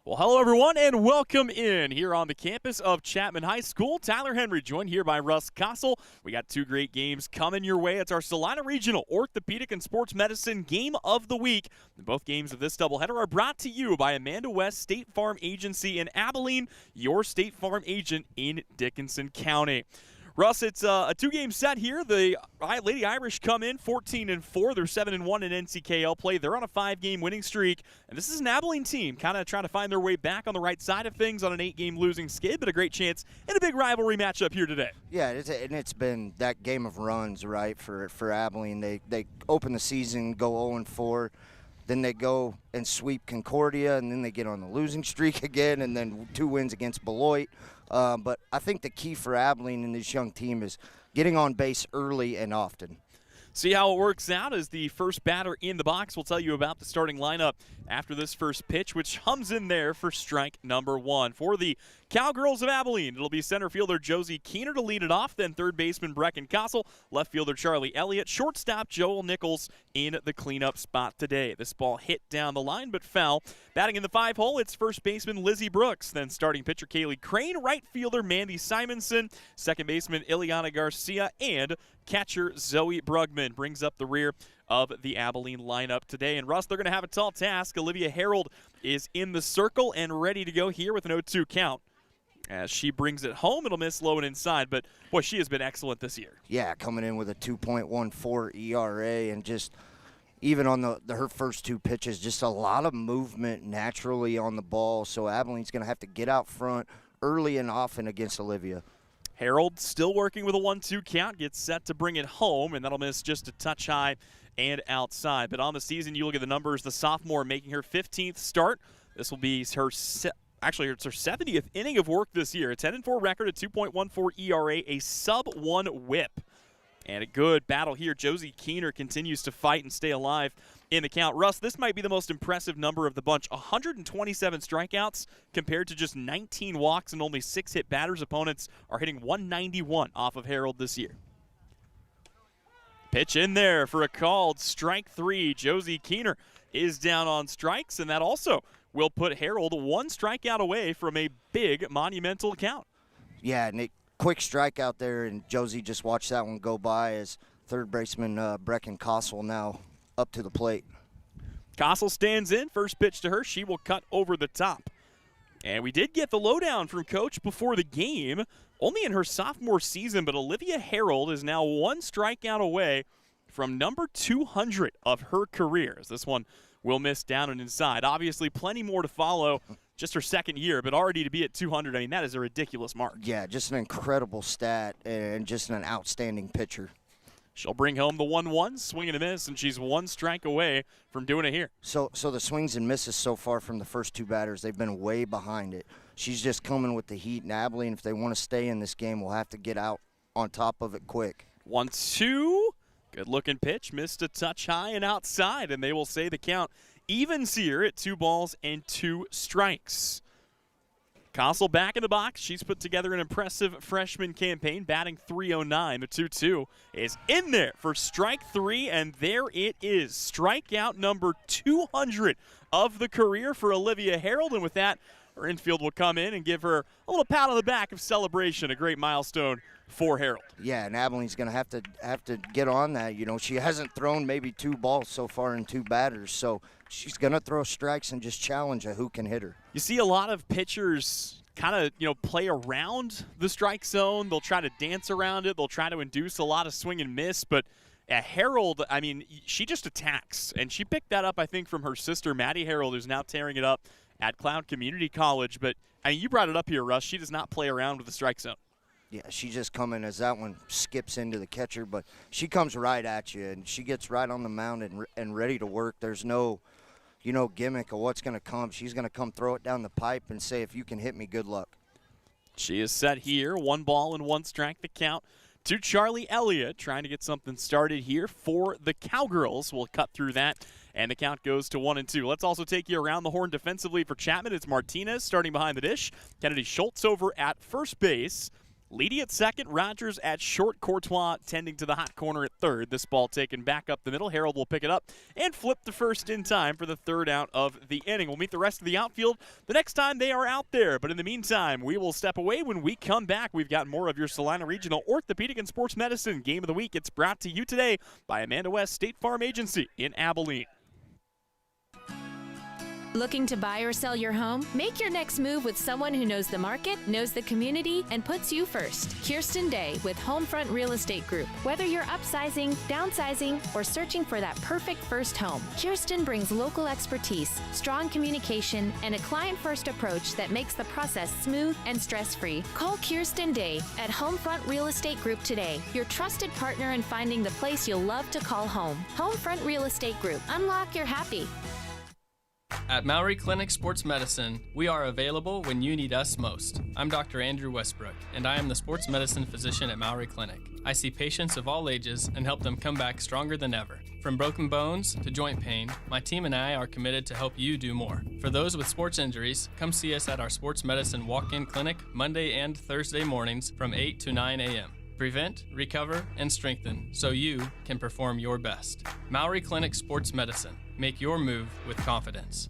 Well, hello, everyone, and welcome in here on the campus of Chapman High School. Tyler Henry joined here by Russ Kossel. We got two great games coming your way. It's our Salina Regional Orthopedic and Sports Medicine Game of the Week. And both games of this doubleheader are brought to you by Amanda West State Farm Agency in Abilene, your State Farm agent in Dickinson County. Russ, it's a two-game set here. The Lady Irish come in 14-4. They're 7-1 in NCKL play. They're on a 5-game winning streak, and this is an Abilene team kind of trying to find their way back on the right side of things on an 8-game losing skid, but a great chance in a big rivalry matchup here today. Yeah, it's been that game of runs, right, for Abilene. They open the season, go 0-4. Then they go and sweep Concordia, and then they get on the losing streak again, and then 2 wins against Beloit. But I think the key for Abilene and this young team is getting on base early and often. See how it works out as the first batter in the box. We'll tell you about the starting lineup after this first pitch, which hums in there for strike number 1. For the Cowgirls of Abilene, it'll be center fielder Josie Keener to lead it off, then third baseman Brecken Kossel, left fielder Charlie Elliott, shortstop Joel Nichols in the cleanup spot today. This ball hit down the line but foul. Batting in the 5-hole, it's first baseman Lizzie Brooks, then starting pitcher Kaylee Crane, right fielder Mandy Simonson, second baseman Ileana Garcia, and catcher Zoe Brugman brings up the rear of the Abilene lineup today. And Russ, they're going to have a tall task. Olivia Harold is in the circle and ready to go here with an 0-2 count. As she brings it home, it'll miss low and inside, but boy, she has been excellent this year. Yeah, coming in with a 2.14 ERA, and just even on her first 2 pitches, just a lot of movement naturally on the ball. So Abilene's going to have to get out front early and often against Olivia. Harold still working with a 1-2 count, gets set to bring it home, and that'll miss just a touch high and outside. But on the season, you look at the numbers, the sophomore making her 15th start. This will be her Actually, it's her 70th inning of work this year. A 10-4 record, a 2.14 ERA, a sub-1 whip. And a good battle here. Josie Keener continues to fight and stay alive in the count. Russ, this might be the most impressive number of the bunch. 127 strikeouts compared to just 19 walks and only 6 hit batters. Opponents are hitting 191 off of Harold this year. Pitch in there for a called strike 3. Josie Keener is down on strikes, and that also will put Harold 1 strikeout away from a big monumental count. Yeah, and quick strike out there, and Josie just watched that one go by as third baseman Brecken Kossel now up to the plate. Kossel stands in. First pitch to her. She will cut over the top. And we did get the lowdown from Coach before the game, only in her sophomore season, but Olivia Harold is now 1 strikeout away from number 200 of her career. As this one will miss down and inside. Obviously, plenty more to follow. Just her second year, but already to be at 200, I mean, that is a ridiculous mark. Yeah, just an incredible stat and just an outstanding pitcher. She'll bring home the 1-1, swing and a miss, and she's 1 strike away from doing it here. So the swings and misses so far from the first 2 batters, they've been way behind it. She's just coming with the heat, and Abilene, if they want to stay in this game, will have to get out on top of it quick. 1-2. Good-looking pitch, missed a touch high and outside, and they will say the count evens here at 2 balls and 2 strikes. Kossel back in the box. She's put together an impressive freshman campaign, batting .309. The 2-2 is in there for strike 3, and there it is. Strikeout number 200 of the career for Olivia Harold, and with that, her infield will come in and give her a little pat on the back of celebration, a great milestone for Harold. Yeah, and Abilene's going to have to get on that. You know, she hasn't thrown maybe 2 balls so far in 2 batters, so she's going to throw strikes and just challenge who can hit her. You see a lot of pitchers kind of, play around the strike zone. They'll try to dance around it. They'll try to induce a lot of swing and miss, but Harold, I mean, she just attacks, and she picked that up, I think, from her sister, Maddie Harold, who's now tearing it up at Cloud Community College. But, I mean, you brought it up here, Russ. She does not play around with the strike zone. Yeah, she just coming as that one skips into the catcher, but she comes right at you, and she gets right on the mound and ready to work. There's no, gimmick of what's going to come. She's going to come throw it down the pipe and say, if you can hit me, good luck. She is set here. 1 ball and 1 strike the count to Charlie Elliott, trying to get something started here for the Cowgirls. We'll cut through that, and the count goes to 1-2. Let's also take you around the horn defensively for Chapman. It's Martinez starting behind the dish. Kennedy Schultz over at first base. Leedy at second, Rogers at short, Courtois tending to the hot corner at third. This ball taken back up the middle. Harold will pick it up and flip the first in time for the third out of the inning. We'll meet the rest of the outfield the next time they are out there. But in the meantime, we will step away. When we come back, we've got more of your Salina Regional Orthopedic and Sports Medicine Game of the Week. It's brought to you today by Amanda West State Farm Agency in Abilene. Looking to buy or sell your home? Make your next move with someone who knows the market, knows the community, and puts you first. Kirsten Day with Homefront Real Estate Group. Whether you're upsizing, downsizing, or searching for that perfect first home, Kirsten brings local expertise, strong communication, and a client-first approach that makes the process smooth and stress-free. Call Kirsten Day at Homefront Real Estate Group today, your trusted partner in finding the place you'll love to call home. Homefront Real Estate Group. Unlock your happy. At Maury Clinic Sports Medicine, we are available when you need us most. I'm Dr. Andrew Westbrook, and I am the sports medicine physician at Maury Clinic. I see patients of all ages and help them come back stronger than ever. From broken bones to joint pain, my team and I are committed to help you do more. For those with sports injuries, come see us at our sports medicine walk-in clinic Monday and Thursday mornings from 8 to 9 a.m. Prevent, recover, and strengthen so you can perform your best. Maury Clinic Sports Medicine. Make your move with confidence.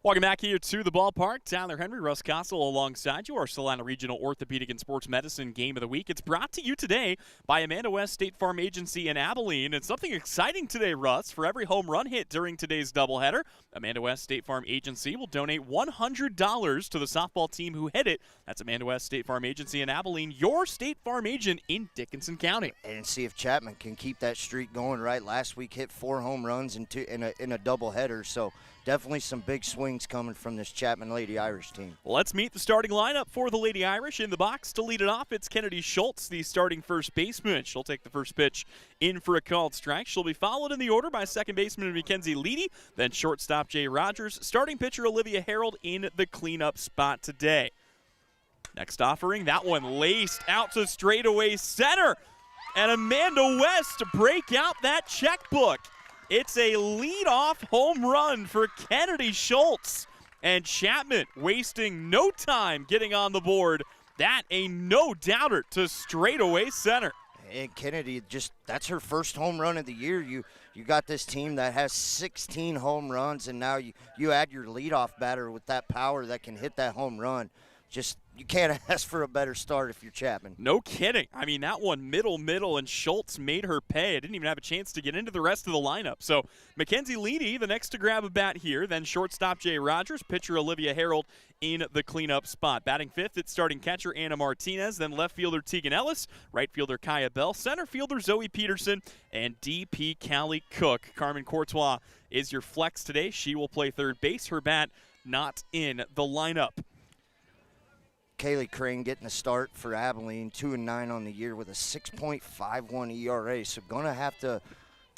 Welcome back here to the ballpark. Tyler Henry, Russ Castle alongside you, our Salina Regional Orthopedic and Sports Medicine Game of the Week. It's brought to you today by Amanda West State Farm Agency in Abilene. And something exciting today, Russ. For every home run hit during today's doubleheader, Amanda West State Farm Agency will donate $100 to the softball team who hit it. That's Amanda West State Farm Agency in Abilene, your State Farm agent in Dickinson County. And see if Chapman can keep that streak going, right? Last week hit 4 home runs in a doubleheader, so definitely some big swings coming from this Chapman Lady Irish team. Let's meet the starting lineup for the Lady Irish. In the box to lead it off, it's Kennedy Schultz, the starting first baseman. She'll take the first pitch in for a called strike. She'll be followed in the order by second baseman Mackenzie Leedy, then shortstop Jay Rogers, starting pitcher Olivia Harold in the cleanup spot today. Next offering, that one laced out to straightaway center. And Amanda West to break out that checkbook. It's a leadoff home run for Kennedy Schultz. And Chapman wasting no time getting on the board. That a no-doubter to straightaway center. And Kennedy, that's her first home run of the year. You got this team that has 16 home runs, and now you add your leadoff batter with that power that can hit that home run. You can't ask for a better start if you're Chapman. No kidding. I mean, that one middle, and Schultz made her pay. I didn't even have a chance to get into the rest of the lineup. So Mackenzie Leedy, the next to grab a bat here, then shortstop Jay Rogers, pitcher Olivia Harold in the cleanup spot. Batting fifth, it's starting catcher Anna Martinez, then left fielder Tegan Ellis, right fielder Kaya Bell, center fielder Zoe Peterson, and DP Callie Cook. Carmen Courtois is your flex today. She will play third base. Her bat not in the lineup. Kaylee Crane getting a start for Abilene, 2-9 on the year with a 6.51 ERA. So going to have to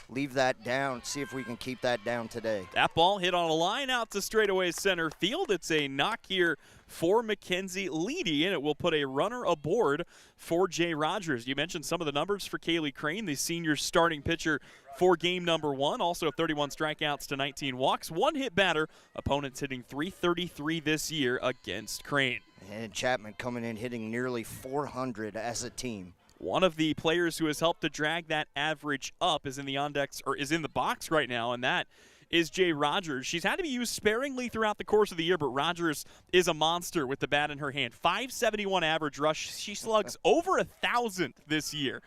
leave that down, see if we can keep that down today. That ball hit on a line out to straightaway center field. It's a knock here for Mackenzie Leedy, and it will put a runner aboard for Jay Rogers. You mentioned some of the numbers for Kaylee Crane, the senior starting pitcher for game number 1. Also 31 strikeouts to 19 walks. One hit batter. Opponents hitting .333 this year against Crane. And Chapman coming in hitting nearly 400 as a team. One of the players who has helped to drag that average up is in the box right now, and that is Jay Rogers. She's had to be used sparingly throughout the course of the year, but Rogers is a monster with the bat in her hand. .571 average rush. She slugs over 1,000 this year.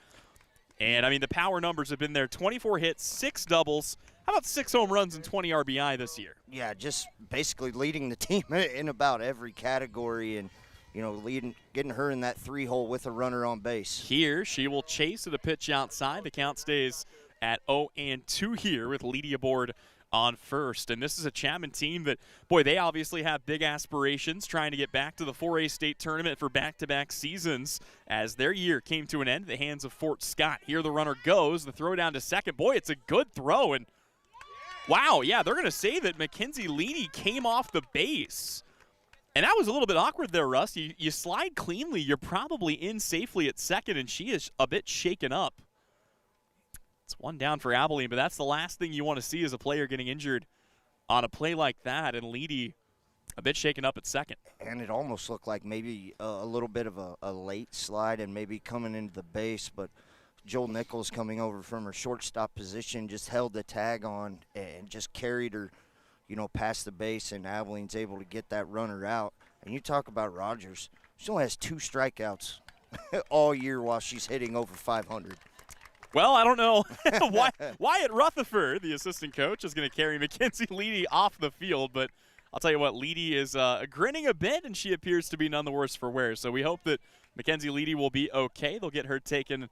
And, I mean, the power numbers have been there. 24 hits, 6 doubles. How about 6 home runs and 20 RBI this year? Yeah, just basically leading the team in about every category and, getting her in that 3-hole with a runner on base. Here, she will chase at a pitch outside. The count stays at 0-2 here with Leedy aboard on first. And this is a Chapman team that, boy, they obviously have big aspirations trying to get back to the 4A state tournament for back-to-back seasons as their year came to an end at the hands of Fort Scott. Here the runner goes. The throw down to second. Boy, it's a good throw. And, wow, yeah, they're going to say that Mackenzie Leedy came off the base. And that was a little bit awkward there, Russ. You slide cleanly, you're probably in safely at second, and she is a bit shaken up. It's one down for Abilene, but that's the last thing you want to see as a player getting injured on a play like that. And Leedy a bit shaken up at second. And it almost looked like maybe a little bit of a late slide and maybe coming into the base, but Joel Nichols coming over from her shortstop position just held the tag on and just carried her, past the base, and Abilene's able to get that runner out. And you talk about Rogers. She only has 2 strikeouts all year while she's hitting over 500. Well, I don't know. Wyatt Rutherford, the assistant coach, is going to carry Mackenzie Leedy off the field, but I'll tell you what, Leedy is grinning a bit, and she appears to be none the worse for wear. So we hope that Mackenzie Leedy will be okay. They'll get her taken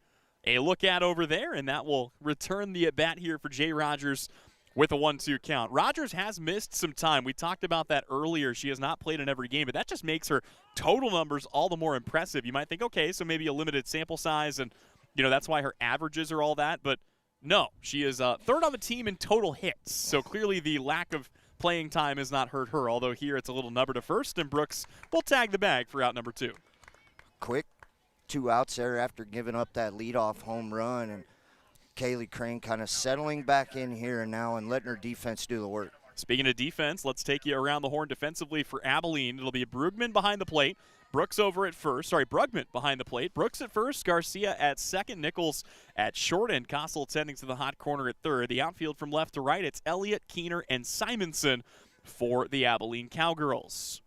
a look at over there, and that will return the at-bat here for Jay Rogers with a 1-2 count. Rogers has missed some time. We talked about that earlier. She has not played in every game, but that just makes her total numbers all the more impressive. You might think, okay, so maybe a limited sample size, and that's why her averages are all that, but no, she is third on the team in total hits. So clearly the lack of playing time has not hurt her, although here it's a little number to first, and Brooks will tag the bag for out number 2. Quick 2 outs there after giving up that leadoff home run, and Kaylee Crane kind of settling back in here and now and letting her defense do the work. Speaking of defense, let's take you around the horn defensively for Abilene. It'll be Brugman behind the plate, Brooks over at first. Brugman behind the plate. Brooks at first, Garcia at second, Nichols at short, and Kossel tending to the hot corner at third. The outfield from left to right, it's Elliott, Keener, and Simonson for the Abilene Cowgirls.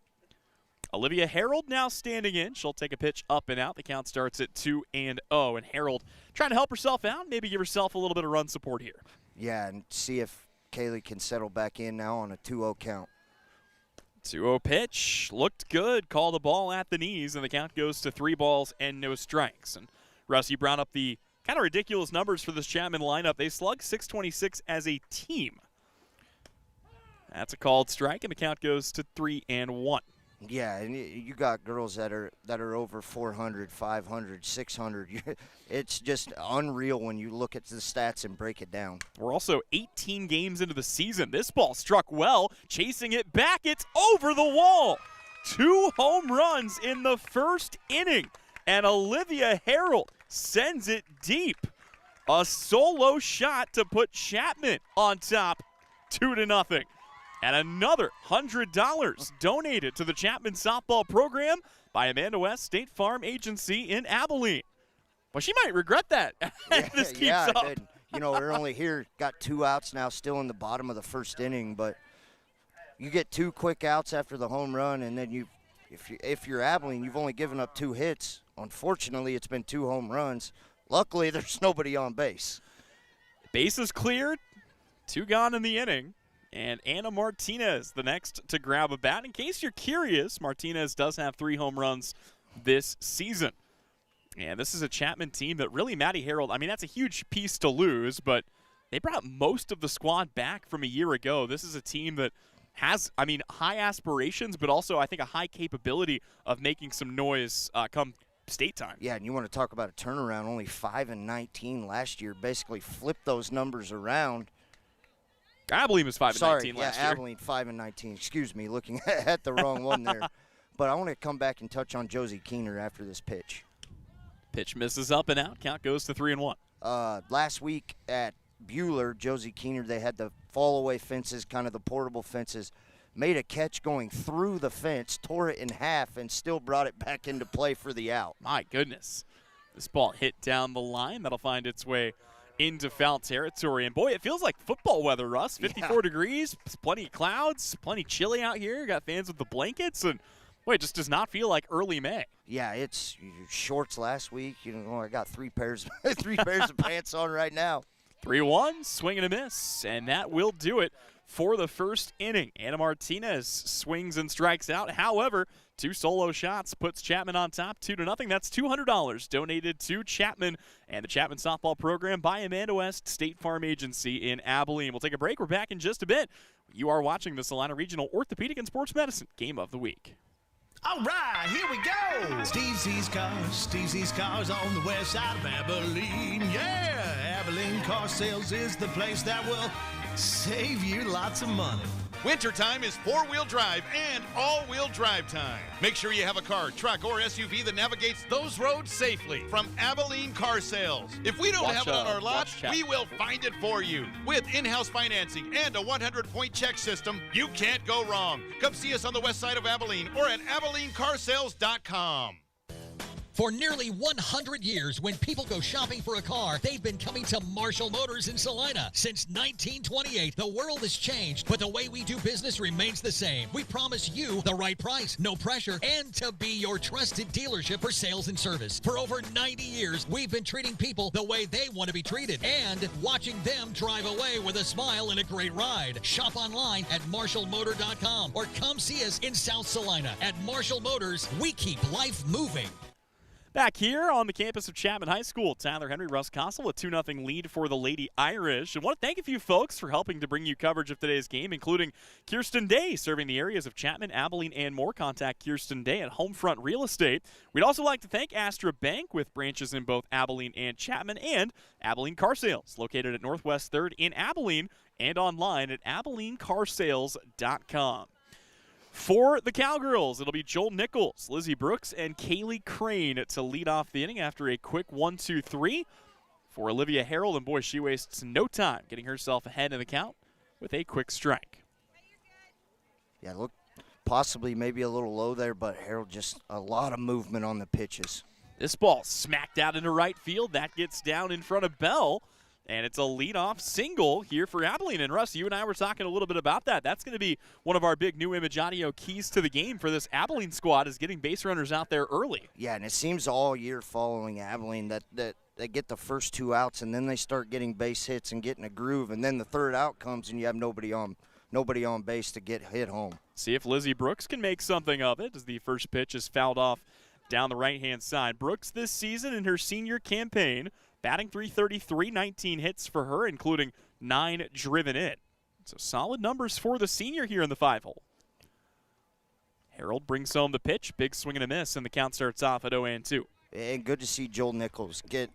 Olivia Harold now standing in. She'll take a pitch up and out. The count starts at 2-0, and Harold trying to help herself out, maybe give herself a little bit of run support here. Yeah, and see if Kaylee can settle back in now on a 2-0 count. 2-0 pitch. Looked good. Called the ball at the knees, and the count goes to 3 balls and no strikes. And Russ, you brought up the kind of ridiculous numbers for this Chapman lineup. They slugged .626 as a team. That's a called strike, and the count goes to 3-1. Yeah, and you got girls that are over 400, 500, 600. It's just unreal when you look at the stats and break it down. We're also 18 games into the season. This ball struck well, chasing it back. It's over the wall. 2 home runs in the first inning, and Olivia Harold sends it deep. A solo shot to put Chapman on top, 2-0. And another $100 donated to the Chapman softball program by Amanda West State Farm Agency in Abilene. Well, she might regret that if this keeps up. And, we're only here, got 2 outs now, still in the bottom of the first inning. But you get 2 quick outs after the home run, and then if you're Abilene, you've only given up 2 hits. Unfortunately, it's been 2 home runs. Luckily, there's nobody on base. Bases cleared, 2 gone in the inning. And Anna Martinez, the next to grab a bat. In case you're curious, Martinez does have 3 home runs this season. And this is a Chapman team that really, Maddie Harold, that's a huge piece to lose, but they brought most of the squad back from a year ago. This is a team that has, high aspirations, but also I think a high capability of making some noise come state time. Yeah, and you want to talk about a turnaround, only 5-19 last year, basically flipped those numbers around. Abilene was 5-19 last year. Yeah, Abilene 5-19. Excuse me, looking at the wrong one there. But I want to come back and touch on Josie Keener after this pitch. Pitch misses up and out. Count goes to 3-1. Last week at Buhler, Josie Keener, they had the fall-away fences, kind of the portable fences, made a catch going through the fence, tore it in half, and still brought it back into play for the out. My goodness. This ball hit down the line. That'll find its way into foul territory. And, boy, it feels like football weather, Russ. 54 degrees, plenty of clouds, plenty chilly out here. Got fans with the blankets. And, boy, it just does not feel like early May. Yeah, it's shorts last week. I got 3 pairs of pants on right now. 3-1, swing and a miss. And that will do it for the first inning. Anna Martinez swings and strikes out. However, 2 solo shots puts Chapman on top, 2-0. That's $200 donated to Chapman and the Chapman softball program by Amanda West State Farm Agency in Abilene. We'll take a break. We're back in just a bit. You are watching the Salina Regional Orthopedic and Sports Medicine Game of the Week. All right, here we go. Steve Z's Cars on the west side of Abilene. Yeah, Abilene Car Sales is the place that will save you lots of money. Wintertime is four-wheel drive and all-wheel drive time. Make sure you have a car, truck, or SUV that navigates those roads safely from Abilene Car Sales. If we don't have it on our lot, we will find it for you. With in-house financing and a 100-point check system, you can't go wrong. Come see us on the west side of Abilene or at AbileneCarsales.com. For nearly 100 years, when people go shopping for a car, they've been coming to Marshall Motors in Salina. Since 1928, the world has changed, but the way we do business remains the same. We promise you the right price, no pressure, and to be your trusted dealership for sales and service. For over 90 years, we've been treating people the way they want to be treated and watching them drive away with a smile and a great ride. Shop online at marshallmotor.com or come see us in South Salina. At Marshall Motors, we keep life moving. Back here on the campus of Chapman High School, Tyler Henry, Russ Kossel, a 2-0 lead for the Lady Irish. I want to thank a few folks for helping to bring you coverage of today's game, including Kirsten Day, serving the areas of Chapman, Abilene, and more. Contact Kirsten Day at Homefront Real Estate. We'd also like to thank Astra Bank, with branches in both Abilene and Chapman, and Abilene Car Sales, located at Northwest 3rd in Abilene and online at AbileneCarSales.com. For the Cowgirls, it'll be Joel Nichols, Lizzie Brooks, and Kaylee Crane to lead off the inning after a quick 1-2-3. For Olivia Harold, and boy, she wastes no time getting herself ahead in the count with a quick strike. Yeah, look, possibly maybe a little low there, but Harold, just a lot of movement on the pitches. This ball smacked out into right field. That gets down in front of Bell. And it's a leadoff single here for Abilene. And, Russ, you and I were talking a little bit about that. That's going to be one of our big new image audio keys to the game for this Abilene squad, is getting base runners out there early. Yeah, and it seems all year following Abilene that they get the first 2 outs, and then they start getting base hits and getting a groove, and then the third out comes and you have nobody on base to get hit home. See if Lizzie Brooks can make something of it, as the first pitch is fouled off down the right-hand side. Brooks this season in her senior campaign, batting .333, 19 hits for her, including 9 driven in. So solid numbers for the senior here in the 5-hole. Harold brings home the pitch. Big swing and a miss, and the count starts off at 0-2. And good to see Joel Nichols get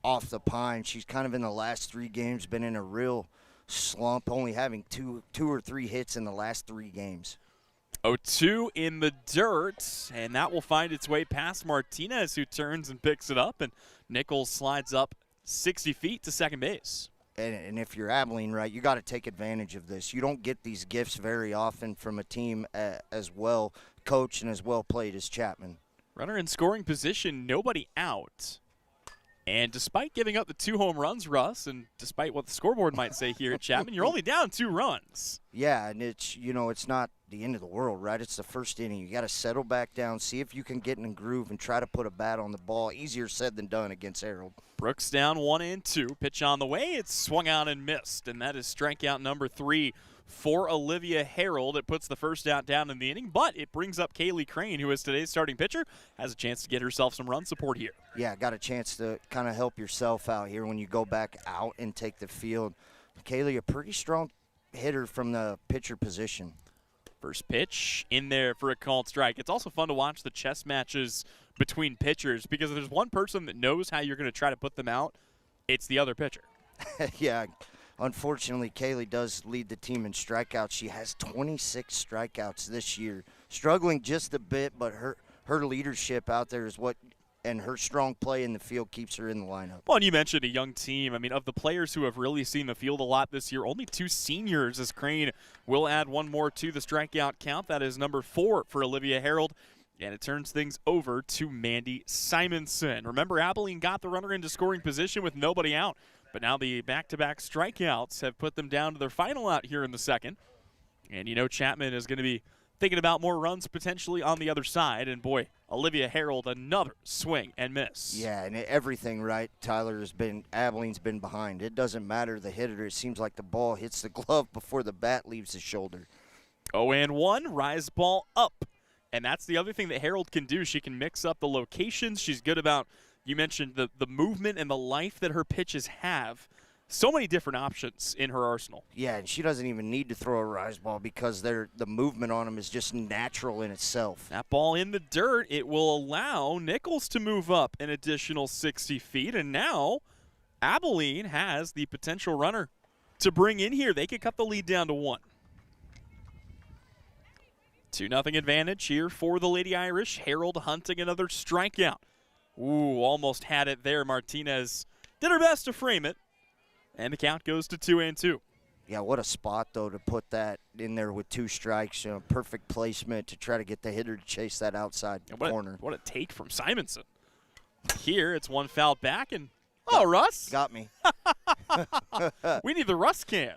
off the pine. She's kind of in the last 3 games been in a real slump, only having two or three hits in the last 3 games. 0-2 in the dirt, and that will find its way past Martinez, who turns and picks it up, and Nichols slides up 60 feet to second base. And if you're Abilene, right, you got to take advantage of this. You don't get these gifts very often from a team as well coached and as well played as Chapman. Runner in scoring position, nobody out. And despite giving up the 2 home runs, Russ, and despite what the scoreboard might say here at Chapman, you're only down 2 runs. Yeah, and it's not the end of the world, right? It's the first inning. You got to settle back down, see if you can get in a groove and try to put a bat on the ball. Easier said than done against Harold. Brooks down 1-2. Pitch on the way. It's swung out and missed, and that is strikeout number 3 for Olivia Harold. It puts the first out down in the inning, but it brings up Kaylee Crane, who is today's starting pitcher, has a chance to get herself some run support here. Yeah, got a chance to kind of help yourself out here when you go back out and take the field. Kaylee, a pretty strong hitter from the pitcher position. First pitch in there for a called strike. It's also fun to watch the chess matches between pitchers, because if there's one person that knows how you're going to try to put them out, it's the other pitcher. Yeah. Unfortunately, Kaylee does lead the team in strikeouts. She has 26 strikeouts this year. Struggling just a bit, but her leadership out there is what, and her strong play in the field keeps her in the lineup. Well, and you mentioned a young team. I mean, of the players who have really seen the field a lot this year, only 2 seniors, as Crane will add 1 more to the strikeout count. That is number 4 for Olivia Harold. And it turns things over to Mandy Simonson. Remember, Abilene got the runner into scoring position with nobody out. But now the back-to-back strikeouts have put them down to their final out here in the second. And you know Chapman is going to be thinking about more runs potentially on the other side. And, boy, Olivia Harold, another swing and miss. Yeah, and everything, right, Tyler, Abilene's been behind. It doesn't matter the hitter. It seems like the ball hits the glove before the bat leaves the shoulder. 0-1, rise ball up. And that's the other thing that Harold can do. She can mix up the locations. She's good about, you mentioned, the movement and the life that her pitches have. So many different options in her arsenal. Yeah, and she doesn't even need to throw a rise ball because the movement on them is just natural in itself. That ball in the dirt, it will allow Nichols to move up an additional 60 feet. And now Abilene has the potential runner to bring in here. They could cut the lead down to 1. 2-0 advantage here for the Lady Irish. Harold hunting another strikeout. Ooh, almost had it there. Martinez did her best to frame it. And the count goes to 2-2. Yeah, what a spot, though, to put that in there with 2 strikes. Perfect placement to try to get the hitter to chase that outside corner. What a take from Simonson. Here, it's one foul back, and Russ. Got me. We need the Russ can.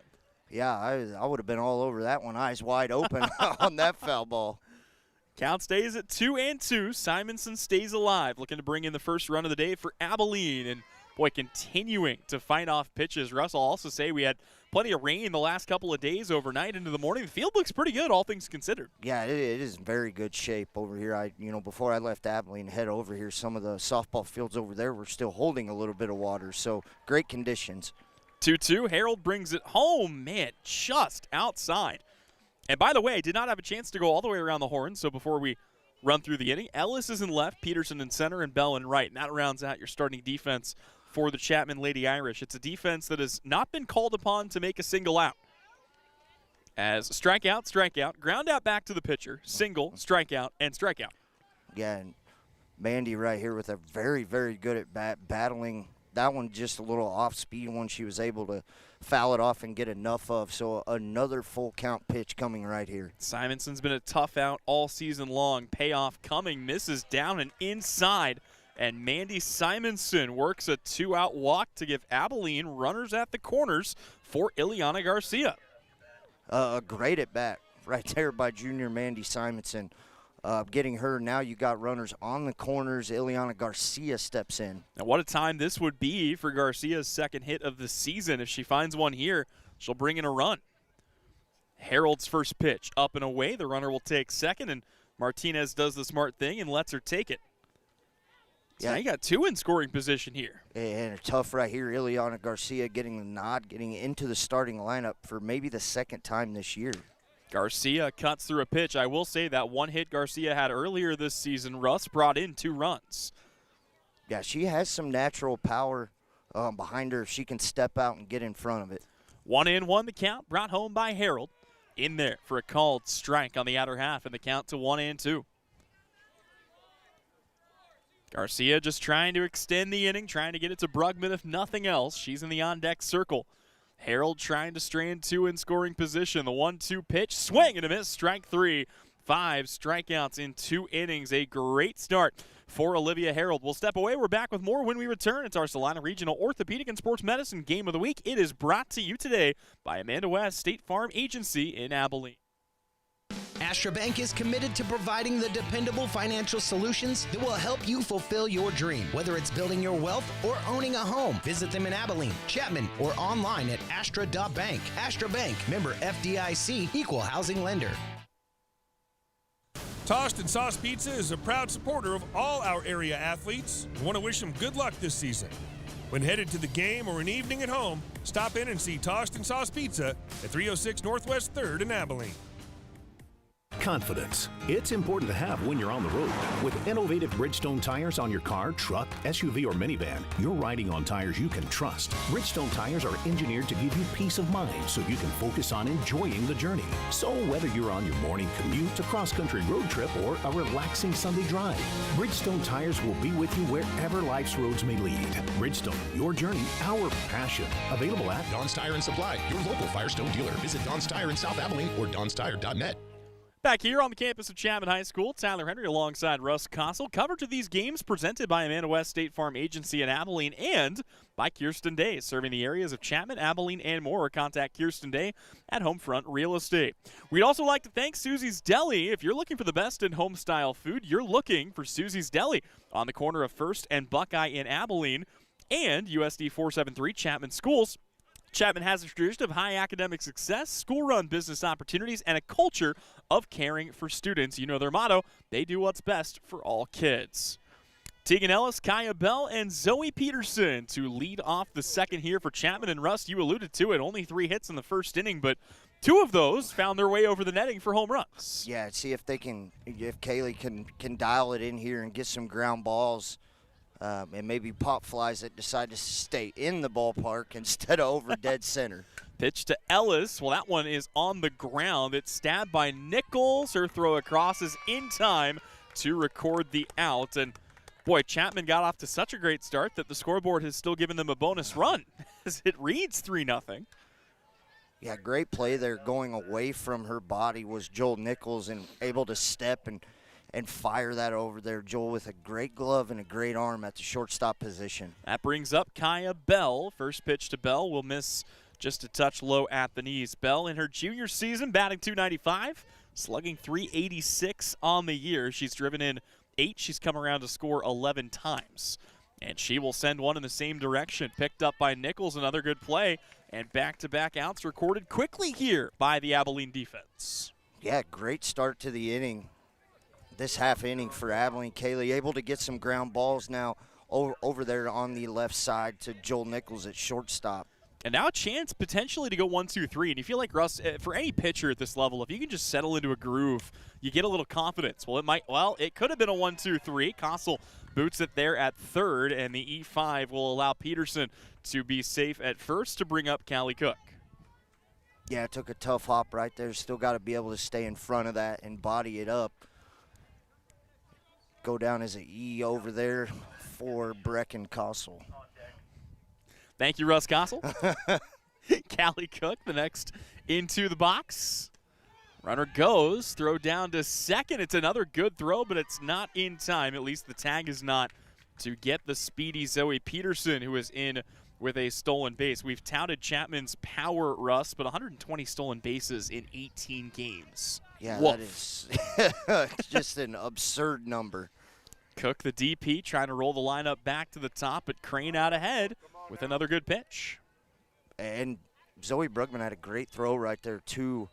Yeah, I would have been all over that one, eyes wide open on that foul ball. Count stays at 2-2. Simonson stays alive, looking to bring in the first run of the day for Abilene. And, boy, continuing to fight off pitches. Russ will also say we had plenty of rain the last couple of days overnight into the morning. The field looks pretty good, all things considered. Yeah, it is in very good shape over here. Before I left Abilene and head over here, some of the softball fields over there were still holding a little bit of water. So, great conditions. 2-2. Harold brings it home. Man, just outside. And by the way, did not have a chance to go all the way around the horn, so before we run through the inning, Ellis is in left, Peterson in center, and Bell in right. And that rounds out your starting defense for the Chapman Lady Irish. It's a defense that has not been called upon to make a single out. As strikeout, ground out back to the pitcher, single, strikeout, and strikeout. Yeah, and Mandy right here with a very, very good at bat, battling. That one just a little off-speed one she was able to foul it off and get enough of. So another full count pitch coming right here. Simonson's been a tough out all season long. Payoff coming, misses down and inside. And Mandy Simonson works a 2-out walk to give Abilene runners at the corners for Ileana Garcia. A great at bat right there by junior Mandy Simonson. Getting her, now you got runners on the corners. Ileana Garcia steps in. Now what a time this would be for Garcia's second hit of the season. If she finds one here, she'll bring in a run. Harold's first pitch, up and away. The runner will take second, and Martinez does the smart thing and lets her take it. So yeah, now you got 2 in scoring position here. And tough right here. Ileana Garcia getting the nod, getting into the starting lineup for maybe the second time this year. Garcia cuts through a pitch. I will say that one hit Garcia had earlier this season, Russ brought in 2 runs. Yeah, she has some natural power behind her. She can step out and get in front of it. 1-1 the count, brought home by Harold. In there for a called strike on the outer half, and the count to 1-2. Garcia just trying to extend the inning, trying to get it to Brugman if nothing else. She's in the on-deck circle. Harold trying to strand 2 in scoring position. The 1-2 pitch, swing and a miss, strike 3. 5 strikeouts in 2 innings. A great start for Olivia Harold. We'll step away. We're back with more when we return. It's our Salina Regional Orthopedic and Sports Medicine Game of the Week. It is brought to you today by Amanda West State Farm Agency in Abilene. Astra Bank is committed to providing the dependable financial solutions that will help you fulfill your dream. Whether it's building your wealth or owning a home, visit them in Abilene, Chapman, or online at astra.bank. Astra Bank, member FDIC, equal housing lender. Tossed and Sauce Pizza is a proud supporter of all our area athletes. We want to wish them good luck this season. When headed to the game or an evening at home, stop in and see Tossed and Sauce Pizza at 306 Northwest 3rd in Abilene. Confidence. It's important to have when you're on the road. With innovative Bridgestone tires on your car, truck, SUV, or minivan, you're riding on tires you can trust. Bridgestone tires are engineered to give you peace of mind so you can focus on enjoying the journey. So whether you're on your morning commute, a cross-country road trip, or a relaxing Sunday drive, Bridgestone tires will be with you wherever life's roads may lead. Bridgestone, your journey, our passion. Available at Don's Tire and Supply, your local Firestone dealer. Visit Don's Tire in South Abilene or donstire.net. Back here on the campus of Chapman High School, Tyler Henry alongside Russ Kossel. Coverage of these games presented by Amanda West State Farm Agency in Abilene and by Kirsten Day, serving the areas of Chapman, Abilene, and more. Contact Kirsten Day at Homefront Real Estate. We'd also like to thank Susie's Deli. If you're looking for the best in home-style food, you're looking for Susie's Deli on the corner of First and Buckeye in Abilene and USD 473 Chapman Schools. Chapman has a tradition of high academic success, school-run business opportunities, and a culture of caring for students. You know their motto, they do what's best for all kids. Tegan Ellis, Kaya Bell, and Zoe Peterson to lead off the second here for Chapman. And Russ, you alluded to it, only 3 hits in the first inning, but 2 of those found their way over the netting for home runs. Yeah, see if Kaylee can dial it in here and get some ground balls. and maybe pop flies that decide to stay in the ballpark instead of over dead center. Pitch to Ellis. Well, that one is on the ground. It's stabbed by Nichols. Her throw across is in time to record the out. And, boy, Chapman got off to such a great start that the scoreboard has still given them a bonus run as it reads 3-0. Yeah, great play there. Going away from her body was Joel Nichols and able to step and fire that over there. Joel with a great glove and a great arm at the shortstop position. That brings up Kaya Bell. First pitch to Bell will miss just a touch low at the knees. Bell in her junior season batting .295, slugging .386 on the year. She's driven in 8. She's come around to score 11 times. And she will send one in the same direction. Picked up by Nichols, another good play. And back-to-back outs recorded quickly here by the Abilene defense. Yeah, great start to the inning. This half inning for Abilene. Kaylee able to get some ground balls now over there on the left side to Joel Nichols at shortstop. And now a chance potentially to go 1-2-3. And you feel like, Russ, for any pitcher at this level, if you can just settle into a groove, you get a little confidence. Well, it could have been a 1-2-3. Kossel boots it there at third, and the E5 will allow Peterson to be safe at first to bring up Callie Cook. Yeah, it took a tough hop right there. Still got to be able to stay in front of that and body it up. Go down as an E over there for Brecken Kossel. Thank you, Russ Kossel. Callie Cook, the next into the box. Runner goes, throw down to second. It's another good throw, but it's not in time. At least the tag is not to get the speedy Zoe Peterson, who is in with a stolen base. We've touted Chapman's power, Russ, but 120 stolen bases in 18 games. Yeah, Woof. that is just an absurd number. Cook, the DP, trying to roll the lineup back to the top, but Crane out ahead with another good pitch. And Zoe Brugman had a great throw right there to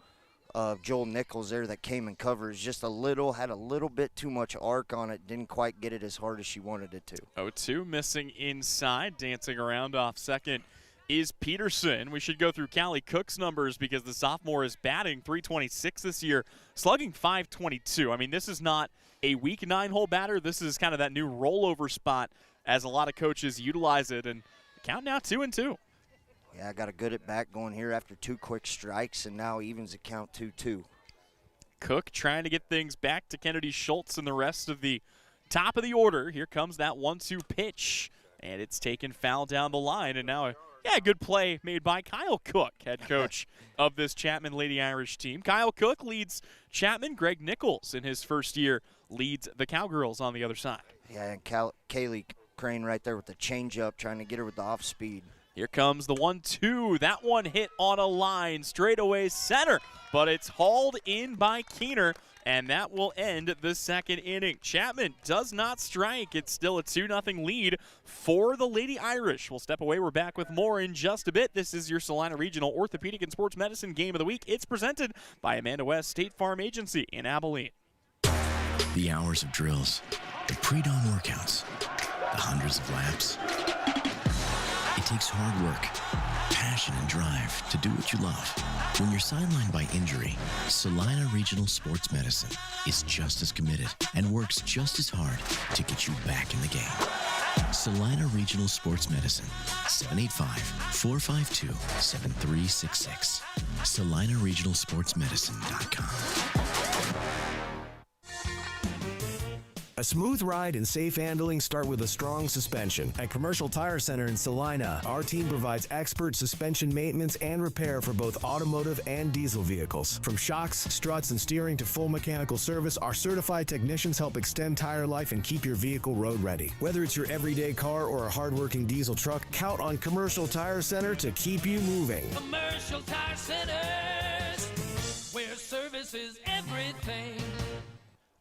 Joel Nichols there that came in coverage. Just had a little bit too much arc on it. Didn't quite get it as hard as she wanted it to. 0-2, missing inside, dancing around off second is Peterson. We should go through Callie Cook's numbers because the sophomore is batting .326 this year, slugging .522. I mean, this is not a weak 9-hole batter. This is kind of that new rollover spot as a lot of coaches utilize it. And count now 2-2. Yeah, I got a good at bat going here after 2 quick strikes, and now evens the count 2-2. Cook trying to get things back to Kennedy Schultz and the rest of the top of the order. Here comes that 1-2 pitch, and it's taken foul down the line. And now, a good play made by Kyle Cook, head coach of this Chapman Lady Irish team. Kyle Cook leads Chapman. Greg Nichols in his first year leads the Cowgirls on the other side. Yeah, and Kaylee Crane right there with the changeup, trying to get her with the off speed. Here comes the 1-2. That one hit on a line, straightaway center, but it's hauled in by Keener, and that will end the second inning. Chapman does not strike. It's still a 2-0 lead for the Lady Irish. We'll step away. We're back with more in just a bit. This is your Salina Regional Orthopedic and Sports Medicine Game of the Week. It's presented by Amanda West State Farm Agency in Abilene. The hours of drills, the pre-dawn workouts, the hundreds of laps. It takes hard work, passion, and drive to do what you love. When you're sidelined by injury, Salina Regional Sports Medicine is just as committed and works just as hard to get you back in the game. Salina Regional Sports Medicine, 785-452-7366. SalinaRegionalSportsMedicine.com. A smooth ride and safe handling start with a strong suspension. At Commercial Tire Center in Salina, our team provides expert suspension maintenance and repair for both automotive and diesel vehicles. From shocks, struts, and steering to full mechanical service, our certified technicians help extend tire life and keep your vehicle road ready. Whether it's your everyday car or a hardworking diesel truck, count on Commercial Tire Center to keep you moving. Commercial Tire Centers, where service is everything.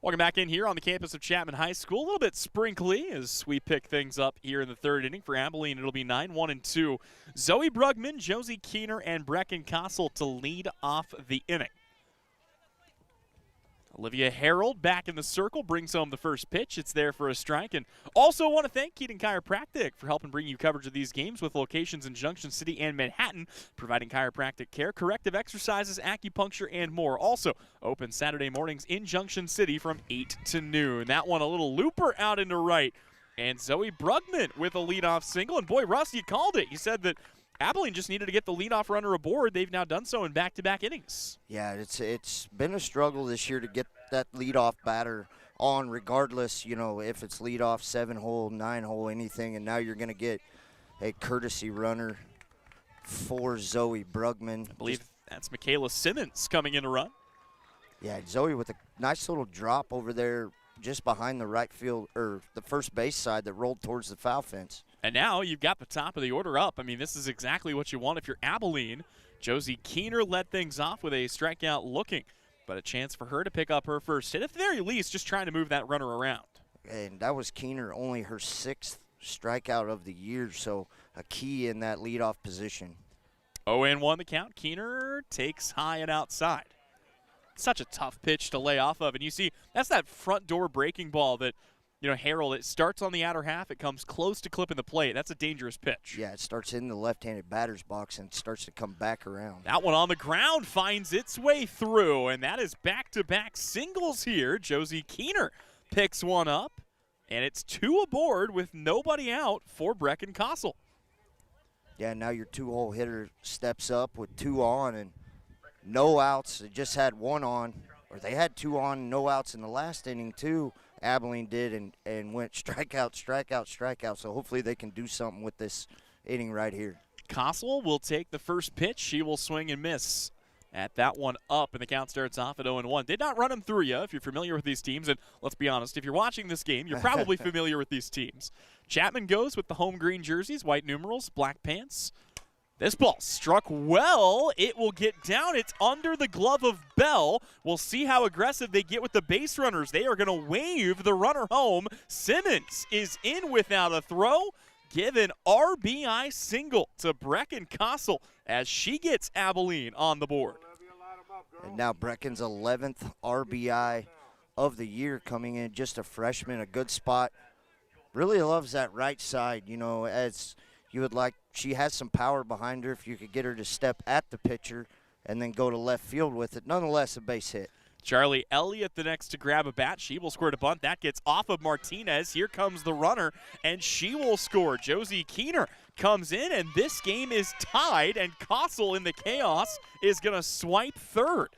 Welcome back in here on the campus of Chapman High School. A little bit sprinkly as we pick things up here in the third inning. For Abilene, it'll be 9-1-2. Zoe Brugman, Josie Keener, and Brecken Kossel to lead off the inning. Olivia Harold back in the circle, brings home the first pitch. It's there for a strike. And also want to thank Keaton Chiropractic for helping bring you coverage of these games with locations in Junction City and Manhattan, providing chiropractic care, corrective exercises, acupuncture, and more. Also open Saturday mornings in Junction City from 8 to noon. That one a little looper out into right. And Zoe Brugman with a leadoff single. And boy, Russ, you called it. You said that Abilene just needed to get the leadoff runner aboard. They've now done so in back-to-back innings. Yeah, it's been a struggle this year to get that leadoff batter on, regardless, if it's leadoff, 7-hole, 9-hole, anything. And now you're going to get a courtesy runner for Zoe Brugman. I believe that's Michaela Simmons coming in to run. Yeah, Zoe with a nice little drop over there just behind the right field, or the first base side that rolled towards the foul fence. And now you've got the top of the order up. I mean, this is exactly what you want if you're Abilene. Josie Keener led things off with a strikeout looking, but a chance for her to pick up her first hit. At the very least, just trying to move that runner around. And that was Keener, only her 6th strikeout of the year, so a key in that leadoff position. 0-1 the count. Keener takes high and outside. Such a tough pitch to lay off of. And you see, that's that front door breaking ball that, Harold, it starts on the outer half. It comes close to clipping the plate. That's a dangerous pitch. Yeah, it starts in the left-handed batter's box and starts to come back around. That one on the ground finds its way through, and that is back-to-back singles here. Josie Keener picks one up, and it's 2 aboard with nobody out for Brecken Kossel. Yeah, now your 2-hole hitter steps up with 2 on and no outs. They just had 1 on, or they had 2 on, no outs in the last inning too. Abilene did and went strikeout, strikeout, strikeout. So hopefully they can do something with this inning right here. Kossel will take the first pitch. She will swing and miss at that one up, and the count starts off at 0-1. Did not run them through you if you're familiar with these teams. And let's be honest, if you're watching this game, you're probably familiar with these teams. Chapman goes with the home green jerseys, white numerals, black pants. This ball struck well. It will get down. It's under the glove of Bell. We'll see how aggressive they get with the base runners. They are going to wave the runner home. Simmons is in without a throw. Give an RBI single to Brecken Kossel as she gets Abilene on the board. And now Brecken's 11th RBI of the year coming in, just a freshman, a good spot. Really loves that right side, as you would like. She has some power behind her if you could get her to step at the pitcher and then go to left field with it. Nonetheless, a base hit. Charlie Elliott the next to grab a bat. She will score to bunt. That gets off of Martinez. Here comes the runner, and she will score. Josie Keener comes in, and this game is tied, and Kossel in the chaos is going to swipe third.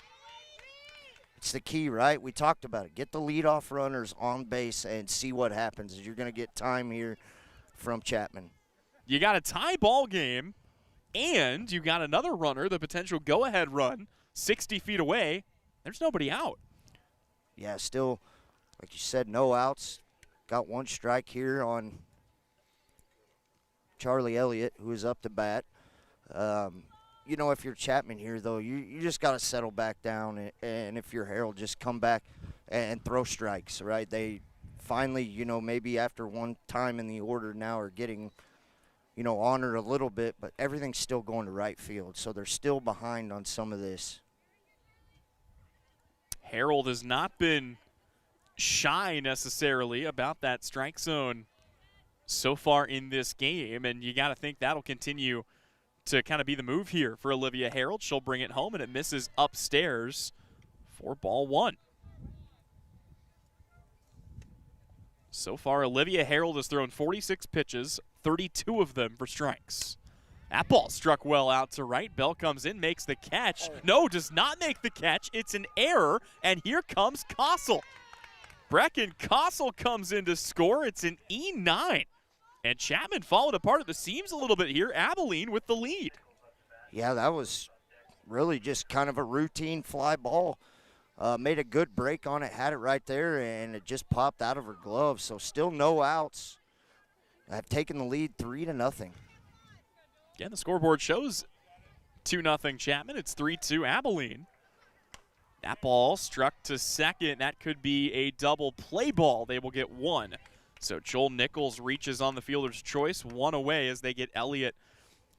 It's the key, right? We talked about it. Get the leadoff runners on base and see what happens. You're going to get time here from Chapman. You got a tie ball game, and you got another runner, the potential go-ahead run, 60 feet away. There's nobody out. Yeah, still, like you said, no outs. Got 1 strike here on Charlie Elliott, who is up to bat. If you're Chapman here, though, you just got to settle back down, and if you're Harold, just come back and throw strikes, right? They finally, maybe after one time in the order now are getting – honored a little bit, but everything's still going to right field, so they're still behind on some of this. Harold has not been shy necessarily about that strike zone so far in this game, and you got to think that'll continue to kind of be the move here for Olivia Harold. She'll bring it home, and it misses upstairs for ball 1. So far, Olivia Harold has thrown 46 pitches, 32 of them for strikes. That ball struck well out to right. Bell comes in, makes the catch. No, does not make the catch. It's an error, and here comes Kossel. Brecken Kossel comes in to score. It's an E9. And Chapman followed apart at the seams a little bit here. Abilene with the lead. Yeah, that was really just kind of a routine fly ball. Made a good break on it, had it right there, and it just popped out of her glove. So still no outs. I've taken the lead 3-0. Again, the scoreboard shows 2-0 Chapman. It's 3-2 Abilene. That ball struck to second. That could be a double play ball. They will get 1. So Joel Nichols reaches on the fielder's choice, 1 away as they get Elliott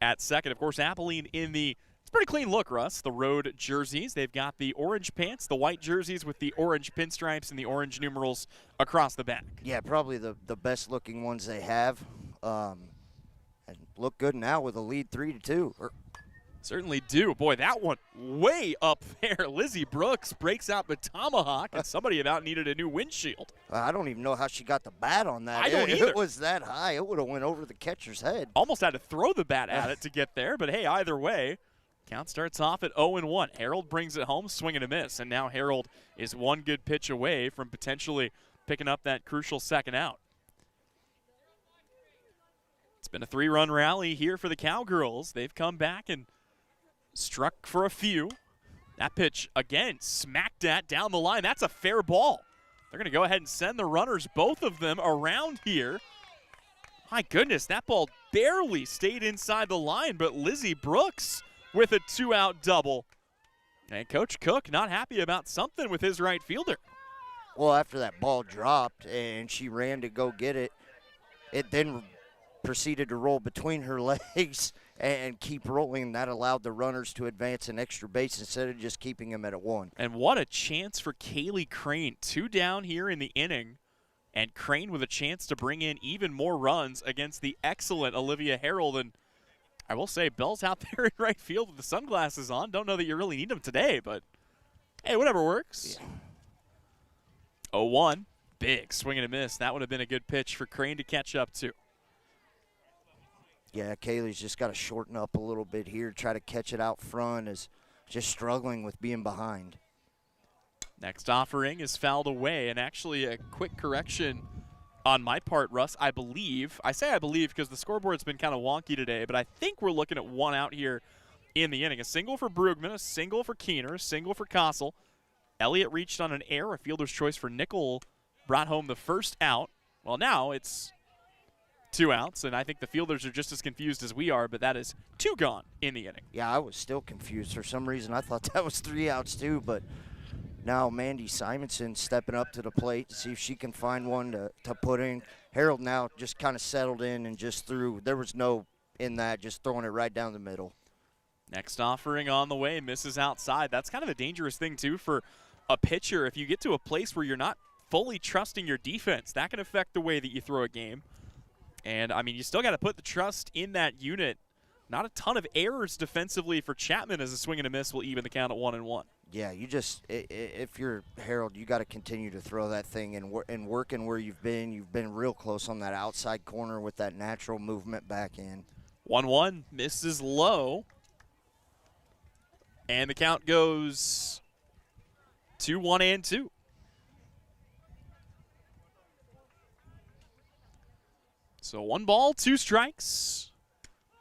at second. Of course, Abilene in the – it's a pretty clean look, Russ. The road jerseys. They've got the orange pants, the white jerseys with the orange pinstripes and the orange numerals across the back. Yeah, probably the best looking ones they have. And look good now with a lead 3-2. Certainly do. Boy, that one way up there. Lizzie Brooks breaks out the tomahawk, and somebody about needed a new windshield. I don't even know how she got the bat on that. I don't If either. it was that high, it would have went over the catcher's head. Almost had to throw the bat at it to get there, but hey, either way, count starts off at 0-1. Harold brings it home, swing and a miss, and now Harold is one good pitch away from potentially picking up that crucial second out. It's been a 3-run rally here for the Cowgirls. They've come back and struck for a few. That pitch, again, smacked at down the line. That's a fair ball. They're going to go ahead and send the runners, both of them, around here. My goodness, that ball barely stayed inside the line, but Lizzie Brooks with a 2-out double. And Coach Cook not happy about something with his right fielder. Well, after that ball dropped and she ran to go get it, it then proceeded to roll between her legs and keep rolling. That allowed the runners to advance an extra base instead of just keeping them at a 1. And what a chance for Kaylee Crane. 2 down here in the inning, and Crane with a chance to bring in even more runs against the excellent Olivia Harold. And I will say, Bell's out there in right field with the sunglasses on. Don't know that you really need them today, but hey, whatever works. Yeah. 0-1, big swing and a miss. That would have been a good pitch for Crane to catch up to. Yeah, Kaylee's just got to shorten up a little bit here, try to catch it out front, is just struggling with being behind. Next offering is fouled away, and actually a quick correction on my part, Russ. I believe because the scoreboard's been kind of wonky today, but I think we're looking at 1 out here in the inning. A single for Brugman, a single for Keener, a single for Kossel. Elliott reached on an error. A fielder's choice for Nickel brought home the first out. Well, now it's 2 outs, and I think the fielders are just as confused as we are, but that is 2 gone in the inning. Yeah, I was still confused. For some reason, I thought that was 3 outs too, but now Mandy Simonson stepping up to the plate to see if she can find one to put in. Harold now just kind of settled in and just threw. There was no in that, just throwing it right down the middle. Next offering on the way, misses outside. That's kind of a dangerous thing, too, for a pitcher. If you get to a place where you're not fully trusting your defense, that can affect the way that you throw a game. And, I mean, you still got to put the trust in that unit. Not a ton of errors defensively for Chapman, as a swing and a miss will even the count at 1-1. Yeah, you just, if you're Harold, you got to continue to throw that thing and working where you've been. You've been real close on that outside corner with that natural movement back in. 1-1, misses low. And the count goes 2-1-2. So 1 ball, 2 strikes.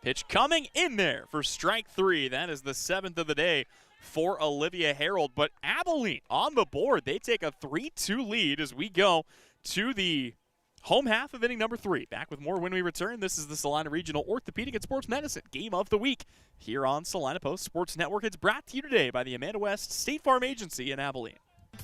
Pitch coming in there for strike 3. That is the 7th of the day for Olivia Harold. But Abilene on the board. They take a 3-2 lead as we go to the home half of inning number 3. Back with more when we return. This is the Salina Regional Orthopedic and Sports Medicine Game of the Week here on Salina Post Sports Network. It's brought to you today by the Amanda West State Farm Agency in Abilene.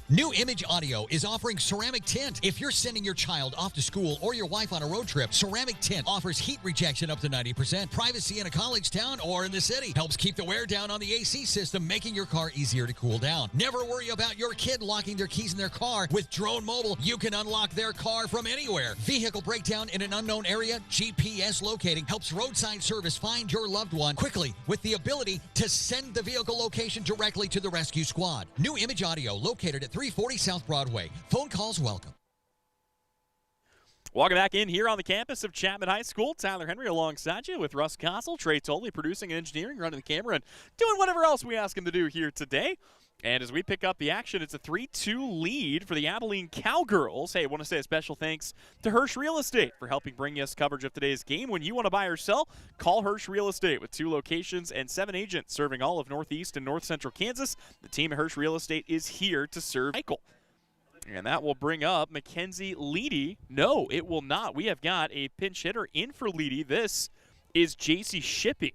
New Image Audio is offering ceramic tint. If you're sending your child off to school or your wife on a road trip, ceramic tint offers heat rejection up to 90%, privacy in a college town or in the city, helps keep the wear down on the AC system, making your car easier to cool down. Never worry about your kid locking their keys in their car. With Drone Mobile, you can unlock their car from anywhere. Vehicle breakdown in an unknown area, GPS locating helps roadside service find your loved one quickly with the ability to send the vehicle location directly to the rescue squad. New Image Audio, located at 340 South Broadway. Phone calls welcome. Welcome back in here on the campus of Chapman High School. Tyler Henry alongside you with Russ Kossel, Trey Tolley producing and engineering, running the camera, and doing whatever else we ask him to do here today. And as we pick up the action, it's a 3-2 lead for the Abilene Cowgirls. Hey, I want to say a special thanks to Hirsch Real Estate for helping bring us coverage of today's game. When you want to buy or sell, call Hirsch Real Estate with 2 locations and 7 agents serving all of Northeast and North Central Kansas. The team at Hirsch Real Estate is here to serve Michael. And that will bring up Mackenzie Leedy. No, it will not. We have got a pinch hitter in for Leedy. This is JC Shippey.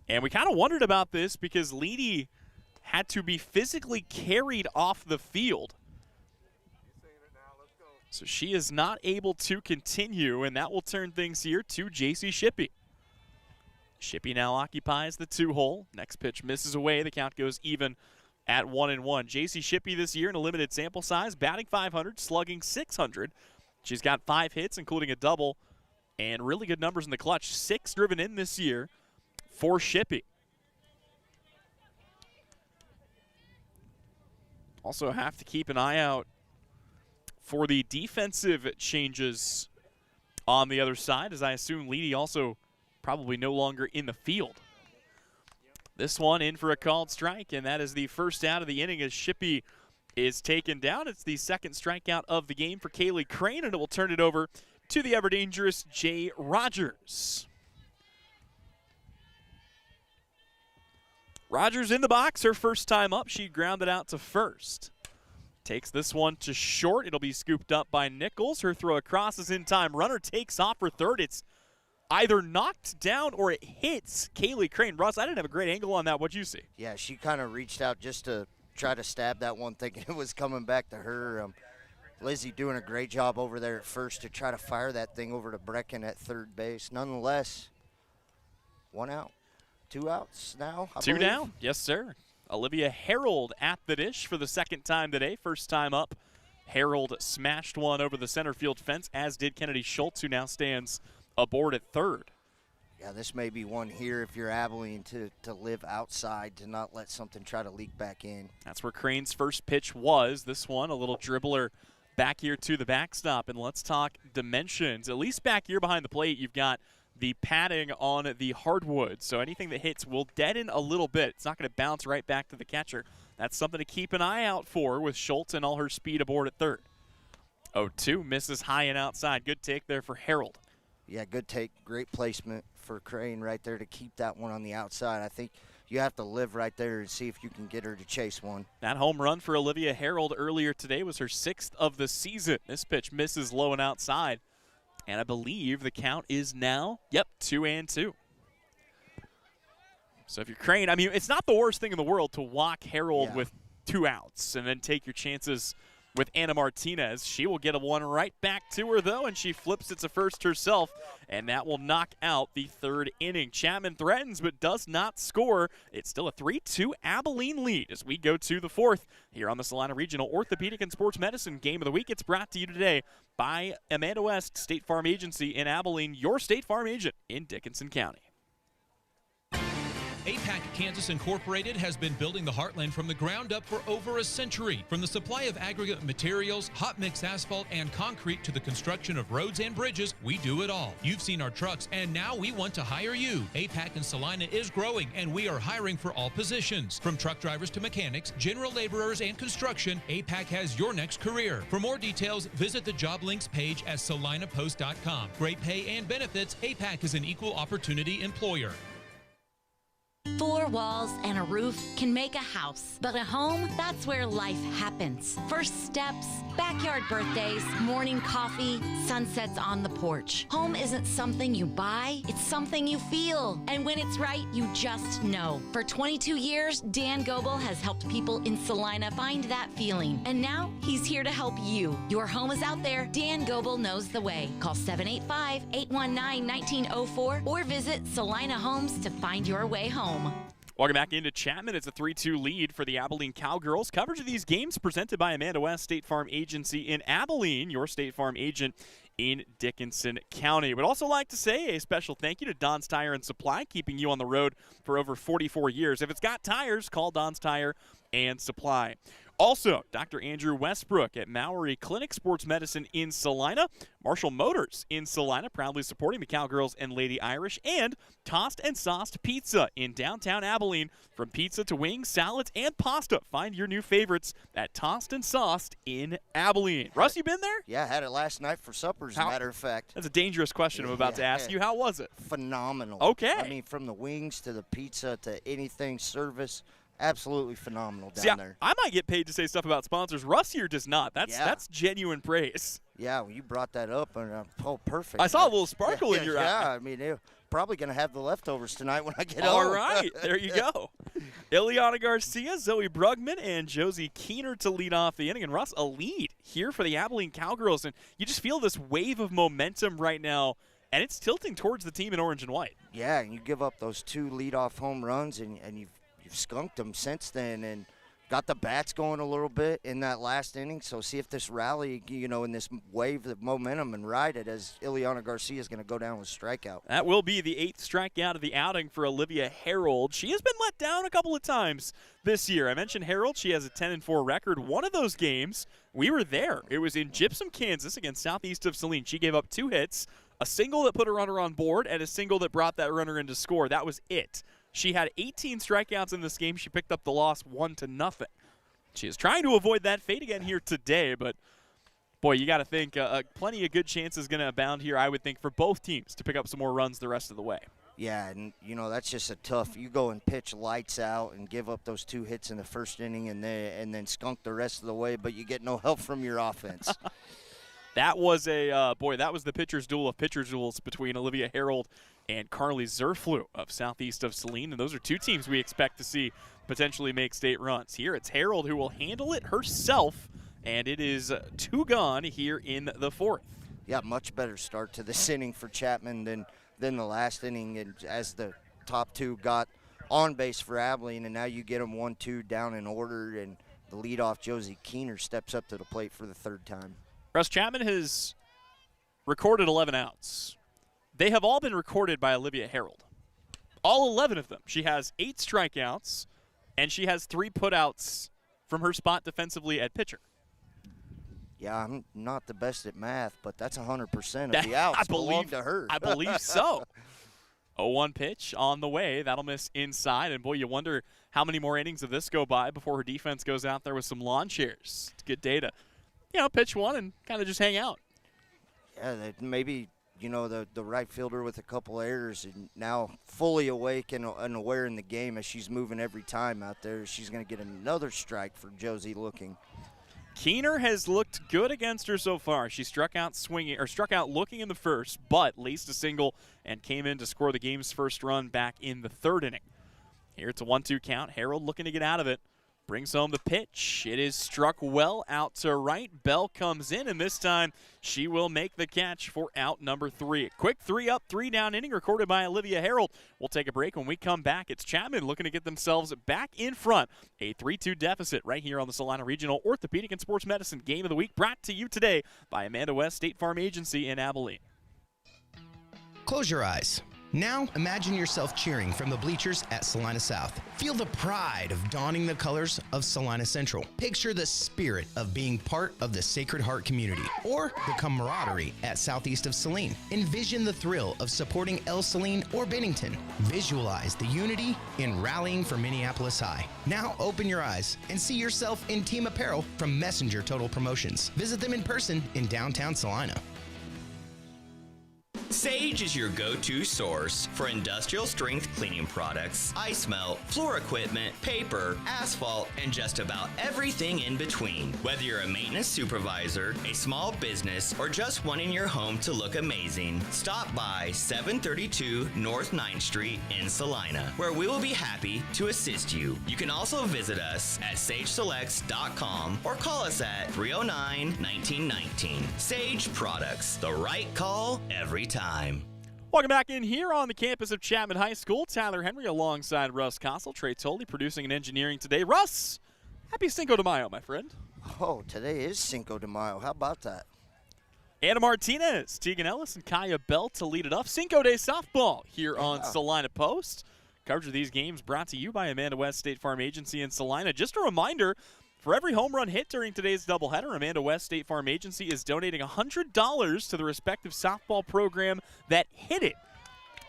And we kind of wondered about this because Leedy had to be physically carried off the field. So she is not able to continue, and that will turn things here to JC Shippey. Shippey now occupies the 2-hole. Next pitch misses away. The count goes even at 1-1. JC Shippey this year in a limited sample size, batting .500, slugging .600. She's got 5 hits, including a double, and really good numbers in the clutch. 6 driven in this year. for Shippey. Also have to keep an eye out for the defensive changes on the other side, as I assume Leedy also probably no longer in the field. This one in for a called strike, and that is the first out of the inning as Shippey is taken down. It's the second strikeout of the game for Kaylee Crane, and it will turn it over to the ever-dangerous Jay Rogers. Rogers in the box, her first time up. She grounded out to first. Takes this one to short. It'll be scooped up by Nichols. Her throw across is in time. Runner takes off for third. It's either knocked down or it hits Kaylee Crane. Russ, I didn't have a great angle on that. What'd you see? Yeah, she kind of reached out just to try to stab that one, thinking it was coming back to her. Lizzie doing a great job over there at first to try to fire that thing over to Brecken at third base. Nonetheless, 1 out. 2 outs now, I believe. Down. Yes, sir. Olivia Harold at the dish for the second time today. First time up. Harold smashed one over the center field fence, as did Kennedy Schultz, who now stands aboard at third. Yeah, this may be one here if you're Abilene to live outside, to not let something try to leak back in. That's where Crane's first pitch was. This one, a little dribbler back here to the backstop. And let's talk dimensions. At least back here behind the plate, you've got the padding on the hardwood. So anything that hits will deaden a little bit. It's not going to bounce right back to the catcher. That's something to keep an eye out for with Schultz and all her speed aboard at third. 0-2, misses high and outside. Good take there for Harold. Yeah, good take. Great placement for Crane right there to keep that one on the outside. I think you have to live right there and see if you can get her to chase one. That home run for Olivia Harold earlier today was her 6th of the season. This pitch misses low and outside. And I believe the count is now, 2-2. So if you're Crane, I mean, it's not the worst thing in the world to walk Harold with 2 outs and then take your chances with Anna Martinez. She will get a one right back to her, though, and she flips it to first herself, and that will knock out the third inning. Chapman threatens but does not score. It's still a 3-2 Abilene lead as we go to the fourth here on the Salina Regional Orthopedic and Sports Medicine Game of the Week. It's brought to you today by Amanda West State Farm Agency in Abilene, your State Farm agent in Dickinson County. APAC Kansas Incorporated has been building the heartland from the ground up for over a century. From the supply of aggregate materials, hot mix asphalt, and concrete to the construction of roads and bridges, we do it all. You've seen our trucks, and now we want to hire you. APAC in Salina is growing, and we are hiring for all positions. From truck drivers to mechanics, general laborers, and construction, APAC has your next career. For more details, visit the job links page at salinapost.com. Great pay and benefits, APAC is an equal opportunity employer. 4 walls and a roof can make a house, but a home, that's where life happens. First steps, backyard birthdays, morning coffee, sunsets on the porch. Home isn't something you buy, it's something you feel. And when it's right, you just know. For 22 years, Dan Goebel has helped people in Salina find that feeling. And now, he's here to help you. Your home is out there. Dan Goebel knows the way. Call 785-819-1904 or visit Salina Homes to find your way home. Welcome back into Chapman. It's a 3-2 lead for the Abilene Cowgirls. Coverage of these games presented by Amanda West State Farm Agency in Abilene, your State Farm agent in Dickinson County. Would also like to say a special thank you to Don's Tire and Supply, keeping you on the road for over 44 years. If it's got tires, call Don's Tire and Supply. Also, Dr. Andrew Westbrook at Maury Clinic Sports Medicine in Salina, Marshall Motors in Salina, proudly supporting the Cowgirls and Lady Irish, and Tossed and Sauced Pizza in downtown Abilene. From pizza to wings, salads, and pasta, find your new favorites at Tossed and Sauced in Abilene. Russ, you been there? Yeah, I had it last night for supper, as a matter of fact. That's a dangerous question I'm about to ask you. How was it? Phenomenal. Okay. I mean, from the wings to the pizza to anything, service, absolutely phenomenal down there. I might get paid to say stuff about sponsors. Russ here does not. That's genuine praise. Yeah, well, you brought that up, and perfect. I saw a little sparkle in your eye. Yeah, I mean, they're probably going to have the leftovers tonight when I get All home. right, there you go. Ileana Garcia, Zoe Brugman, and Josie Keener to lead off the inning. And Russ, a lead here for the Abilene Cowgirls. And you just feel this wave of momentum right now, and it's tilting towards the team in orange and white. Yeah, and you give up those 2 leadoff home runs, and you've skunked them since then, and got the bats going a little bit in that last inning. So see if this rally, in this wave of momentum and ride it, as Ileana Garcia is going to go down with strikeout. That will be the 8th strikeout of the outing for Olivia Harold. She has been let down a couple of times this year. I mentioned Harold. She has a 10-4 record. One of those games, we were there. It was in Gypsum, Kansas against Southeast of Salina. She gave up 2 hits, a single that put a runner on board, and a single that brought that runner in to score. That was it. She had 18 strikeouts in this game. She picked up the loss 1-0. She is trying to avoid that fate again here today, but boy, you got to think plenty of good chances going to abound here, I would think, for both teams to pick up some more runs the rest of the way. Yeah, and, that's just a tough – you go and pitch lights out and give up those 2 hits in the first inning and then skunk the rest of the way, but you get no help from your offense. That was that was the pitcher's duel of pitcher's duels between Olivia Harold and Carly Zerflew of Southeast of Salina. And those are 2 teams we expect to see potentially make state runs. Here it's Harold who will handle it herself, and it is 2 gone here in the 4th. Yeah, much better start to this inning for Chapman than the last inning, and as the top 2 got on base for Abilene, and now you get them 1-2 down in order, and the leadoff Josie Keener steps up to the plate for the 3rd time. Russ, Chapman has recorded 11 outs. They have all been recorded by Olivia Harold. All 11 of them. She has 8 strikeouts, and she has 3 putouts from her spot defensively at pitcher. Yeah, I'm not the best at math, but that's 100% of the outs belong to her. I believe so. 0-1 pitch on the way. That'll miss inside. And, boy, you wonder how many more innings of this go by before her defense goes out there with some lawn chairs. It's good data. Pitch 1 and kind of just hang out. Yeah, maybe, the right fielder with a couple errors and now fully awake and aware in the game as she's moving every time out there. She's going to get another strike for Josie looking. Keener has looked good against her so far. She struck out looking in the first, but laced a single and came in to score the game's first run back in the 3rd inning. Here it's a 1-2 count. Harold looking to get out of it. Brings home the pitch. It is struck well out to right. Bell comes in, and this time she will make the catch for out number 3. A quick 3-up, 3-down inning recorded by Olivia Harold. We'll take a break. When we come back, it's Chapman looking to get themselves back in front. A 3-2 deficit right here on the Salina Regional Orthopedic and Sports Medicine Game of the Week, brought to you today by Amanda West State Farm Agency in Abilene. Close your eyes. Now, imagine yourself cheering from the bleachers at Salina South. Feel the pride of donning the colors of Salina Central. Picture the spirit of being part of the Sacred Heart community, or the camaraderie at Southeast of Salina. Envision the thrill of supporting El Saline or Bennington. Visualize the unity in rallying for Minneapolis High. Now, open your eyes and see yourself in team apparel from Messenger Total Promotions. Visit them in person in downtown Salina. Sage is your go-to source for industrial strength cleaning products, ice melt, floor equipment, paper, asphalt, and just about everything in between. Whether you're a maintenance supervisor, a small business, or just wanting your home to look amazing, stop by 732 North 9th Street in Salina, where we will be happy to assist you. You can also visit us at sageselects.com or call us at 309-1919. Sage Products, the right call every time. Welcome back in here on the campus of Chapman High School. Tyler Henry alongside Russ Kossel. Trey Tolley producing and engineering today. Russ, happy Cinco de Mayo, my friend. Oh, today is Cinco de Mayo. How about that? Anna Martinez, Tegan Ellis, and Kaya Bell to lead it off. Cinco de softball here on Salina Post. Coverage of these games brought to you by Amanda West State Farm Agency in Salina. Just a reminder, for every home run hit during today's doubleheader, Amanda West State Farm Agency is donating $100 to the respective softball program that hit it.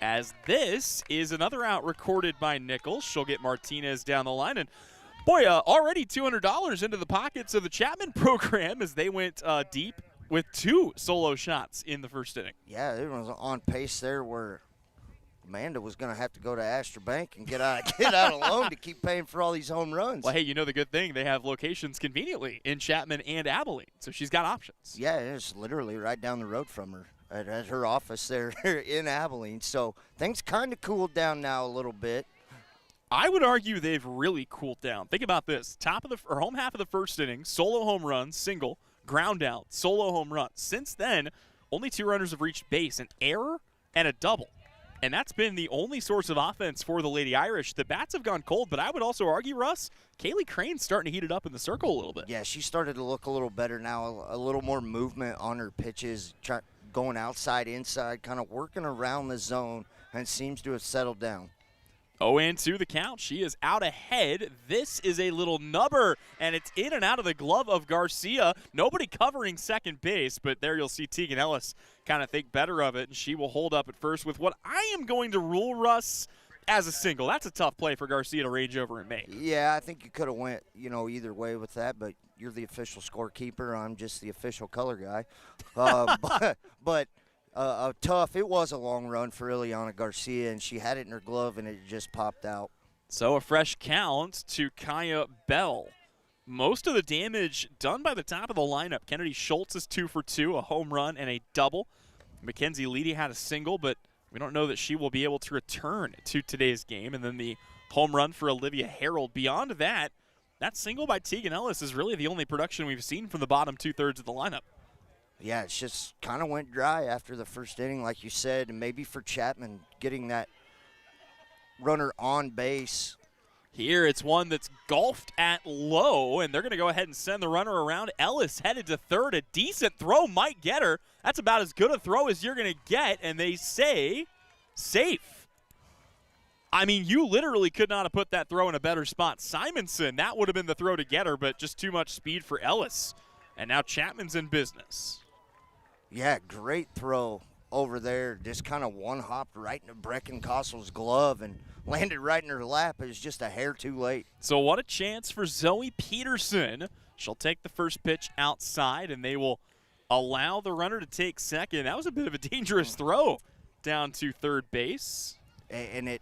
As this is another out recorded by Nichols. She'll get Martinez down the line. And, boy, already $200 into the pockets of the Chapman program as they went deep with 2 solo shots in the first inning. Yeah, it was on pace there where Amanda was going to have to go to Astor Bank and get out a loan to keep paying for all these home runs. Well, hey, you know the good thing, they have locations conveniently in Chapman and Abilene, so she's got options. Yeah, it's literally right down the road from her at her office there in Abilene. So things kind of cooled down now a little bit. I would argue they've really cooled down. Think about this. Home half of the first inning, solo home run, single, ground out, solo home run. Since then, only 2 runners have reached base, an error and a double. And that's been the only source of offense for the Lady Irish. The bats have gone cold, but I would also argue, Russ, Kaylee Crane's starting to heat it up in the circle a little bit. Yeah, she started to look a little better now, a little more movement on her pitches, going outside, inside, kind of working around the zone, and seems to have settled down. 0-2 the count. She is out ahead. This is a little nubber, and it's in and out of the glove of Garcia. Nobody covering second base, but there you'll see Tegan Ellis kind of think better of it, and she will hold up at first with what I am going to rule, Russ, as a single. That's a tough play for Garcia to range over and make. Yeah, I think you could have went, either way with that, but you're the official scorekeeper. I'm just the official color guy. But tough. It was a long run for Ileana Garcia, and she had it in her glove, and it just popped out. So a fresh count to Kaya Bell. Most of the damage done by the top of the lineup. Kennedy Schultz is 2 for 2, a home run and a double. Mackenzie Leedy had a single, but we don't know that she will be able to return to today's game. And then the home run for Olivia Harold. Beyond that, that single by Tegan Ellis is really the only production we've seen from the bottom two-thirds of the lineup. Yeah, it's just kind of went dry after the first inning, like you said, and maybe for Chapman getting that runner on base. Here it's one that's golfed at low, and they're going to go ahead and send the runner around. Ellis headed to third. A decent throw might get her. That's about as good a throw as you're going to get, and they say safe. I mean, you literally could not have put that throw in a better spot. Simonson, that would have been the throw to get her, but just too much speed for Ellis. And now Chapman's in business. Yeah, great throw over there. Just kind of one-hopped right into Brecken Costle's glove and landed right in her lap. It was just a hair too late. So what a chance for Zoe Peterson. She'll take the first pitch outside, and they will allow the runner to take second. That was a bit of a dangerous throw down to third base. And it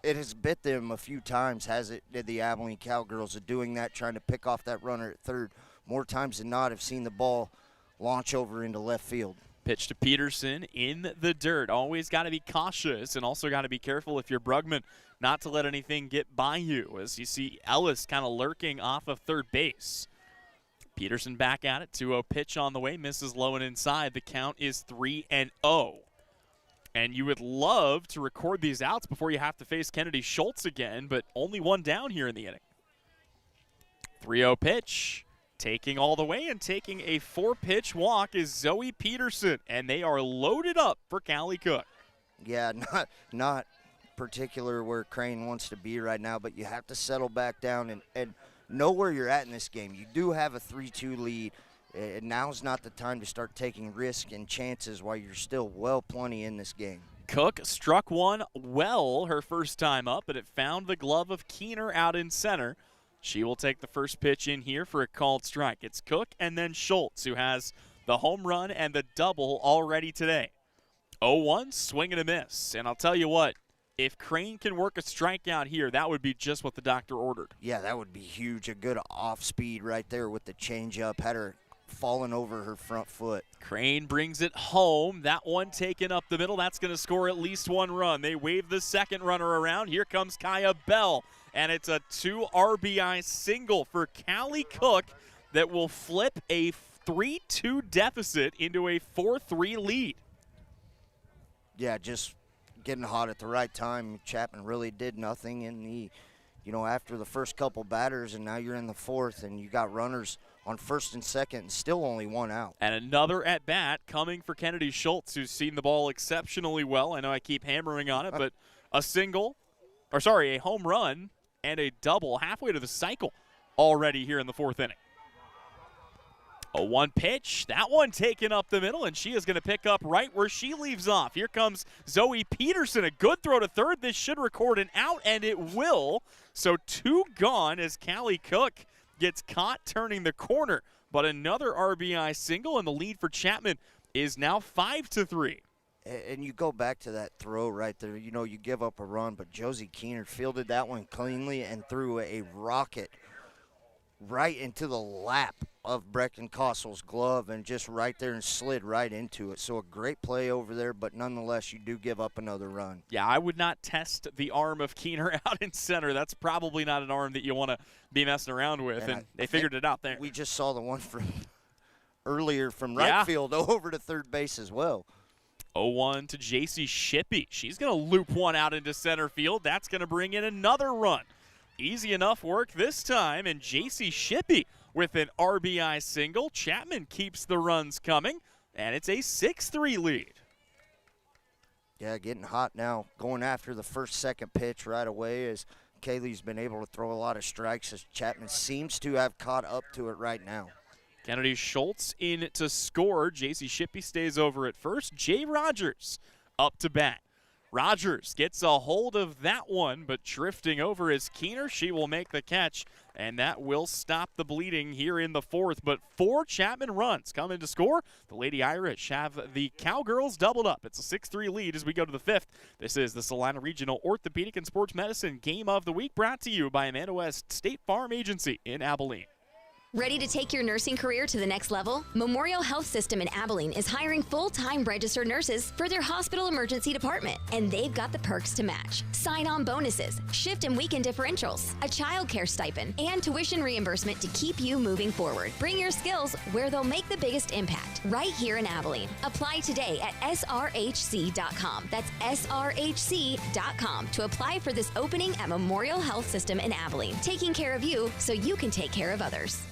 has bit them a few times, has it, the Abilene Cowgirls, of doing that, trying to pick off that runner at third. More times than not, I've seen the ball launch over into left field. Pitch to Peterson in the dirt. Always got to be cautious and also got to be careful if you're Brugman not to let anything get by you, as you see Ellis kind of lurking off of third base. Peterson back at it. 2-0 pitch on the way. Misses low and inside. The count is 3-0. And you would love to record these outs before you have to face Kennedy Schultz again, but only one down here in the inning. 3-0 pitch. Taking all the way and taking a 4-pitch walk is Zoe Peterson, and they are loaded up for Callie Cook. Yeah, not particular where Crane wants to be right now, but you have to settle back down and know where you're at in this game. You do have a 3-2 lead, and now's not the time to start taking risks and chances while you're still well plenty in this game. Cook struck one well her first time up, but it found the glove of Keener out in center. She will take the first pitch in here for a called strike. It's Cook and then Schultz, who has the home run and the double already today. 0-1, swing and a miss. And I'll tell you what, if Crane can work a strikeout here, that would be just what the doctor ordered. Yeah, that would be huge. A good off speed right there with the changeup. Had her falling over her front foot. Crane brings it home. That one taken up the middle. That's going to score at least one run. They wave the second runner around. Here comes Kaya Bell. And it's a 2 RBI single for Callie Cook that will flip a 3-2 deficit into a 4-3 lead. Yeah, just getting hot at the right time. Chapman really did nothing in the, after the first couple batters, and now you're in the fourth, and you got runners on first and second, and still only one out. And another at-bat coming for Kennedy Schultz, who's seen the ball exceptionally well. I know I keep hammering on it, but a home run and a double halfway to the cycle already here in the fourth inning. A 1 pitch, that one taken up the middle, and she is going to pick up right where she leaves off. Here comes Zoe Peterson, a good throw to third. This should record an out, and it will. So 2 gone as Callie Cook gets caught turning the corner. But another RBI single, and the lead for Chapman is now 5-3. And you go back to that throw right there. You give up a run, but Josie Keener fielded that one cleanly and threw a rocket right into the lap of Brecken Costle's glove and just right there and slid right into it. So a great play over there, but nonetheless, you do give up another run. Yeah, I would not test the arm of Keener out in center. That's probably not an arm that you want to be messing around with, and they figured it out there. We just saw the one from earlier from right field over to third base as well. 0-1 to JC Shippey. She's going to loop one out into center field. That's going to bring in another run. Easy enough work this time, and JC Shippey with an RBI single. Chapman keeps the runs coming, and it's a 6-3 lead. Yeah, getting hot now, going after the second pitch right away as Kaylee's been able to throw a lot of strikes as Chapman seems to have caught up to it right now. Kennedy Schultz in to score. JC Shippey stays over at first. Jay Rogers up to bat. Rogers gets a hold of that one, but drifting over is Keener. She will make the catch, and that will stop the bleeding here in the fourth. But 4 Chapman runs come in to score. The Lady Irish have the Cowgirls doubled up. It's a 6-3 lead as we go to the 5th. This is the Salina Regional Orthopedic and Sports Medicine Game of the Week, brought to you by Amanda West State Farm Agency in Abilene. Ready to take your nursing career to the next level? Memorial Health System in Abilene is hiring full-time registered nurses for their hospital emergency department, and they've got the perks to match. Sign-on bonuses, shift and weekend differentials, a child care stipend, and tuition reimbursement to keep you moving forward. Bring your skills where they'll make the biggest impact, right here in Abilene. Apply today at srhc.com. That's srhc.com to apply for this opening at Memorial Health System in Abilene, taking care of you so you can take care of others.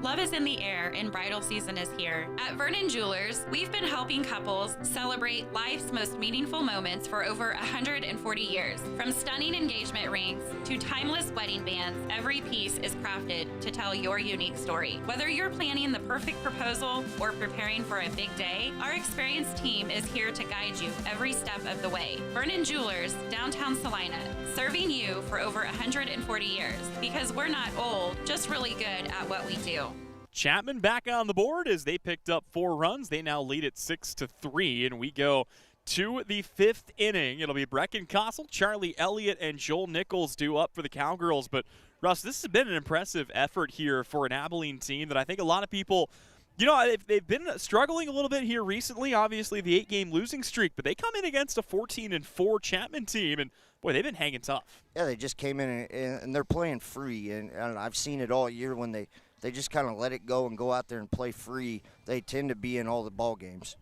Love is in the air and bridal season is here. At Vernon Jewelers, we've been helping couples celebrate life's most meaningful moments for over 140 years. From stunning engagement rings to timeless wedding bands, every piece is crafted to tell your unique story. Whether you're planning the perfect proposal or preparing for a big day, our experienced team is here to guide you every step of the way. Vernon Jewelers, downtown Salina, serving you for over 140 years because we're not old, just really good at what we do. Chapman back on the board as they picked up 4 runs. They now lead at 6-3, and we go to the 5th inning. It'll be Brecken Kossel, Charlie Elliott, and Joel Nichols due up for the Cowgirls. But, Russ, this has been an impressive effort here for an Abilene team that I think a lot of people, you know, they've been struggling a little bit here recently. Obviously, the 8-game losing streak, but they come in against a 14-4 Chapman team, and boy, they've been hanging tough. Yeah, they just came in and they're playing free, and I've seen it all year when they just kind of let it go and go out there and play free. They tend to be in all the ball games.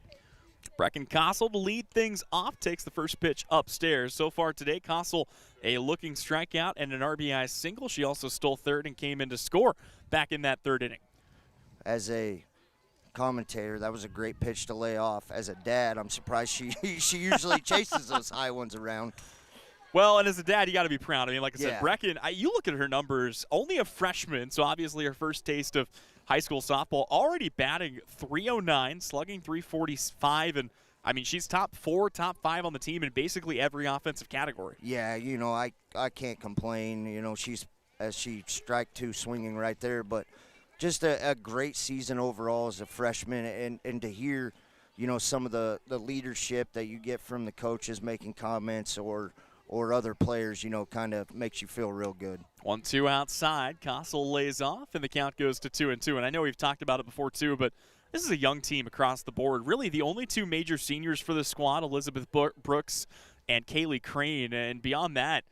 Brecken Kossel to lead things off takes the first pitch upstairs. So far today, Kossel a looking strikeout and an RBI single. She also stole third and came in to score back in that 3rd inning. As a commentator, that was a great pitch to lay off. As a dad, I'm surprised she usually chases those high ones around. Well, and as a dad, you got to be proud. I mean, like I said, Yeah. Brecken, you look at her numbers, only a freshman, so obviously her first taste of high school softball, already batting .309, slugging .345, and, I mean, she's top 4, top 5 on the team in basically every offensive category. Yeah, you know, I can't complain. You know, she strike 2 swinging right there, but just a great season overall as a freshman, and to hear, you know, some of the leadership that you get from the coaches making comments or other players, you know, kind of makes you feel real good. 1-2 outside. Kossel lays off, and the count goes to 2-2. And I know we've talked about it before, too, but this is a young team across the board. Really, the only 2 major seniors for the squad, Elizabeth Brooks and Kaylee Crane. And beyond that,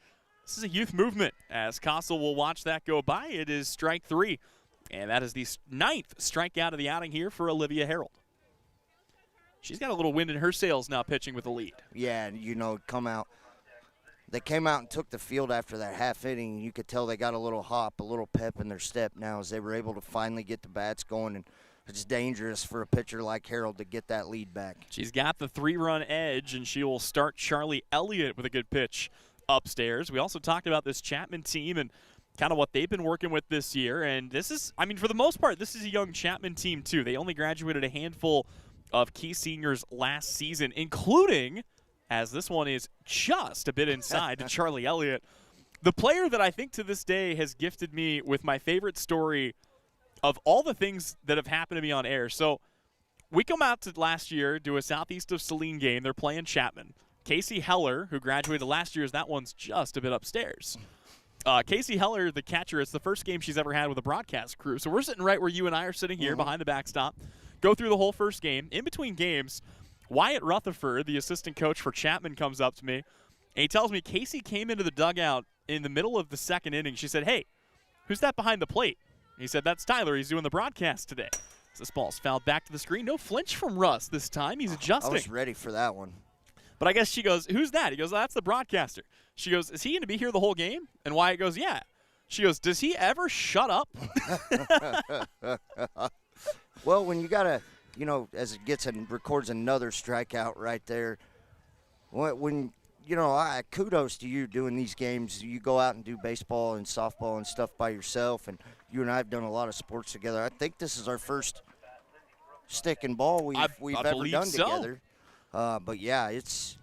this is a youth movement. As Kossel will watch that go by, it is strike 3. And that is the 9th strikeout of the outing here for Olivia Harold. She's got a little wind in her sails now pitching with a lead. Yeah, you know, they came out and took the field after that half inning. You could tell they got a little hop, a little pep in their step now as they were able to finally get the bats going. And it's dangerous for a pitcher like Harold to get that lead back. She's got the 3-run edge, and she will start Charlie Elliott with a good pitch upstairs. We also talked about this Chapman team and kind of what they've been working with this year. And this is, I mean, for the most part, this is a young Chapman team, too. They only graduated a handful of key seniors last season, including, as this one is just a bit inside, to Charlie Elliott. The player that I think to this day has gifted me with my favorite story of all the things that have happened to me on air. So we come out to last year, do a Southeast of Saline game. They're playing Chapman. Casey Heller, who graduated last year, that one's just a bit upstairs. Casey Heller, the catcher, it's the first game she's ever had with a broadcast crew. So we're sitting right where you and I are sitting here behind the backstop. Go through the whole first game. In between games, Wyatt Rutherford, the assistant coach for Chapman, comes up to me, and he tells me Casey came into the dugout in the middle of the 2nd inning. She said, "Hey, who's that behind the plate?" He said, "That's Tyler. He's doing the broadcast today." This ball's fouled back to the screen. No flinch from Russ this time. He's adjusting. I was ready for that one. But I guess she goes, who's that? He goes, oh, that's the broadcaster. She goes, is he going to be here the whole game? And Wyatt goes, yeah. She goes, does he ever shut up? Well, when you got to, as it gets and records another strikeout right there, when kudos to you doing these games. You go out and do baseball and softball and stuff by yourself, and you and I have done a lot of sports together. I think this is our first stick and ball we've ever done together. But yeah, it's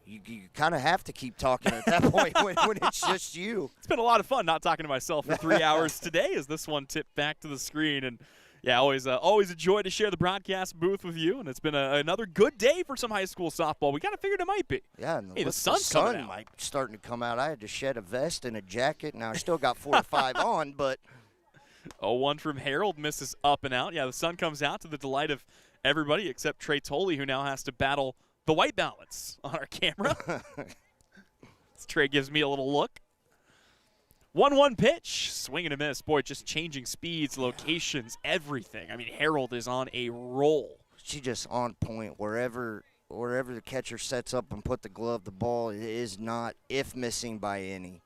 you kind of have to keep talking at that point when it's just you. It's been a lot of fun not talking to myself for 3 hours today as this one tipped back to the screen. And yeah, always a joy to share the broadcast booth with you. And it's been another good day for some high school softball. We kind of figured it might be. Yeah, and the sun coming might starting to come out. I had to shed a vest and a jacket. Now I still got 4 or 5 on, but 0-1 from Harold misses up and out. Yeah, the sun comes out to the delight of everybody except Trey Tolley, who now has to battle the white balance on our camera. Trey gives me a little look. 1-1 pitch. Swing and a miss. Boy, just changing speeds, locations, everything. I mean, Harold is on a roll. She's just on point. Wherever the catcher sets up and put the glove, the ball is not, if missing by any.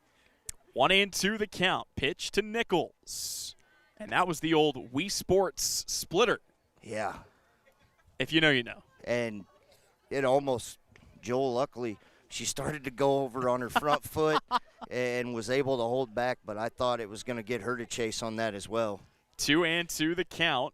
1-2 the count. Pitch to Nichols. And that was the old Wii Sports splitter. Yeah. If you know, you know. And it almost, Joel, luckily, she started to go over on her front foot and was able to hold back, but I thought it was going to get her to chase on that as well. 2-2 the count.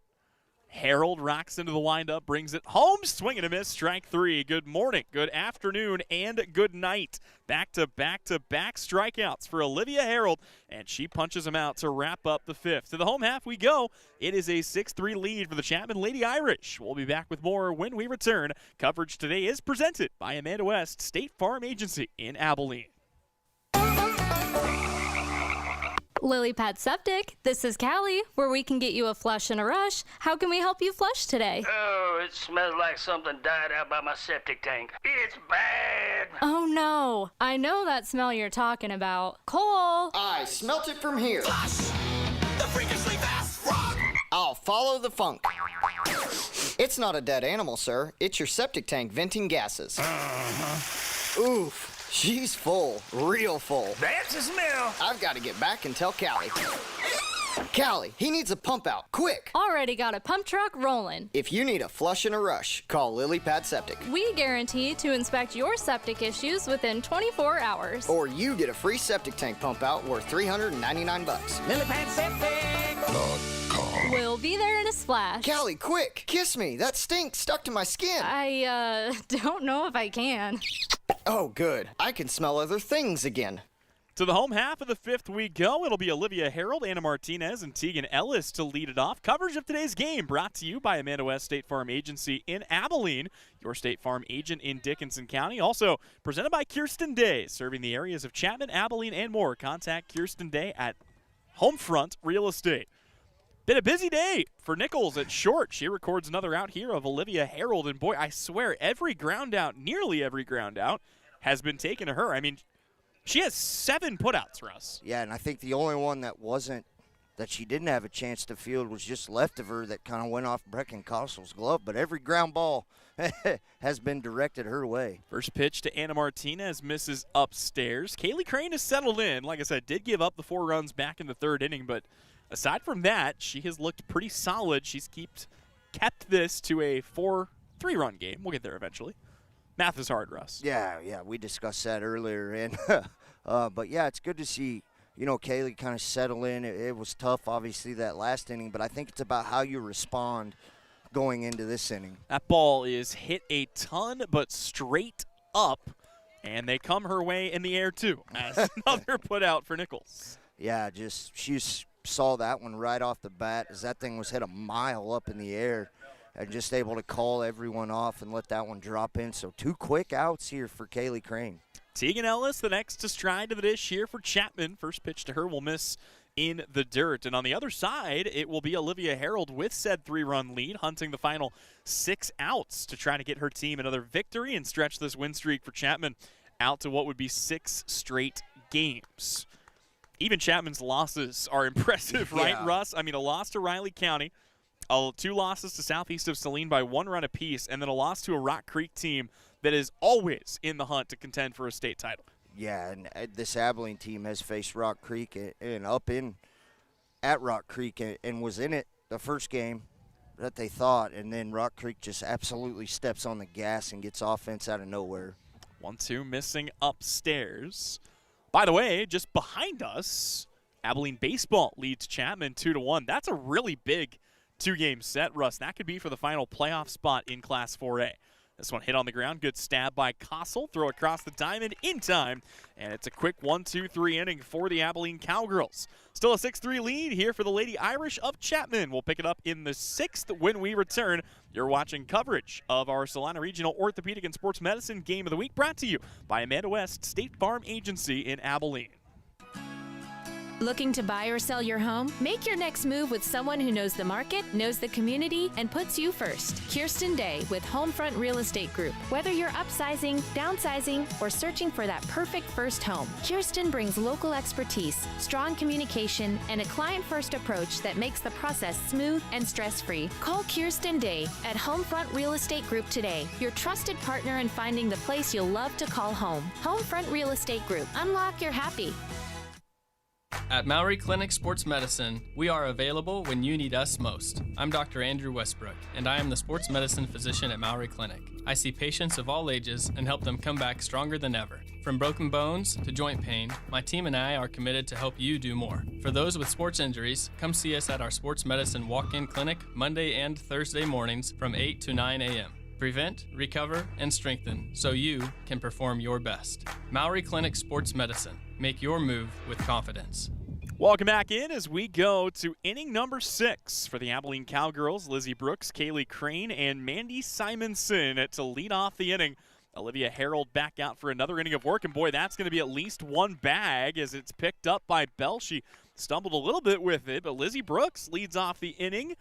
Harold rocks into the windup, brings it home, swing and a miss, strike 3. Good morning, good afternoon, and good night. Back-to-back-to-back strikeouts for Olivia Harold, and she punches them out to wrap up the 5th. To the home half we go. It is a 6-3 lead for the Chapman Lady Irish. We'll be back with more when we return. Coverage today is presented by Amanda West State Farm Agency in Abilene. Lily Pad Septic, this is Callie, where we can get you a flush in a rush. How can we help you flush today? Oh, it smells like something died out by my septic tank. It's bad. Oh no, I know that smell you're talking about. Cole! I smelt it from here. Flush, the freakishly fast frog. I'll follow the funk. It's not a dead animal, sir. It's your septic tank venting gases. Oof. She's full, real full. That's the smell. I've got to get back and tell Callie. Callie, he needs a pump out, quick. Already got a pump truck rolling. If you need a flush in a rush, call Lily Pad Septic. We guarantee to inspect your septic issues within 24 hours. Or you get a free septic tank pump out worth $399. Lily Pad Septic. We'll be there in a splash. Callie, quick, kiss me. That stink stuck to my skin. I don't know if I can. Oh, good. I can smell other things again. To the home half of the 5th we go. It'll be Olivia Harold, Anna Martinez, and Tegan Ellis to lead it off. Coverage of today's game brought to you by Amanda West State Farm Agency in Abilene, your State Farm agent in Dickinson County. Also presented by Kirsten Day, serving the areas of Chapman, Abilene, and more. Contact Kirsten Day at Homefront Real Estate. Been a busy day for Nichols at short. She records another out here of Olivia Harold, and boy, I swear, every ground out, nearly every ground out, has been taken to her. I mean, she has 7 putouts, Russ. Yeah, and I think the only one that she didn't have a chance to field was just left of her that kind of went off Brecken Costle's glove. But every ground ball has been directed her way. First pitch to Anna Martinez misses upstairs. Kaylee Crane has settled in. Like I said, did give up the 4 runs back in the 3rd inning, but aside from that, she has looked pretty solid. She's kept this to a 4-3-run game. We'll get there eventually. Math is hard, Russ. Yeah, we discussed that earlier. And but, yeah, it's good to see, Kaylee kind of settle in. It was tough, obviously, that last inning, but I think it's about how you respond going into this inning. That ball is hit a ton, but straight up, and they come her way in the air, too, as another put out for Nichols. Yeah, she saw that one right off the bat as that thing was hit a mile up in the air. And just able to call everyone off and let that one drop in. So 2 quick outs here for Kaylee Crane. Tegan Ellis, the next to stride to the dish here for Chapman. First pitch to her will miss in the dirt. And on the other side, it will be Olivia Harold with said 3-run lead, hunting the final 6 outs to try to get her team another victory and stretch this win streak for Chapman out to what would be 6 straight games. Even Chapman's losses are impressive, right, Russ? I mean, a loss to Riley County, 2 losses to Southeast of Salina by 1 run apiece, and then a loss to a Rock Creek team that is always in the hunt to contend for a state title. Yeah, and this Abilene team has faced Rock Creek and up in at Rock Creek and was in it the first game that they thought, and then Rock Creek just absolutely steps on the gas and gets offense out of nowhere. 1-2 missing upstairs. By the way, just behind us, Abilene baseball leads Chapman 2-1. That's a really big 2-game set, Russ. That could be for the final playoff spot in Class 4A. This one hit on the ground. Good stab by Kossel. Throw across the diamond in time. And it's a quick 1-2-3 inning for the Abilene Cowgirls. Still a 6-3 lead here for the Lady Irish of Chapman. We'll pick it up in the 6th when we return. You're watching coverage of our Salina Regional Orthopedic and Sports Medicine Game of the Week, brought to you by Amanda West State Farm Agency in Abilene. Looking to buy or sell your home? Make your next move with someone who knows the market, knows the community, and puts you first. Kirsten Day with Homefront Real Estate Group. Whether you're upsizing, downsizing, or searching for that perfect first home, Kirsten brings local expertise, strong communication, and a client-first approach that makes the process smooth and stress-free. Call Kirsten Day at Homefront Real Estate Group today, your trusted partner in finding the place you'll love to call home. Homefront Real Estate Group. Unlock your happy. At Maury Clinic Sports Medicine, we are available when you need us most. I'm Dr. Andrew Westbrook, and I am the sports medicine physician at Maury Clinic. I see patients of all ages and help them come back stronger than ever. From broken bones to joint pain, my team and I are committed to help you do more. For those with sports injuries, come see us at our sports medicine walk-in clinic Monday and Thursday mornings from 8 to 9 a.m. Prevent, recover, and strengthen so you can perform your best. Maury Clinic Sports Medicine. Make your move with confidence. Welcome back in as we go to inning number 6 for the Abilene Cowgirls. Lizzie Brooks, Kaylee Crane, and Mandy Simonson to lead off the inning. Olivia Harold back out for another inning of work, and boy, that's going to be at least one bag as it's picked up by Bell. She stumbled a little bit with it, but Lizzie Brooks leads off the inning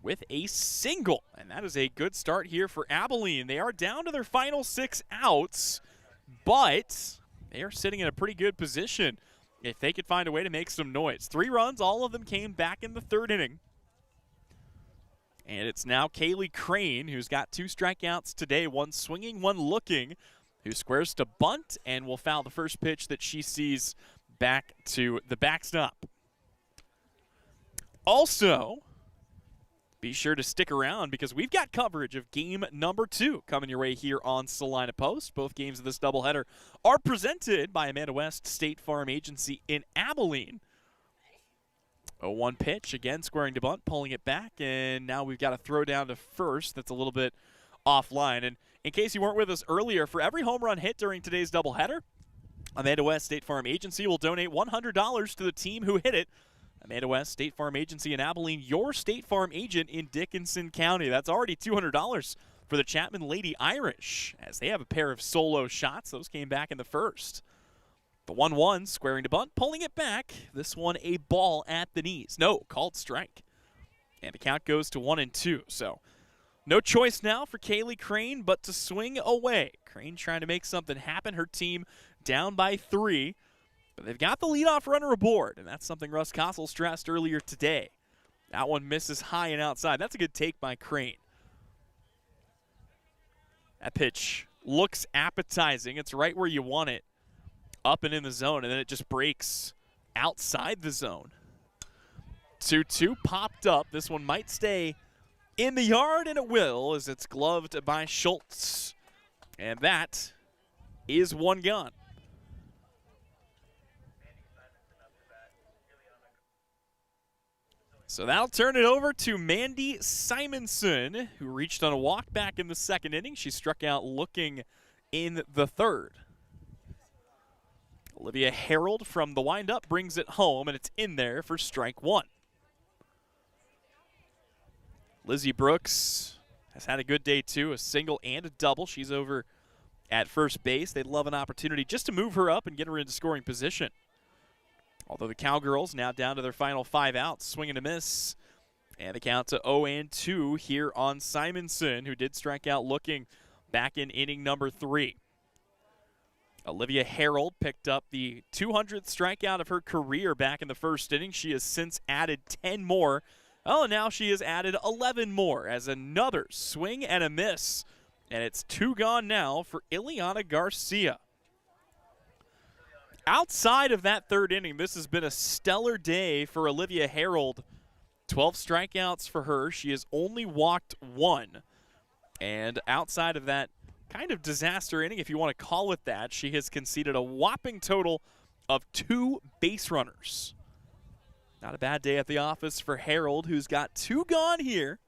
with a single, and that is a good start here for Abilene. They are down to their final 6 outs, but they are sitting in a pretty good position if they could find a way to make some noise. 3 runs, all of them came back in the 3rd inning. And it's now Kaylee Crane, who's got 2 strikeouts today, one swinging, one looking, who squares to bunt and will foul the first pitch that she sees back to the backstop. Also, be sure to stick around because we've got coverage of game number 2 coming your way here on Salina Post. Both games of this doubleheader are presented by Amanda West State Farm Agency in Abilene. 0-1 pitch, again squaring to bunt, pulling it back, and now we've got a throw down to first that's a little bit offline. And in case you weren't with us earlier, for every home run hit during today's doubleheader, Amanda West State Farm Agency will donate $100 to the team who hit it. Amanda West State Farm Agency in Abilene, your State Farm agent in Dickinson County. That's already $200 for the Chapman Lady Irish, as they have a pair of solo shots. Those came back in the first. The 1-1, squaring to bunt, pulling it back. This one a ball at the knees. No, called strike. And the count goes to 1-2. So no choice now for Kaylee Crane but to swing away. Crane trying to make something happen. Her team down by 3. But they've got the leadoff runner aboard, and that's something Russ Kossel stressed earlier today. That one misses high and outside. That's a good take by Crane. That pitch looks appetizing. It's right where you want it, up and in the zone, and then it just breaks outside the zone. 2-2 popped up. This one might stay in the yard, and it will, as it's gloved by Schultz. And that is one gone. So that'll turn it over to Mandy Simonson, who reached on a walk back in the 2nd inning. She struck out looking in the 3rd. Olivia Harold from the windup brings it home, and it's in there for strike 1. Lizzie Brooks has had a good day, too, a single and a double. She's over at first base. They'd love an opportunity just to move her up and get her into scoring position. Although the Cowgirls now down to their final 5 outs, swing and a miss. And the count to 0-2 here on Simonson, who did strike out looking back in inning number 3. Olivia Harold picked up the 200th strikeout of her career back in the 1st inning. She has since added 10 more Oh, and now she has added 11 more as another swing and a miss. And it's 2 gone now for Ileana Garcia. Outside of that 3rd inning, this has been a stellar day for Olivia Harold. 12 strikeouts for her. She has only walked 1. And outside of that kind of disaster inning, if you want to call it that, she has conceded a whopping total of 2 base runners. Not a bad day at the office for Harold, who's got 2 gone here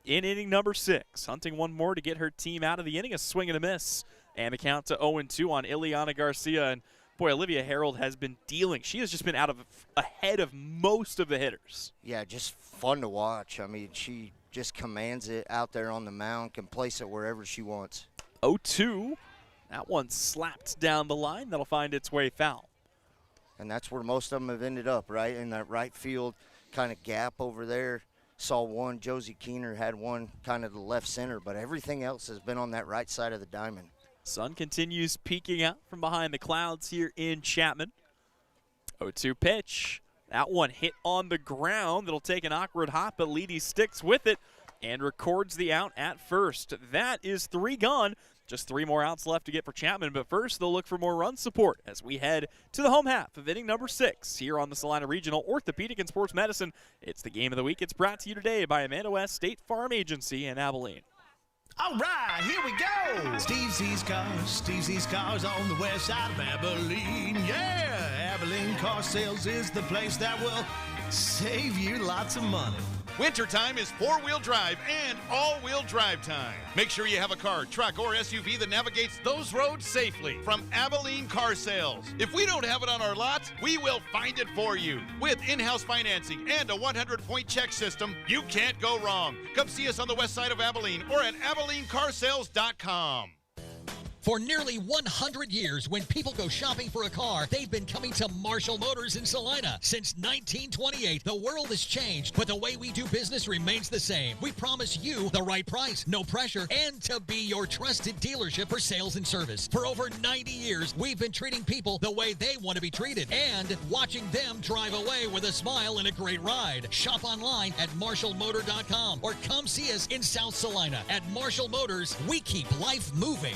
in inning number 6. Hunting 1 more to get her team out of the inning. A swing and a miss. And the count to 0-2 on Ileana Garcia. And boy, Olivia Harold has been dealing. She has just been ahead of most of the hitters. Yeah, just fun to watch. I mean, she just commands it out there on the mound, can place it wherever she wants. 0-2. That one slapped down the line. That'll find its way foul. And that's where most of them have ended up, right? In that right field kind of gap over there. Saw one. Josie Keener had one kind of the left center, but everything else has been on that right side of the diamond. Sun continues peeking out from behind the clouds here in Chapman. 0-2 pitch. That one hit on the ground. It'll take an awkward hop, but Leedy sticks with it and records the out at first. That is 3 gone. Just 3 more outs left to get for Chapman, but first they'll look for more run support as we head to the home half of inning number 6 here on the Salina Regional Orthopedic and Sports Medicine. It's the game of the week. It's brought to you today by Amanda West State Farm Agency in Abilene. All right, here we go. Steve Z's Cars on the west side of Abilene. Yeah, Abilene Car Sales is the place that will save you lots of money. Wintertime is 4-wheel drive and all-wheel drive time. Make sure you have a car, truck, or SUV that navigates those roads safely from Abilene Car Sales. If we don't have it on our lot, we will find it for you. With in-house financing and a 100-point check system, you can't go wrong. Come see us on the west side of Abilene or at AbileneCarsales.com. For nearly 100 years, when people go shopping for a car, they've been coming to Marshall Motors in Salina. Since 1928, the world has changed, but the way we do business remains the same. We promise you the right price, no pressure, and to be your trusted dealership for sales and service. For over 90 years, we've been treating people the way they want to be treated and watching them drive away with a smile and a great ride. Shop online at marshallmotor.com or come see us in South Salina. At Marshall Motors, we keep life moving.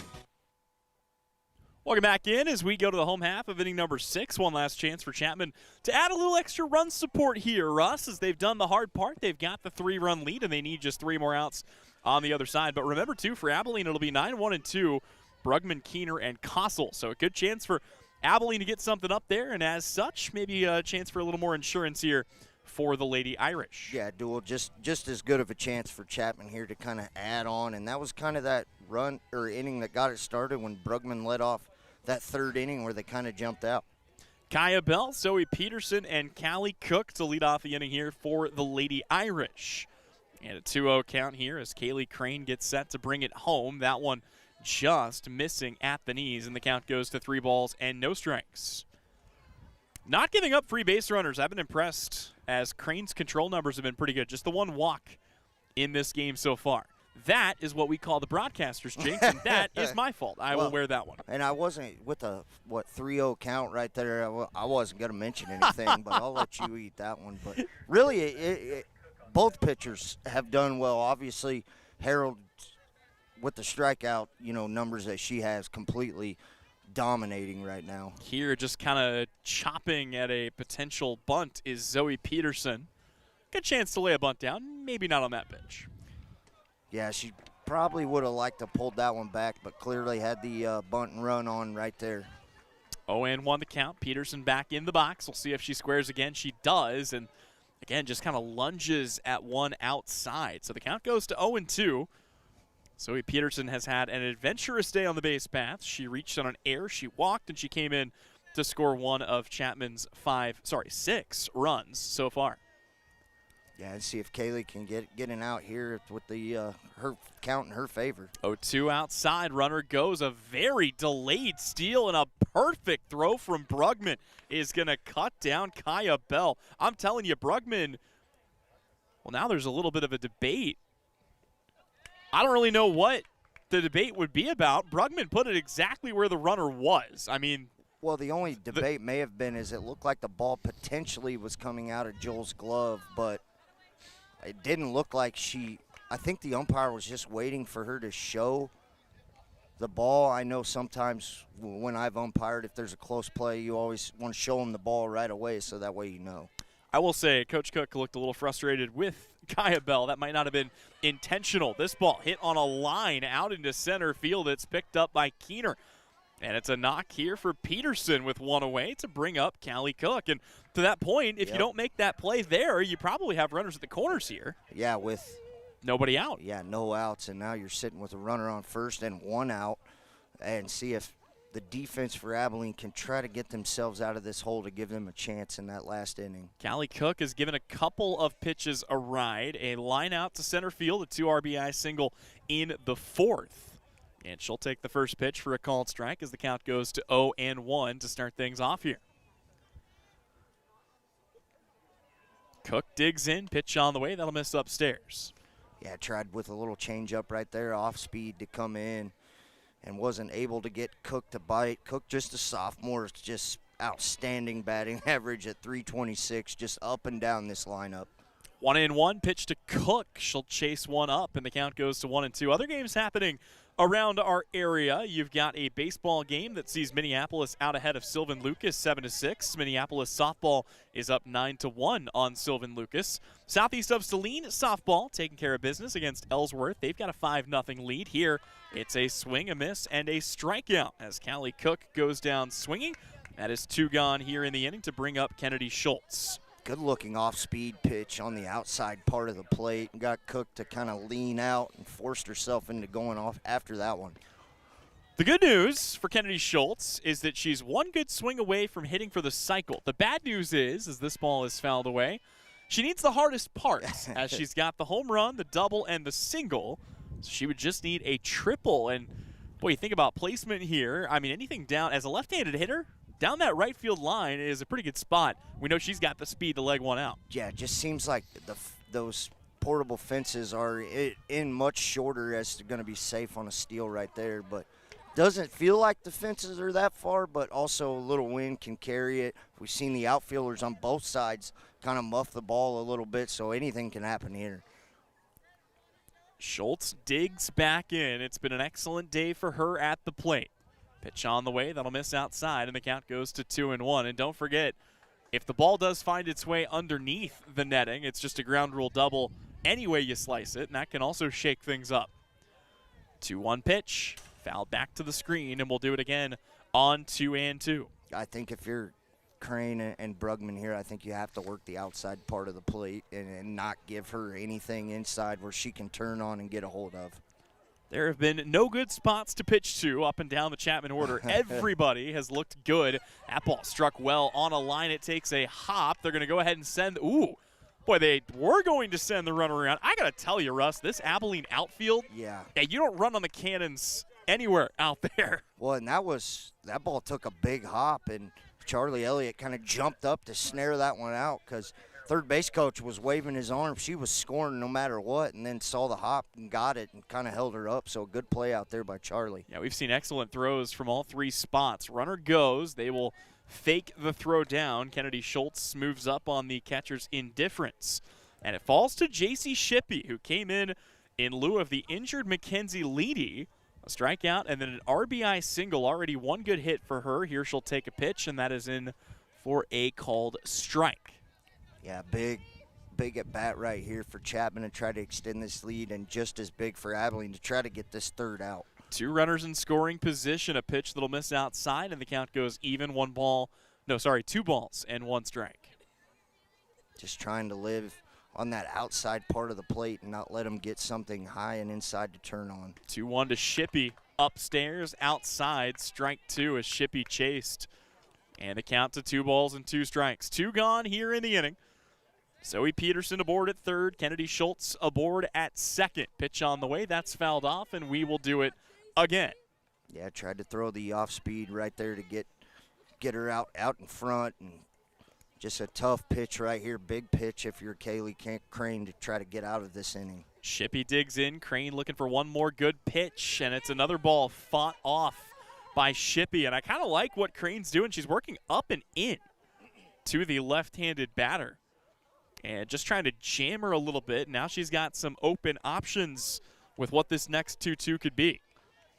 Welcome back in as we go to the home half of inning number 6. One last chance for Chapman to add a little extra run support here, Russ, as they've done the hard part. They've got the 3-run lead, and they need just 3 more outs on the other side. But remember, too, for Abilene, it'll be 9-1-2, Brugman, Keener, and Kossel. So a good chance for Abilene to get something up there, and as such, maybe a chance for a little more insurance here for the Lady Irish. Yeah, Duel, just as good of a chance for Chapman here to kind of add on, and that was kind of that run or inning that got it started when Brugman led off that 3rd inning where they kind of jumped out. Kaya Bell, Zoe Peterson, and Callie Cook to lead off the inning here for the Lady Irish. And a 2-0 count here as Kaylee Crane gets set to bring it home. That one just missing at the knees, and the count goes to 3 balls and no strikes. Not giving up free base runners. I've been impressed as Crane's control numbers have been pretty good. Just the 1 walk in this game so far. That is what we call the broadcaster's jinx, and that is my fault. I will wear that one. And I wasn't, with a, 3-0 count right there, I wasn't going to mention anything, but I'll let you eat that one. But really, both pitchers have done well. Obviously, Harold, with the strikeout, numbers that she has, completely dominating right now. Here, just kind of chopping at a potential bunt is Zoe Peterson. Good chance to lay a bunt down, maybe not on that pitch. Yeah, she probably would have liked to pull that one back, but clearly had the bunt and run on right there. 0-1 the count. Peterson back in the box. We'll see if she squares again. She does, and again, just kind of lunges at one outside. So the count goes to 0-2. Zoe Peterson has had an adventurous day on the base path. She reached on an air, she walked, and she came in to score one of Chapman's 6 runs so far. Yeah, and see if Kaylee can get an out here with the her count in her favor. 0-2 outside. Runner goes. A very delayed steal and a perfect throw from Brugman is going to cut down Kaya Bell. I'm telling you, Brugman, well, now there's a little bit of a debate. I don't really know what the debate would be about. Brugman put it exactly where the runner was. I mean, well, the only debate may have been is it looked like the ball potentially was coming out of Joel's glove, but it didn't look like I think the umpire was just waiting for her to show the ball. I know sometimes when I've umpired, if there's a close play, you always want to show them the ball right away so that way you know. I will say Coach Cook looked a little frustrated with Kaya Bell. That might not have been intentional. This ball hit on a line out into center field. It's picked up by Keener. And it's a knock here for Peterson with one away to bring up Callie Cook. And to that point, if you don't make that play there, you probably have runners at the corners here. Yeah, with nobody out. Yeah, no outs, and now you're sitting with a runner on first and one out, and see if the defense for Abilene can try to get themselves out of this hole to give them a chance in that last inning. Callie Cook has given a couple of pitches a ride, a line out to center field, a 2 RBI single in the fourth. And she'll take the first pitch for a called strike as the count goes to 0-1 to start things off here. Cook digs in, pitch on the way, that'll miss upstairs. Yeah, tried with a little changeup right there, off speed to come in, and wasn't able to get Cook to bite. Cook, just a sophomore, just outstanding batting average at .326, just up and down this lineup. 1-1, pitch to Cook. She'll chase one up, and the count goes to 1-2. Other games happening around our area. You've got a baseball game that sees Minneapolis out ahead of Sylvan Lucas 7-6. Minneapolis softball is up 9-1 on Sylvan Lucas. Southeast of Salina softball taking care of business against Ellsworth. They've got a 5-0 lead here. It's a swing, a miss, and a strikeout as Callie Cook goes down swinging. That is 2 gone here in the inning to bring up Kennedy Schultz. Good-looking off-speed pitch on the outside part of the plate. Got Cook to kind of lean out and forced herself into going off after that one. The good news for Kennedy Schultz is that she's one good swing away from hitting for the cycle. The bad news is, as this ball is fouled away, she needs the hardest part, as she's got the home run, the double, and the single. So she would just need a triple. And, boy, you think about placement here. I mean, anything down, as a left-handed hitter, down that right field line is a pretty good spot. We know she's got the speed to leg one out. Yeah, it just seems like those portable fences are in much shorter as they're going to be safe on a steal right there. But doesn't feel like the fences are that far, but also a little wind can carry it. We've seen the outfielders on both sides kind of muff the ball a little bit, so anything can happen here. Schultz digs back in. It's been an excellent day for her at the plate. Pitch on the way, that'll miss outside, and the count goes to 2-1. And don't forget, if the ball does find its way underneath the netting, it's just a ground rule double any way you slice it, and that can also shake things up. 2-1 pitch, fouled back to the screen, and we'll do it again on 2-2. I think if you're Crane and Brugman here, I think you have to work the outside part of the plate and not give her anything inside where she can turn on and get a hold of. There have been no good spots to pitch to up and down the Chapman order. Everybody has looked good. That ball struck well on a line. It takes a hop. They're going to go ahead and send – ooh. Boy, they were going to send the runner around. I got to tell you, Russ, this Abilene outfield, yeah, you don't run on the cannons anywhere out there. Well, and that ball took a big hop, and Charlie Elliott kind of jumped up to snare that one out because – third base coach was waving his arm. She was scoring no matter what, and then saw the hop and got it and kind of held her up. So a good play out there by Charlie. Yeah, we've seen excellent throws from all 3 spots. Runner goes. They will fake the throw down. Kennedy Schultz moves up on the catcher's indifference. And it falls to J.C. Shippey, who came in lieu of the injured Mackenzie Leedy. A strikeout and then an RBI single. Already one good hit for her. Here she'll take a pitch, and that is in for a called strike. Yeah, big at bat right here for Chapman to try to extend this lead, and just as big for Abilene to try to get this third out. 2 runners in scoring position, a pitch that'll miss outside, and the count goes even. 2 balls and 1 strike. Just trying to live on that outside part of the plate and not let them get something high and inside to turn on. 2-1 to Shippey. Upstairs, outside, strike 2 as Shippey chased. And the count to 2 balls and 2 strikes. 2 gone here in the inning. Zoe Peterson aboard at third. Kennedy Schultz aboard at second. Pitch on the way. That's fouled off, and we will do it again. Yeah, tried to throw the off speed right there to get her out in front. And just a tough pitch right here. Big pitch if you're Kaylee Crane to try to get out of this inning. Shippey digs in. Crane looking for one more good pitch, and it's another ball fought off by Shippey. And I kind of like what Crane's doing. She's working up and in to the left-handed batter. and just trying to jam her a little bit. Now she's got some open options with what this next 2-2 could be.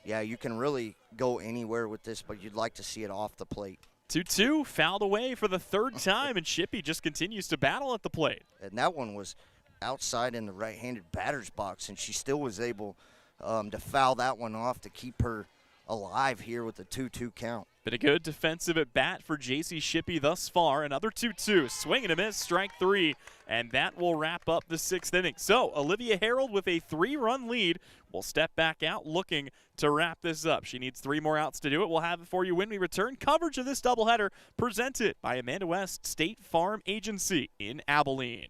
Yeah, you can really go anywhere with this, but you'd like to see it off the plate. 2-2, fouled away for the third time, and Shippey just continues to battle at the plate. And that one was outside in the right-handed batter's box, and she still was able to foul that one off to keep her alive here with the 2-2 count. Been a good defensive at bat for J.C. Shippey thus far. Another 2-2, swing and a miss, strike 3, and that will wrap up the 6th inning. So Olivia Harold with a 3-run lead will step back out looking to wrap this up. She needs 3 more outs to do it. We'll have it for you when we return. Coverage of this doubleheader presented by Amanda West State Farm Agency in Abilene.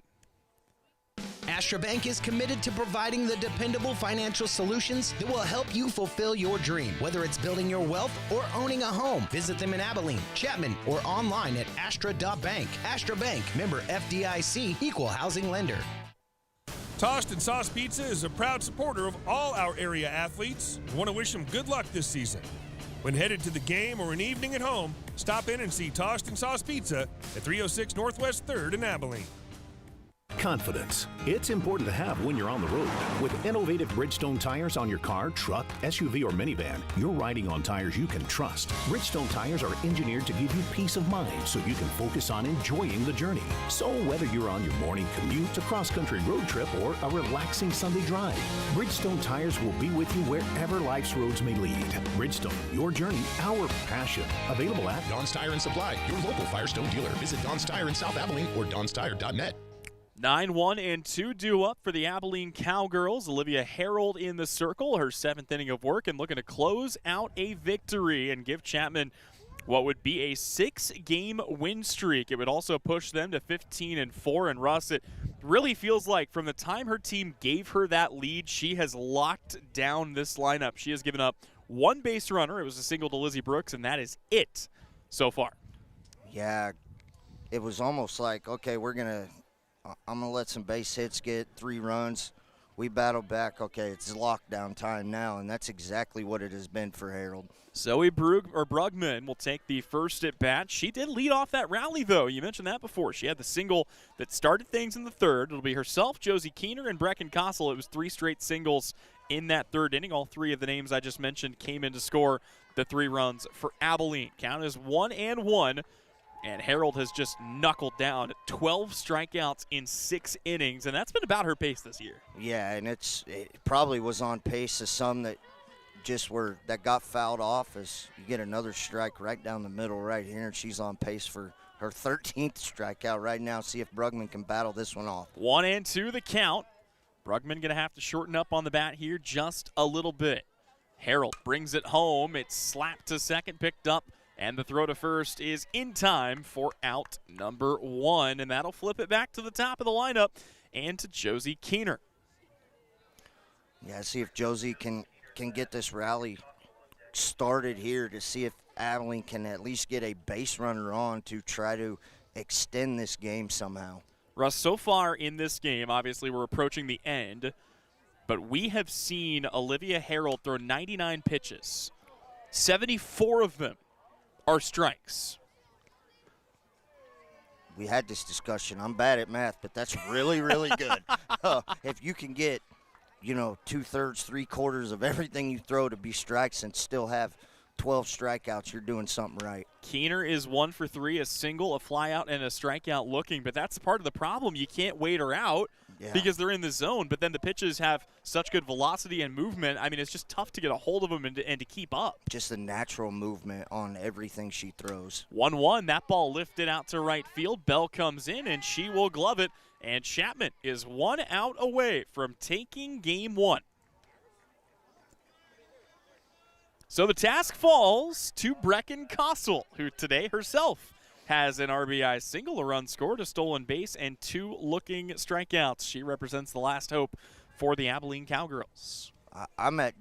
Astra Bank is committed to providing the dependable financial solutions that will help you fulfill your dream, whether it's building your wealth or owning a home. Visit them in Abilene, Chapman, or online at astra.bank. Astra Bank, member FDIC, equal housing lender. Tossed and Sauce Pizza is a proud supporter of all our area athletes. We want to wish them good luck this season. When headed to the game or an evening at home, stop in and see Tossed and Sauce Pizza at 306 Northwest 3rd in Abilene. Confidence. It's important to have when you're on the road. With innovative Bridgestone tires on your car, truck, SUV, or minivan, you're riding on tires you can trust. Bridgestone tires are engineered to give you peace of mind so you can focus on enjoying the journey. So whether you're on your morning commute, a cross-country road trip, or a relaxing Sunday drive, Bridgestone tires will be with you wherever life's roads may lead. Bridgestone, your journey, our passion. Available at Don's Tire and Supply, your local Firestone dealer. Visit Don's Tire in South Abilene or donstire.net. 9-1 and 2 due up for the Abilene Cowgirls. Olivia Harold in the circle, her 7th inning of work, and looking to close out a victory and give Chapman what would be a 6-game win streak. It would also push them to 15-4. And Russ, it really feels like from the time her team gave her that lead, she has locked down this lineup. She has given up 1 base runner. It was a single to Lizzie Brooks, and that is it so far. Yeah, it was almost like, okay, I'm going to let some base hits get 3 runs. We battle back. Okay, it's lockdown time now, and that's exactly what it has been for Harold. Zoe Brugman will take the first at bat. She did lead off that rally, though. You mentioned that before. She had the single that started things in the 3rd. It'll be herself, Josie Keener, and Brecken Kossel. It was 3 straight singles in that 3rd inning. All 3 of the names I just mentioned came in to score the 3 runs for Abilene. Count is 1-1. And Harold has just knuckled down 12 strikeouts in 6 innings, and that's been about her pace this year. Yeah, and it probably was on pace as some that that got fouled off, as you get another strike right down the middle right here, and she's on pace for her 13th strikeout right now. See if Brugman can battle this one off. 1-2 the count. Brugman going to have to shorten up on the bat here just a little bit. Harold brings it home. It's slapped to second, picked up, and the throw to first is in time for out number 1, and that'll flip it back to the top of the lineup and to Josie Keener. Yeah, see if Josie can get this rally started here to see if Abilene can at least get a base runner on to try to extend this game somehow. Russ, so far in this game, obviously we're approaching the end, but we have seen Olivia Harold throw 99 pitches. 74 of them are strikes. We had this discussion. I'm bad at math, but that's really, really good. If you can get, 2/3, 3/4 of everything you throw to be strikes and still have 12 strikeouts, you're doing something right. Keener is 1 for 3, a single, a flyout, and a strikeout looking, but that's part of the problem. You can't wait her out because they're in the zone, but then the pitches have such good velocity and movement. I mean, it's just tough to get a hold of them and to keep up. Just the natural movement on everything she throws. 1-1, that ball lifted out to right field. Bell comes in, and she will glove it, and Chapman is 1 out away from taking game 1. So the task falls to Brecken Kossel, who today herself has an RBI single, a run scored, a stolen base, and 2 looking strikeouts. She represents the last hope for the Abilene Cowgirls. I'm at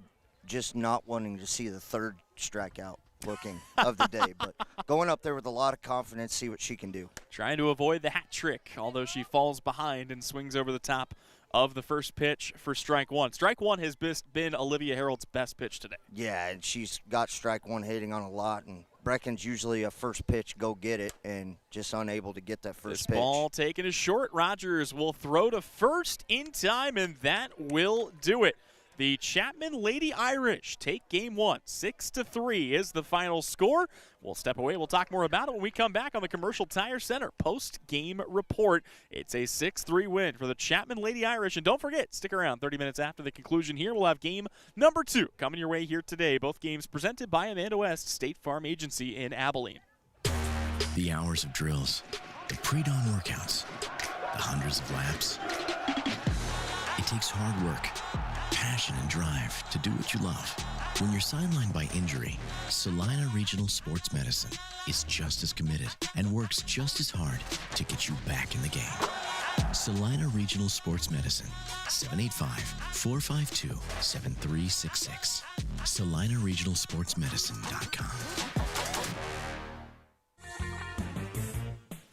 just not wanting to see the 3rd strikeout looking of the day, but going up there with a lot of confidence, see what she can do. Trying to avoid the hat trick, although she falls behind and swings over the top of the first pitch for strike 1. Strike 1 has been Olivia Harold's best pitch today. Yeah, and she's got strike 1 hitting on a lot, and Brecken's usually a first pitch, go get it, and just unable to get that first pitch. Ball taken is short. Rogers will throw to first in time, and that will do it. The Chapman Lady Irish take game one. 6-3 is the final score. We'll step away. We'll talk more about it when we come back on the Commercial Tire Center post-game report. It's a 6-3 win for the Chapman Lady Irish. And don't forget, stick around 30 minutes after the conclusion here. We'll have game number 2 coming your way here today. Both games presented by Amanda West State Farm Agency in Abilene. The hours of drills, the pre-dawn workouts, the hundreds of laps. It takes hard work, passion, and drive to do what you love. When you're sidelined by injury, Salina Regional Sports Medicine is just as committed and works just as hard to get you back in the game. Salina Regional Sports Medicine, 785-452-7366. SalinaRegionalSportsMedicine.com.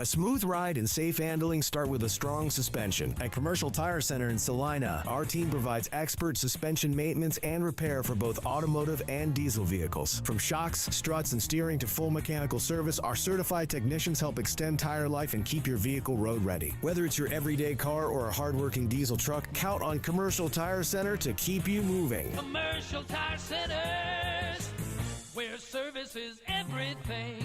A smooth ride and safe handling start with a strong suspension. At Commercial Tire Center in Salina, our team provides expert suspension maintenance and repair for both automotive and diesel vehicles. From shocks, struts, and steering to full mechanical service, our certified technicians help extend tire life and keep your vehicle road ready. Whether it's your everyday car or a hardworking diesel truck, count on Commercial Tire Center to keep you moving. Commercial Tire Centers, where service is everything.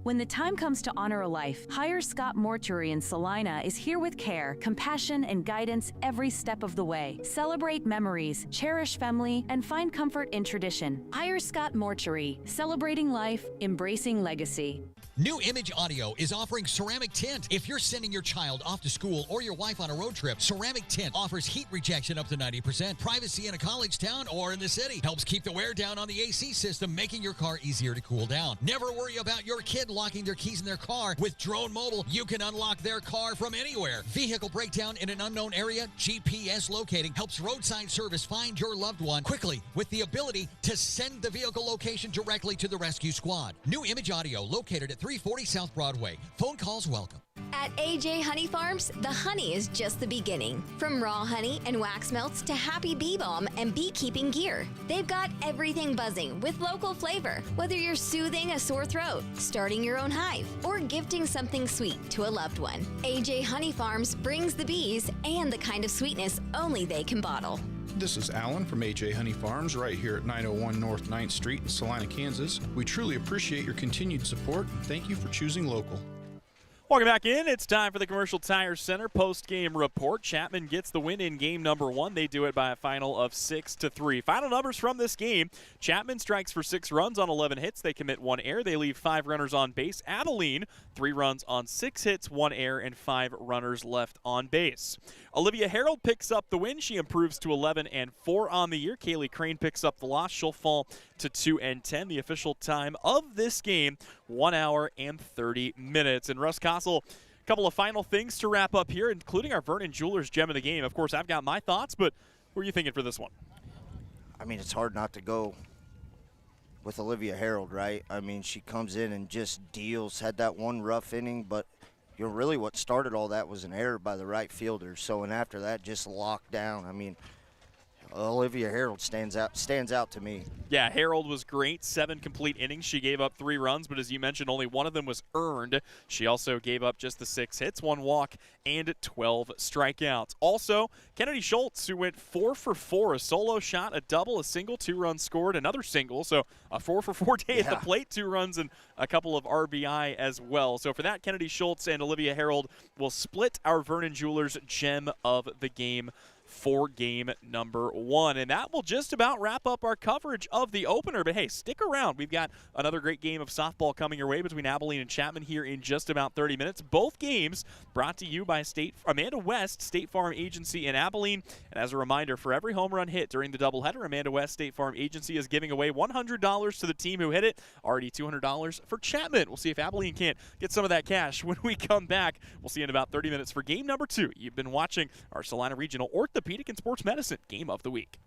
When the time comes to honor a life, Hire Scott Mortuary in Salina is here with care, compassion, and guidance every step of the way. Celebrate memories, cherish family, and find comfort in tradition. Hire Scott Mortuary, celebrating life, embracing legacy. New Image Audio is offering ceramic tint. If you're sending your child off to school or your wife on a road trip, ceramic tint offers heat rejection up to 90%, privacy in a college town or in the city, helps keep the wear down on the AC system, making your car easier to cool down. Never worry about your kid locking their keys in their car. With Drone Mobile, you can unlock their car from anywhere. Vehicle breakdown in an unknown area, GPS locating helps roadside service find your loved one quickly with the ability to send the vehicle location directly to the rescue squad. New Image Audio, located at 340 South Broadway. Phone calls welcome. At AJ Honey Farms, the honey is just the beginning. From raw honey and wax melts to happy bee balm and beekeeping gear, they've got everything buzzing with local flavor. Whether you're soothing a sore throat, starting your own hive, or gifting something sweet to a loved one, AJ Honey Farms brings the bees and the kind of sweetness only they can bottle. This is Alan from AJ Honey Farms right here at 901 North 9th Street in Salina, Kansas. We truly appreciate your continued support and thank you for choosing local. Welcome back in. It's time for the Commercial Tire Center post-game report. Chapman gets the win in game number 1. They do it by a final of 6-3. Final numbers from this game. Chapman strikes for 6 runs on 11 hits. They commit 1 error. They leave 5 runners on base. Abilene, 3 runs on 6 hits, 1 error, and 5 runners left on base. Olivia Harold picks up the win. She improves to 11-4 on the year. Kaylee Crane picks up the loss. She'll fall to 2-10. The official time of this game, 1 hour and 30 minutes. And Russ Kossel, a couple of final things to wrap up here, including our Vernon Jewelers gem of the game. Of course, I've got my thoughts, but what are you thinking for this one? I mean, it's hard not to go with Olivia Harold, right? I mean, she comes in and just deals, had that one rough inning, but really what started all that was an error by the right fielder. So, and after that, just locked down. I mean, Olivia Harold stands out to me. Yeah, Harold was great. 7 complete innings. She gave up 3 runs, but as you mentioned, only one of them was earned. She also gave up just the 6 hits, 1 walk, and 12 strikeouts. Also, Kennedy Schultz, who went 4 for 4, a solo shot, a double, a single, 2 runs scored, another single. So a 4 for 4 day at the plate, 2 runs and a couple of RBI as well. So for that, Kennedy Schultz and Olivia Harold will split our Vernon Jewelers gem of the game for game number 1. And that will just about wrap up our coverage of the opener. But hey, stick around. We've got another great game of softball coming your way between Abilene and Chapman here in just about 30 minutes. Both games brought to you by Amanda West State Farm Agency in Abilene. And as a reminder, for every home run hit during the doubleheader, Amanda West State Farm Agency is giving away $100 to the team who hit it. Already $200 for Chapman. We'll see if Abilene can't get some of that cash when we come back. We'll see you in about 30 minutes for game number 2. You've been watching our Salina Regional Orthopedic and Sports Medicine Game of the Week.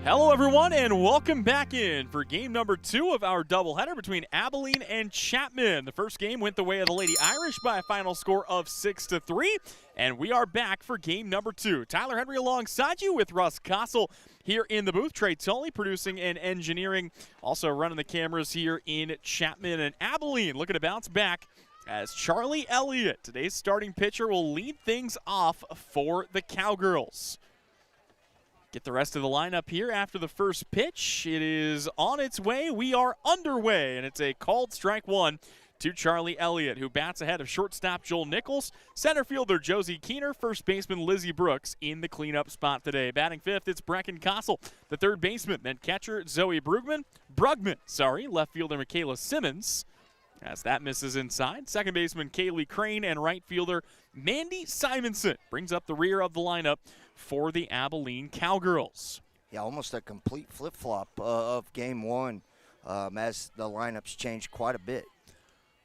Hello, everyone, and welcome back in for game number 2 of our doubleheader between Abilene and Chapman. The first game went the way of the Lady Irish by a final score of 6-3, and we are back for game number 2. Tyler Henry alongside you with Russ Kossel here in the booth. Trey Tully producing and engineering, also running the cameras here in Chapman and Abilene. Looking to bounce back as Charlie Elliott, today's starting pitcher, will lead things off for the Cowgirls. Get the rest of the lineup here after the first pitch. It is on its way. We are underway, and it's a called strike one to Charlie Elliott, who bats ahead of shortstop Joel Nichols, center fielder Josie Keener, first baseman Lizzie Brooks in the cleanup spot today. Batting fifth, it's Brecken Kossel, the third baseman, then catcher Zoe Brugman, left fielder Michaela Simmons, as that misses inside. Second baseman Kaylee Crane and right fielder Mandy Simonson brings up the rear of the lineup for the Abilene Cowgirls. Yeah, almost a complete flip-flop of game one as the lineups changed quite a bit.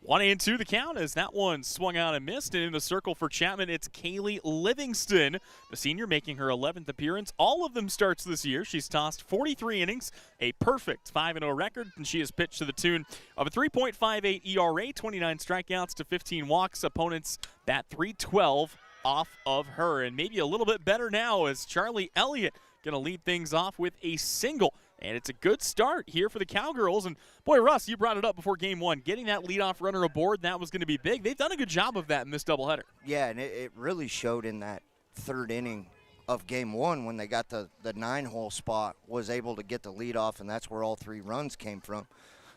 1-2 the count as that one swung out and missed. And in the circle for Chapman, it's Kaylee Livingston, the senior, making her 11th appearance. All of them starts this year. She's tossed 43 innings, a perfect 5-0 record, and she has pitched to the tune of a 3.58 ERA, 29 strikeouts to 15 walks. Opponents bat .312 off of her. And maybe a little bit better now as Charlie Elliott going to lead things off with a single. And it's a good start here for the Cowgirls. And, boy, Russ, you brought it up before game one. Getting that leadoff runner aboard, that was going to be big. They've done a good job of that in this doubleheader. Yeah, and it really showed in that third inning of game one when they got the 9-hole spot, was able to get the leadoff, and that's where all 3 runs came from.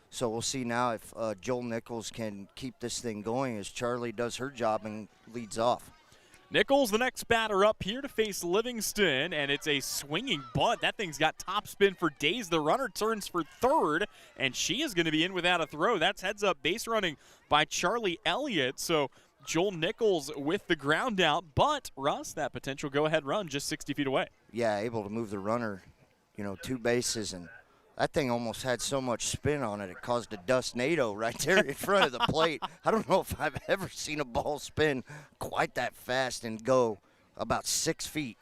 So we'll see now if Joel Nichols can keep this thing going as Charlie does her job and leads off. Nichols, the next batter up here to face Livingston, and it's a swinging bunt. That thing's got top spin for days. The runner turns for third, and she is going to be in without a throw. That's heads-up base running by Charlie Elliott. So Joel Nichols with the ground out, but, Russ, that potential go-ahead run just 60 feet away. Yeah, able to move the runner, 2 bases, and that thing almost had so much spin on it, it caused a dust NATO right there in front of the plate. I don't know if I've ever seen a ball spin quite that fast and go about 6 feet.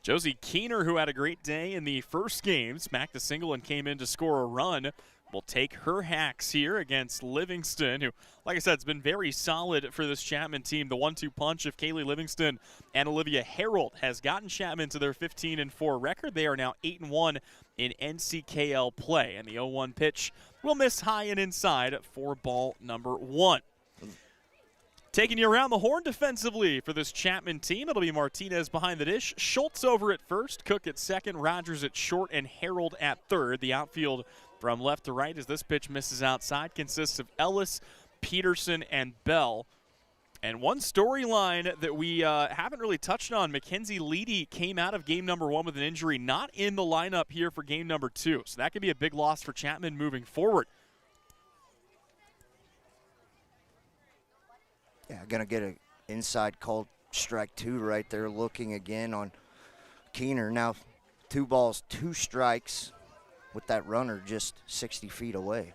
Josie Keener, who had a great day in the first game, smacked a single and came in to score a run, will take her hacks here against Livingston, who, like I said, has been very solid for this Chapman team. The 1-2 punch of Kaylee Livingston and Olivia Harold has gotten Chapman to their 15-4 record. They are now 8-1 in NCKL play, and the 0-1 pitch will miss high and inside for ball number 1. Taking you around the horn defensively for this Chapman team, it'll be Martinez behind the dish, Schultz over at first, Cook at second, Rogers at short, and Harold at third. The outfield from left to right as this pitch misses outside consists of Ellis, Peterson, and Bell. And one storyline that we haven't really touched on, Mackenzie Leedy came out of game number 1 with an injury, not in the lineup here for game number 2. So that could be a big loss for Chapman moving forward. Yeah, going to get an inside called strike 2 right there, looking again on Keener. Now 2 balls, 2 strikes with that runner just 60 feet away.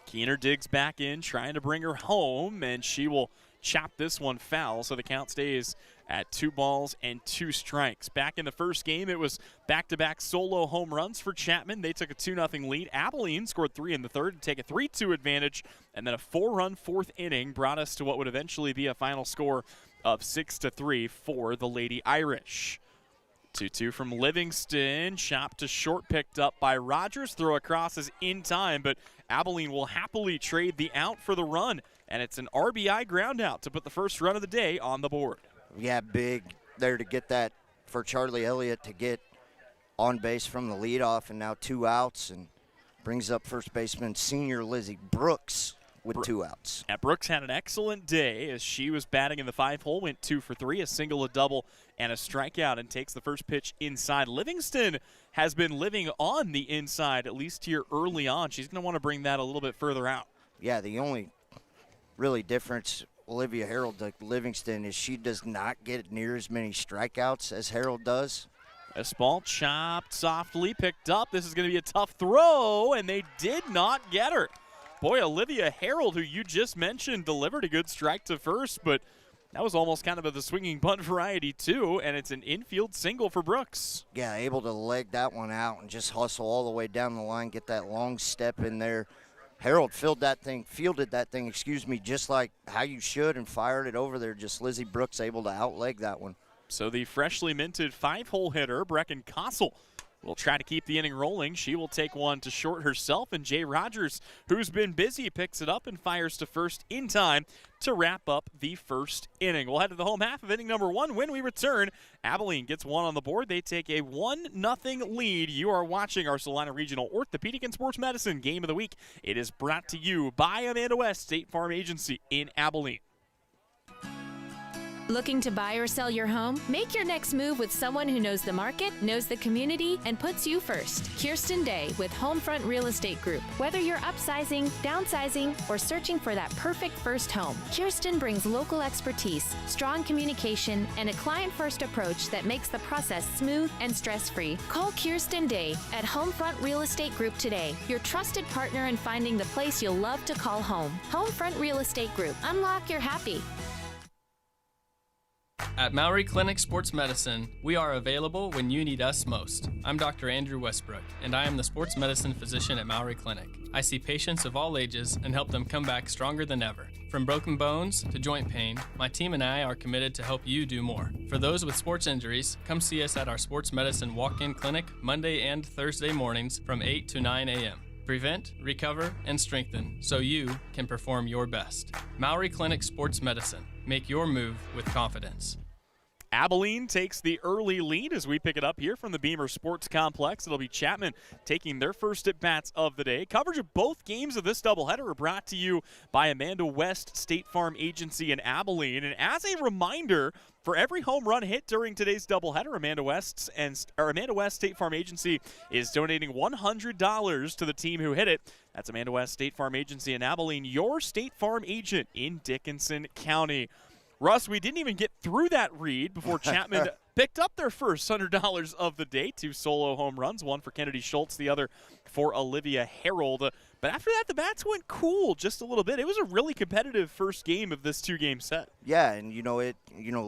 Keener digs back in, trying to bring her home, and she will chop this one foul, so the count stays at 2 balls and 2 strikes. Back in the first game, it was back-to-back solo home runs for Chapman. They took a 2-0 lead. Abilene scored 3 in the third to take a 3-2 advantage, and then a 4-run fourth inning brought us to what would eventually be a final score of 6-3 for the Lady Irish. 2-2 from Livingston, chopped to short, picked up by Rogers. Throw across is in time, but Abilene will happily trade the out for the run, and it's an RBI ground out to put the first run of the day on the board. Yeah, big there to get that for Charlie Elliott to get on base from the leadoff, and now 2 outs, and brings up first baseman senior Lizzie Brooks with 2 outs. Yeah, Brooks had an excellent day as she was batting in the 5-hole, went 2 for 3, a single, a double, and a strikeout, and takes the first pitch inside. Livingston has been living on the inside, at least here early on. She's going to want to bring that a little bit further out. Yeah, the only really difference, Olivia Harold to Livingston, is she does not get near as many strikeouts as Harold does. This ball chopped softly, picked up. This is going to be a tough throw, and they did not get her. Boy, Olivia Harold, who you just mentioned, delivered a good strike to first, but That was almost kind of the swinging bunt variety, too, and it's an infield single for Brooks. Yeah, able to leg that one out and just hustle all the way down the line, get that long step in there. Harold fielded that thing, just like how you should, and fired it over there. Just Lizzie Brooks able to outleg that one. So the freshly minted 5-hole hitter, Brecken Kossel, will try to keep the inning rolling. She will take one to short herself, and Jay Rogers, who's been busy, picks it up and fires to first in time to wrap up the first inning. We'll head to the home half of inning number 1. When we return, Abilene gets one on the board. They take a 1-0 lead. You are watching our Salina Regional Orthopedic and Sports Medicine Game of the Week. It is brought to you by Amanda West State Farm Agency in Abilene. Looking to buy or sell your home? Make your next move with someone who knows the market, knows the community, and puts you first. Kirsten Day with Homefront Real Estate Group. Whether you're upsizing, downsizing, or searching for that perfect first home, Kirsten brings local expertise, strong communication, and a client-first approach that makes the process smooth and stress-free. Call Kirsten Day at Homefront Real Estate Group today, your trusted partner in finding the place you'll love to call home. Homefront Real Estate Group. Unlock your happy. At Maury Clinic Sports Medicine, we are available when you need us most. I'm Dr. Andrew Westbrook, and I am the sports medicine physician at Maury Clinic. I see patients of all ages and help them come back stronger than ever. From broken bones to joint pain, my team and I are committed to help you do more. For those with sports injuries, come see us at our sports medicine walk-in clinic Monday and Thursday mornings from 8 to 9 a.m. Prevent, recover, and strengthen so you can perform your best. Maury Clinic Sports Medicine. Make your move with confidence. Abilene takes the early lead as we pick it up here from the Beamer Sports Complex. It'll be Chapman taking their first at-bats of the day. Coverage of both games of this doubleheader are brought to you by Amanda West State Farm Agency in Abilene. And as a reminder, for every home run hit during today's doubleheader, Amanda West State Farm Agency is donating $100 to the team who hit it. That's Amanda West State Farm Agency in Abilene, your State Farm agent in Dickinson County. Russ, we didn't even get through that read before Chapman picked up their first $100 of the day. 2 solo home runs, one for Kennedy Schultz, the other for Olivia Harold. But after that, the bats went cool just a little bit. It was a really competitive first game of this 2-game set. Yeah, and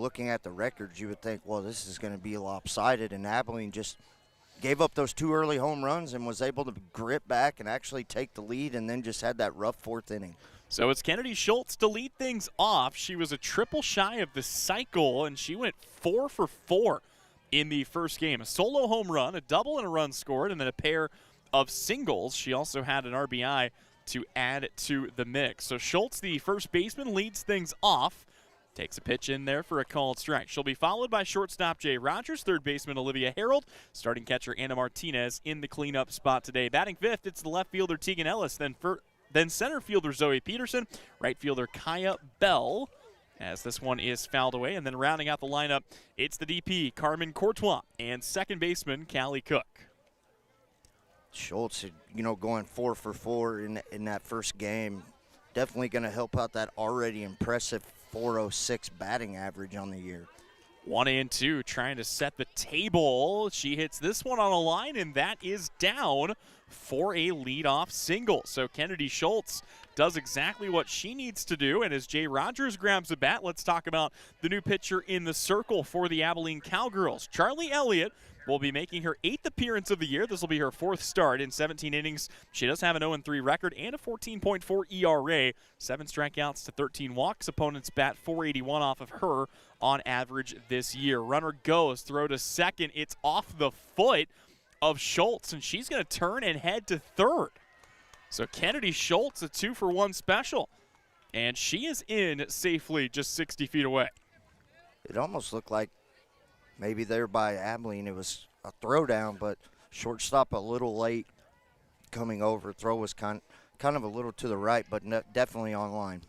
looking at the records, you would think, well, this is going to be lopsided, and Abilene just gave up those 2 early home runs and was able to grit back and actually take the lead, and then just had that rough 4th inning. So it's Kennedy Schultz to lead things off. She was a triple shy of the cycle, and she went 4 for 4 in the first game. A solo home run, a double and a run scored, and then a pair of singles. She also had an RBI to add to the mix. So Schultz, the first baseman, leads things off. Takes a pitch in there for a called strike. She'll be followed by shortstop Jay Rogers, third baseman Olivia Harold, starting catcher Anna Martinez in the cleanup spot today. Batting fifth, it's the left fielder Tegan Ellis, then center fielder Zoe Peterson, right fielder Kaya Bell, as this one is fouled away. And then rounding out the lineup, it's the DP, Carmen Courtois, and second baseman Callie Cook. Schultz, going 4 for 4 in that first game, definitely going to help out that already impressive .406 batting average on the year. 1-2, trying to set the table. She hits this one on a line, and that is down for a leadoff single. So Kennedy Schultz does exactly what she needs to do, and as Jay Rogers grabs the bat, let's talk about the new pitcher in the circle for the Abilene Cowgirls. Charlie Elliott will be making her 8th appearance of the year. This will be her 4th start in 17 innings. She does have an 0-3 record and a 14.4 ERA, 7 strikeouts to 13 walks. Opponents bat .481 off of her on average this year. Runner goes, throw to second. It's off the foot of Schultz, and she's going to turn and head to third. So Kennedy Schultz, a 2-for-1 special, and she is in safely just 60 feet away. It almost looked like maybe there by Abilene it was a throwdown, but shortstop a little late coming over. Throw was kind of a little to the right, but definitely on line.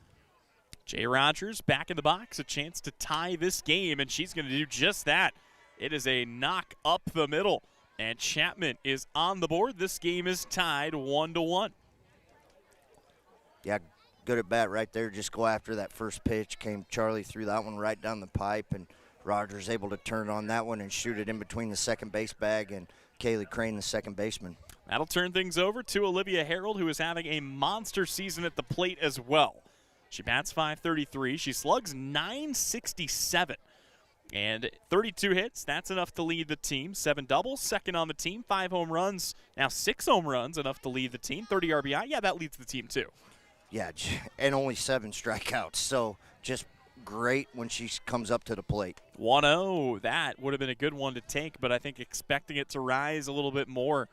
Jay Rogers back in the box, a chance to tie this game, and she's going to do just that. It is a knock up the middle, and Chapman is on the board. This game is tied 1-1. Yeah, good at bat right there. Just go after that first pitch. Charlie threw that one right down the pipe, and Rogers able to turn on that one and shoot it in between the second base bag and Kaylee Crane, the second baseman. That'll turn things over to Olivia Harold, who is having a monster season at the plate as well. She bats .533. She slugs .967. And 32 hits, that's enough to lead the team. 7 doubles, second on the team. 5 home runs, now 6 home runs, enough to lead the team. 30 RBI, yeah, that leads the team too. Yeah, and only 7 strikeouts. So just great when she comes up to the plate. 1-0, that would have been a good one to take, but I think expecting it to rise a little bit more.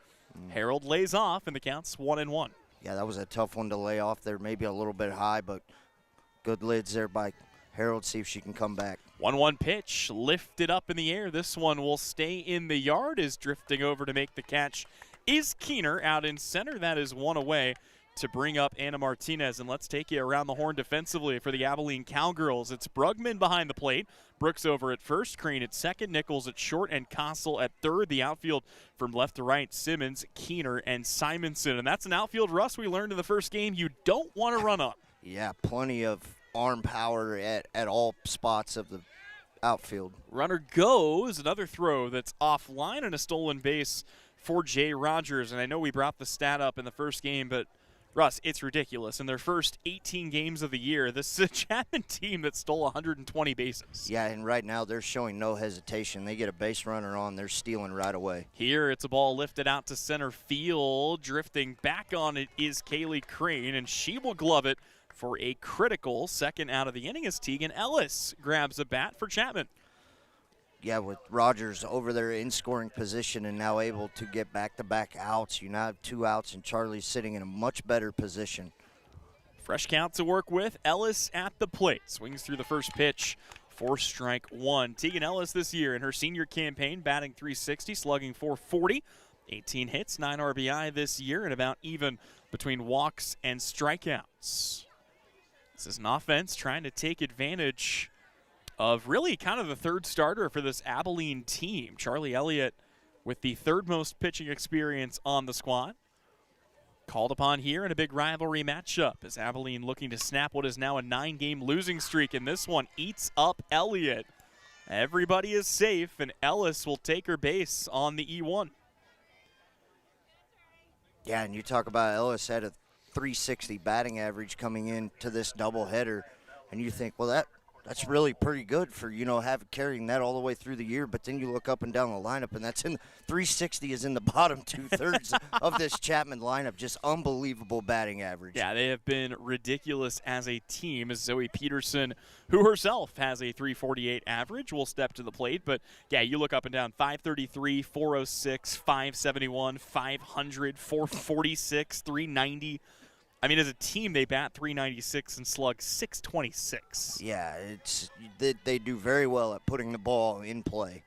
Harold lays off, and the count's 1-1. Yeah, that was a tough one to lay off there. Maybe a little bit high, but good lids there by Harold. See if she can come back. 1-1 pitch, lifted up in the air. This one will stay in the yard. Is drifting over to make the catch is Keener out in center. That is one away to bring up Anna Martinez. And let's take you around the horn defensively for the Abilene Cowgirls. It's Brugman behind the plate, Brooks over at first, Crane at second, Nichols at short, and Kossel at third. The outfield from left to right, Simmons, Keener, and Simonson. And that's an outfield, Russ, we learned in the first game you don't want to run on. Yeah, plenty of arm power at all spots of the outfield. Runner goes, another throw that's offline, and a stolen base for Jay Rogers. And I know we brought the stat up in the first game, but Russ, it's ridiculous. In their first 18 games of the year, this is a Chapman team that stole 120 bases. Yeah, and right now they're showing no hesitation. They get a base runner on, they're stealing right away. Here it's a ball lifted out to center field. Drifting back on it is Kaylee Crane, and she will glove it for a critical second out of the inning as Tegan Ellis grabs a bat for Chapman. Yeah, with Rogers over there in scoring position and now able to get back-to-back outs. You now have 2 outs, and Charlie's sitting in a much better position. Fresh count to work with. Ellis at the plate. Swings through the first pitch for strike 1. Tegan Ellis this year in her senior campaign batting .360, slugging .440. 18 hits, 9 RBI this year, and about even between walks and strikeouts. This is an offense trying to take advantage of really kind of the third starter for this Abilene team. Charlie Elliott with the third most pitching experience on the squad. Called upon here in a big rivalry matchup as Abilene looking to snap what is now a 9-game losing streak, and this one eats up Elliott. Everybody is safe, and Ellis will take her base on the E1. Yeah, and you talk about Ellis had a .360 batting average coming into this doubleheader, and you think, well, that's really pretty good for, carrying that all the way through the year. But then you look up and down the lineup, and that's in .360 is in the bottom 2/3 of this Chapman lineup. Just unbelievable batting average. Yeah, they have been ridiculous as a team. As Zoe Peterson, who herself has a .348 average, will step to the plate. But yeah, you look up and down: .533, .406, .571, .500, .446, .390. I mean, as a team, they bat .396 and slug .626. Yeah, they do very well at putting the ball in play.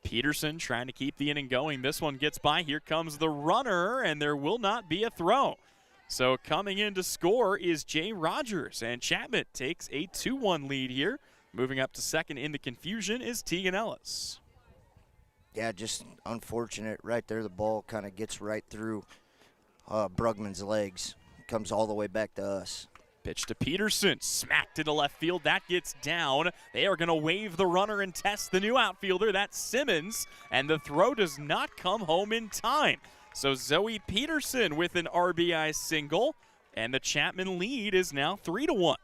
Peterson trying to keep the inning going. This one gets by. Here comes the runner, and there will not be a throw. So coming in to score is Jay Rogers, and Chapman takes a 2-1 lead here. Moving up to second in the confusion is Tegan Ellis. Yeah, just unfortunate right there. The ball kind of gets right through Brugman's legs. Comes all the way back to us. Pitch to Peterson, smacked into left field. That gets down. They are going to wave the runner and test the new outfielder. That's Simmons, and the throw does not come home in time. So Zoe Peterson with an RBI single, and the Chapman lead is now 3-1.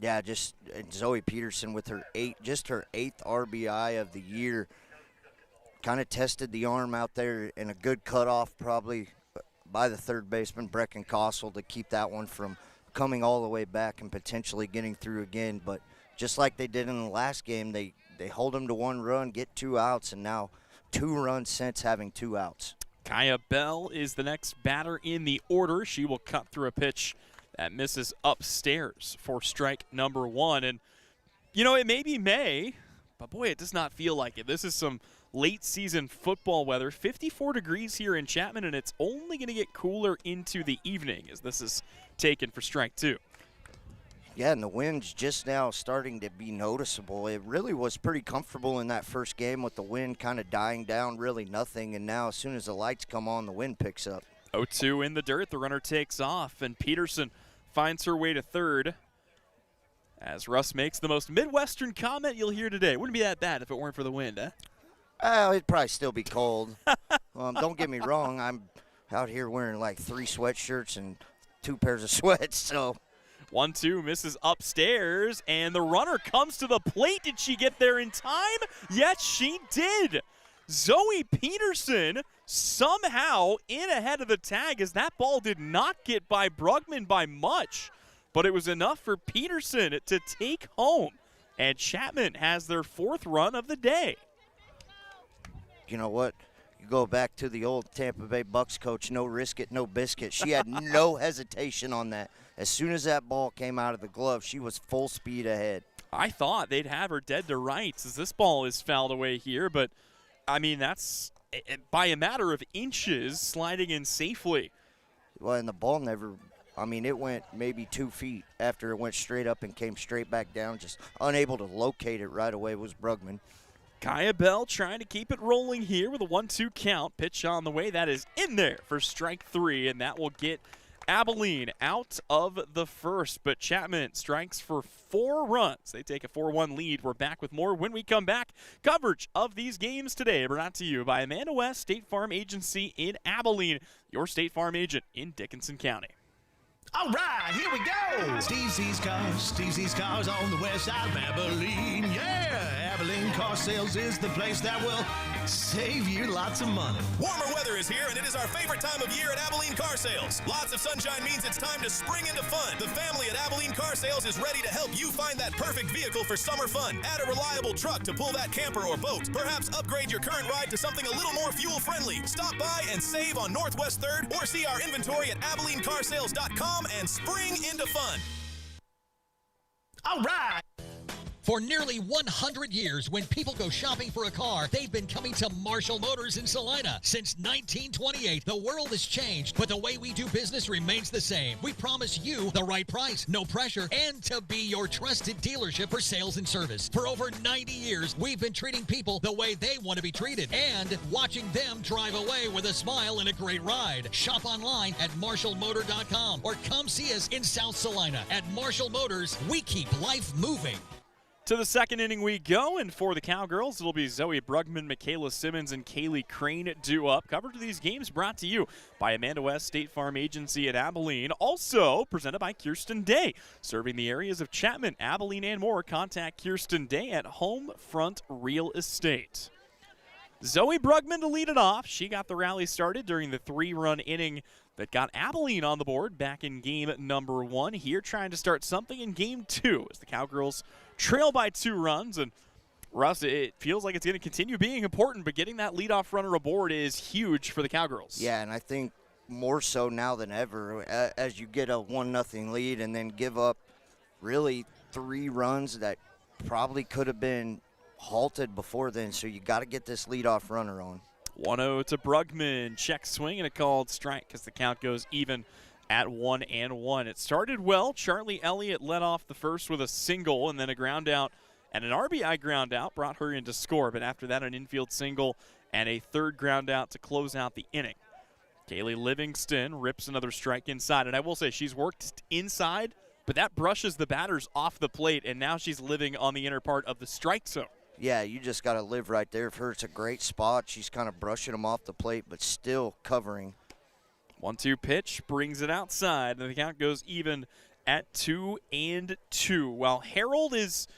Yeah, just Zoe Peterson with her 8th RBI of the year. Kind of tested the arm out there in a good cutoff, probably by the third baseman, Brecken Kossel, to keep that one from coming all the way back and potentially getting through again. But just like they did in the last game, they hold them to 1 run, get 2 outs, and now 2 runs since having 2 outs. Kaya Bell is the next batter in the order. She will cut through a pitch that misses upstairs for strike number 1. And, it may be May, but boy, it does not feel like it. This is some late season football weather. 54 degrees here in Chapman, and it's only going to get cooler into the evening as this is taken for strike 2. Yeah, and the wind's just now starting to be noticeable. It really was pretty comfortable in that first game with the wind kind of dying down, really nothing, and now as soon as the lights come on, the wind picks up. 0-2 in the dirt. The runner takes off, and Peterson finds her way to third as Russ makes the most Midwestern comment you'll hear today. Wouldn't be that bad if it weren't for the wind, huh? It'd probably still be cold. Don't get me wrong. I'm out here wearing like 3 sweatshirts and 2 pairs of sweats. So 1-2 misses upstairs, and the runner comes to the plate. Did she get there in time? Yes, she did. Zoe Peterson somehow in ahead of the tag, as that ball did not get by Brugman by much, but it was enough for Peterson to take home. And Chapman has their 4th run of the day. You know what? You go back to the old Tampa Bay Bucks coach, no risk it, no biscuit. She had no hesitation on that. As soon as that ball came out of the glove, she was full speed ahead. I thought they'd have her dead to rights as this ball is fouled away here, but, I mean, that's by a matter of inches sliding in safely. Well, and the ball never, I mean, it went maybe 2 feet after it went straight up and came straight back down. Just unable to locate it right away was Brugman. Kaya Bell trying to keep it rolling here with a 1-2 count. Pitch on the way. That is in there for strike 3, and that will get Abilene out of the first. But Chapman strikes for 4 runs. They take a 4-1 lead. We're back with more when we come back. Coverage of these games today brought to you by Amanda West State Farm Agency in Abilene, your State Farm agent in Dickinson County. All right, here we go. Steve Z's Cars on the west side of Abilene. Yeah, Abilene Car Sales is the place that will save you lots of money. Warmer weather is here, and it is our favorite time of year at Abilene Car Sales. Lots of sunshine means it's time to spring into fun. The family at Abilene Car Sales is ready to help you find that perfect vehicle for summer fun. Add a reliable truck to pull that camper or boat. Perhaps upgrade your current ride to something a little more fuel-friendly. Stop by and save on Northwest 3rd, or see our inventory at AbileneCarsales.com and spring into fun. All right. For nearly 100 years, when people go shopping for a car, they've been coming to Marshall Motors in Salina. Since 1928, the world has changed, but the way we do business remains the same. We promise you the right price, no pressure, and to be your trusted dealership for sales and service. For over 90 years, we've been treating people the way they want to be treated and watching them drive away with a smile and a great ride. Shop online at marshallmotor.com or come see us in South Salina. At Marshall Motors, we keep life moving. To the 2nd inning we go, and for the Cowgirls, it'll be Zoe Brugman, Michaela Simmons, and Kaylee Crane due up. Coverage of these games brought to you by Amanda West State Farm Agency at Abilene. Also presented by Kirsten Day, serving the areas of Chapman, Abilene, and more. Contact Kirsten Day at Homefront Real Estate. Zoe Brugman to lead it off. She got the rally started during the 3-run inning that got Abilene on the board back in game number 1. Here trying to start something in game 2 as the Cowgirls trail by 2 runs. And Russ, it feels like it's going to continue being important, but getting that leadoff runner aboard is huge for the Cowgirls. Yeah, and I think more so now than ever as you get a 1-0 lead and then give up really 3 runs that probably could have been halted before then. So you got to get this leadoff runner on. 1-0 to Brugman. Check swing and a called strike as the count goes even at 1-1. It started well. Charlie Elliott led off the first with a single and then a ground out and an RBI ground out brought her into score. But after that, an infield single and a 3rd ground out to close out the inning. Kaylee Livingston rips another strike inside. And I will say she's worked inside, but that brushes the batters off the plate, and now she's living on the inner part of the strike zone. Yeah, you just got to live right there. For her, it's a great spot. She's kind of brushing them off the plate, but still covering. 1-2 pitch brings it outside, and the count goes even at 2-2. While Harold is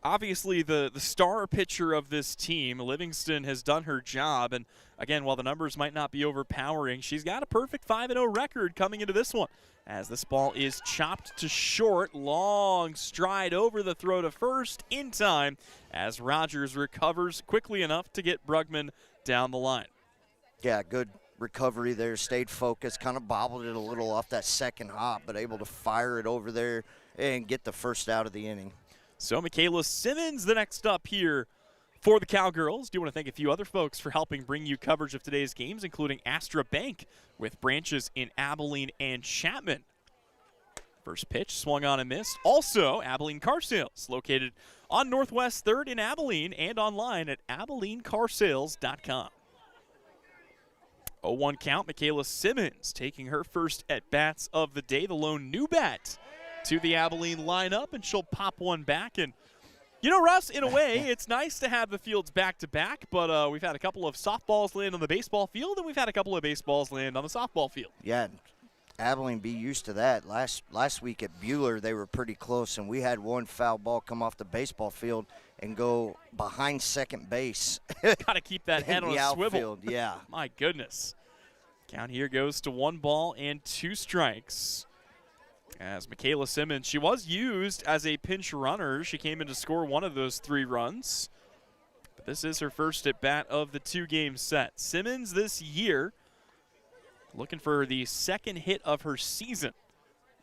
obviously the star pitcher of this team, Livingston has done her job. And, again, while the numbers might not be overpowering, she's got a perfect 5-0 record coming into this one. As this ball is chopped to short, long stride over the throw to first in time as Rogers recovers quickly enough to get Brugman down the line. Yeah, good recovery there, stayed focused, kind of bobbled it a little off that second hop, but able to fire it over there and get the first out of the inning. So Michaela Simmons the next up here for the Cowgirls. Do want to thank a few other folks for helping bring you coverage of today's games, including Astra Bank with branches in Abilene and Chapman. First pitch swung on and missed. Also, Abilene Car Sales, located on Northwest 3rd in Abilene and online at AbileneCarsales.com. 0-1 count. Michaela Simmons taking her first at-bats of the day, the lone new bat to the Abilene lineup, and she'll pop one back. And you know, Russ, in a way, it's nice to have the fields back-to-back, but we've had a couple of softballs land on the baseball field, and we've had a couple of baseballs land on the softball field. Yeah, Abilene be used to that. Last week at Bueller, they were pretty close, and we had one foul ball come off the baseball field and go behind second base. Got to keep that head on a swivel. Outfield, yeah. My goodness. Count here goes to 1 ball and 2 strikes. As Michaela Simmons, she was used as a pinch runner. She came in to score 1 of those 3 runs. But this is her first at bat of the 2-game set. Simmons this year looking for the 2nd hit of her season,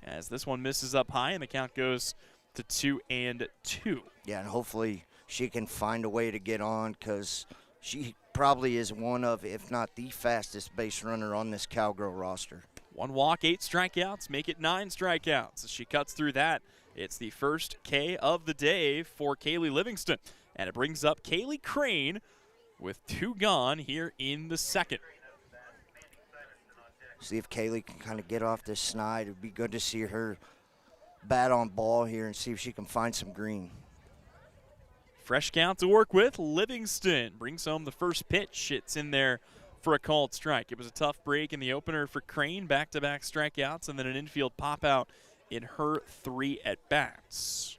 as this one misses up high and the count goes to 2-2. Yeah, and hopefully she can find a way to get on, because she probably is one of, if not the fastest base runner on this Cowgirl roster. 1 walk, 8 strikeouts, make it 9 strikeouts. As she cuts through that, it's the first K of the day for Kaylee Livingston. And it brings up Kaylee Crane with 2 gone here in the 2nd. See if Kaylee can kind of get off this snide. It would be good to see her bat on ball here and see if she can find some green. Fresh count to work with. Livingston brings home the first pitch. It's in there for a called strike. It was a tough break in the opener for Crane. Back-to-back strikeouts and then an infield pop-out in her 3 at-bats.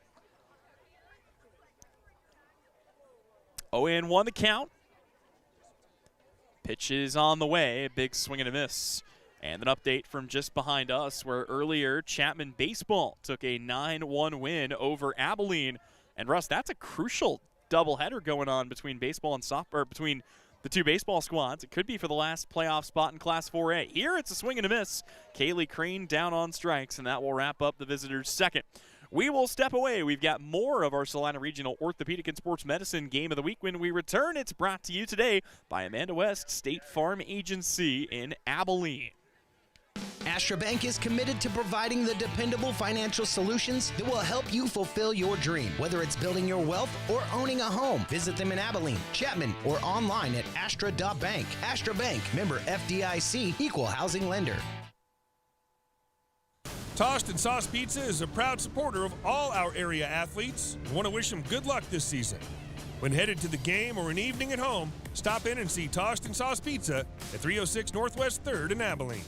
0-1 the count. Pitch is on the way. A big swing and a miss. And an update from just behind us, where earlier Chapman baseball took a 9-1 win over Abilene. And Russ, that's a crucial doubleheader going on between baseball and softball, between the 2 baseball squads. It could be for the last playoff spot in Class 4A. Here it's a swing and a miss. Kaylee Crane down on strikes, and that will wrap up the visitors' 2nd. We will step away. We've got more of our Salina Regional Orthopedic and Sports Medicine Game of the Week. When we return, it's brought to you today by Amanda West State Farm Agency in Abilene. Astra Bank is committed to providing the dependable financial solutions that will help you fulfill your dream, whether it's building your wealth or owning a home. Visit them in Abilene, Chapman, or online at astra.bank. Astra Bank, member FDIC, equal housing lender. Tossed and Sauce Pizza is a proud supporter of all our area athletes. We want to wish them good luck this season. When headed to the game or an evening at home, stop in and see Tossed and Sauce Pizza at 306 Northwest 3rd in Abilene.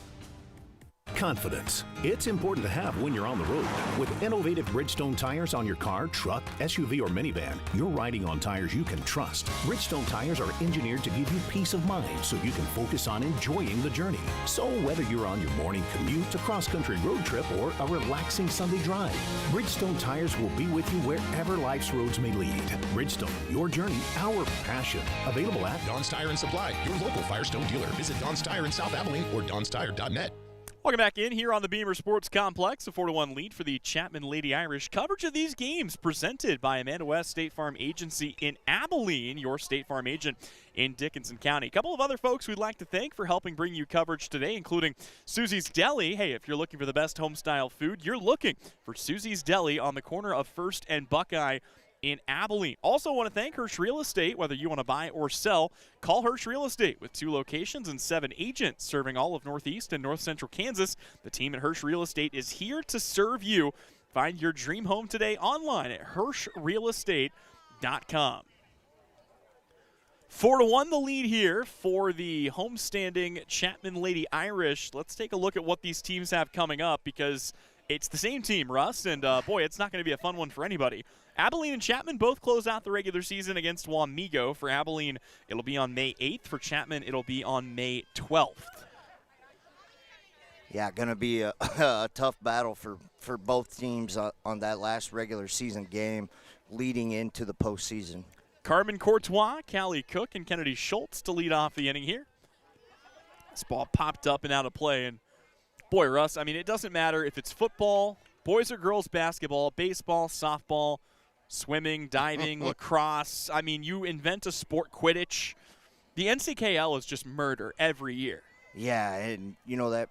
Confidence. It's important to have when you're on the road. With innovative Bridgestone tires on your car, truck, SUV, or minivan, you're riding on tires you can trust. Bridgestone tires are engineered to give you peace of mind so you can focus on enjoying the journey. So whether you're on your morning commute, a cross-country road trip, or a relaxing Sunday drive, Bridgestone tires will be with you wherever life's roads may lead. Bridgestone, your journey, our passion. Available at Don's Tire and Supply, your local Firestone dealer. Visit Don's Tire in South Abilene or donstire.net. Welcome back in here on the Beamer Sports Complex. A 4-1 lead for the Chapman Lady Irish. Coverage of these games presented by Amanda West State Farm Agency in Abilene, your State Farm agent in Dickinson County. A couple of other folks we'd like to thank for helping bring you coverage today, including Susie's Deli. Hey, if you're looking for the best home-style food, you're looking for Susie's Deli on the corner of First and Buckeye in Abilene. Also want to thank Hirsch Real Estate. Whether you want to buy or sell, call Hirsch Real Estate with 2 locations and 7 agents serving all of Northeast and North Central Kansas. The team at Hirsch Real Estate is here to serve you. Find your dream home today online at HirschRealEstate.com. 4-1 the lead here for the homestanding Chapman Lady Irish. Let's take a look at what these teams have coming up, because it's the same team, Russ, and boy, it's not going to be a fun one for anybody. Abilene and Chapman both close out the regular season against Wamego. For Abilene, it'll be on May 8th. For Chapman, it'll be on May 12th. Yeah, going to be a tough battle for both teams on that last regular season game leading into the postseason. Carmen Courtois, Callie Cook, and Kennedy Schultz to lead off the inning here. This ball popped up and out of play, and boy, Russ, I mean, it doesn't matter if it's football, boys or girls basketball, baseball, softball, swimming, diving, lacrosse. I mean, you invent a sport, Quidditch. The NCKL is just murder every year. Yeah, and you know that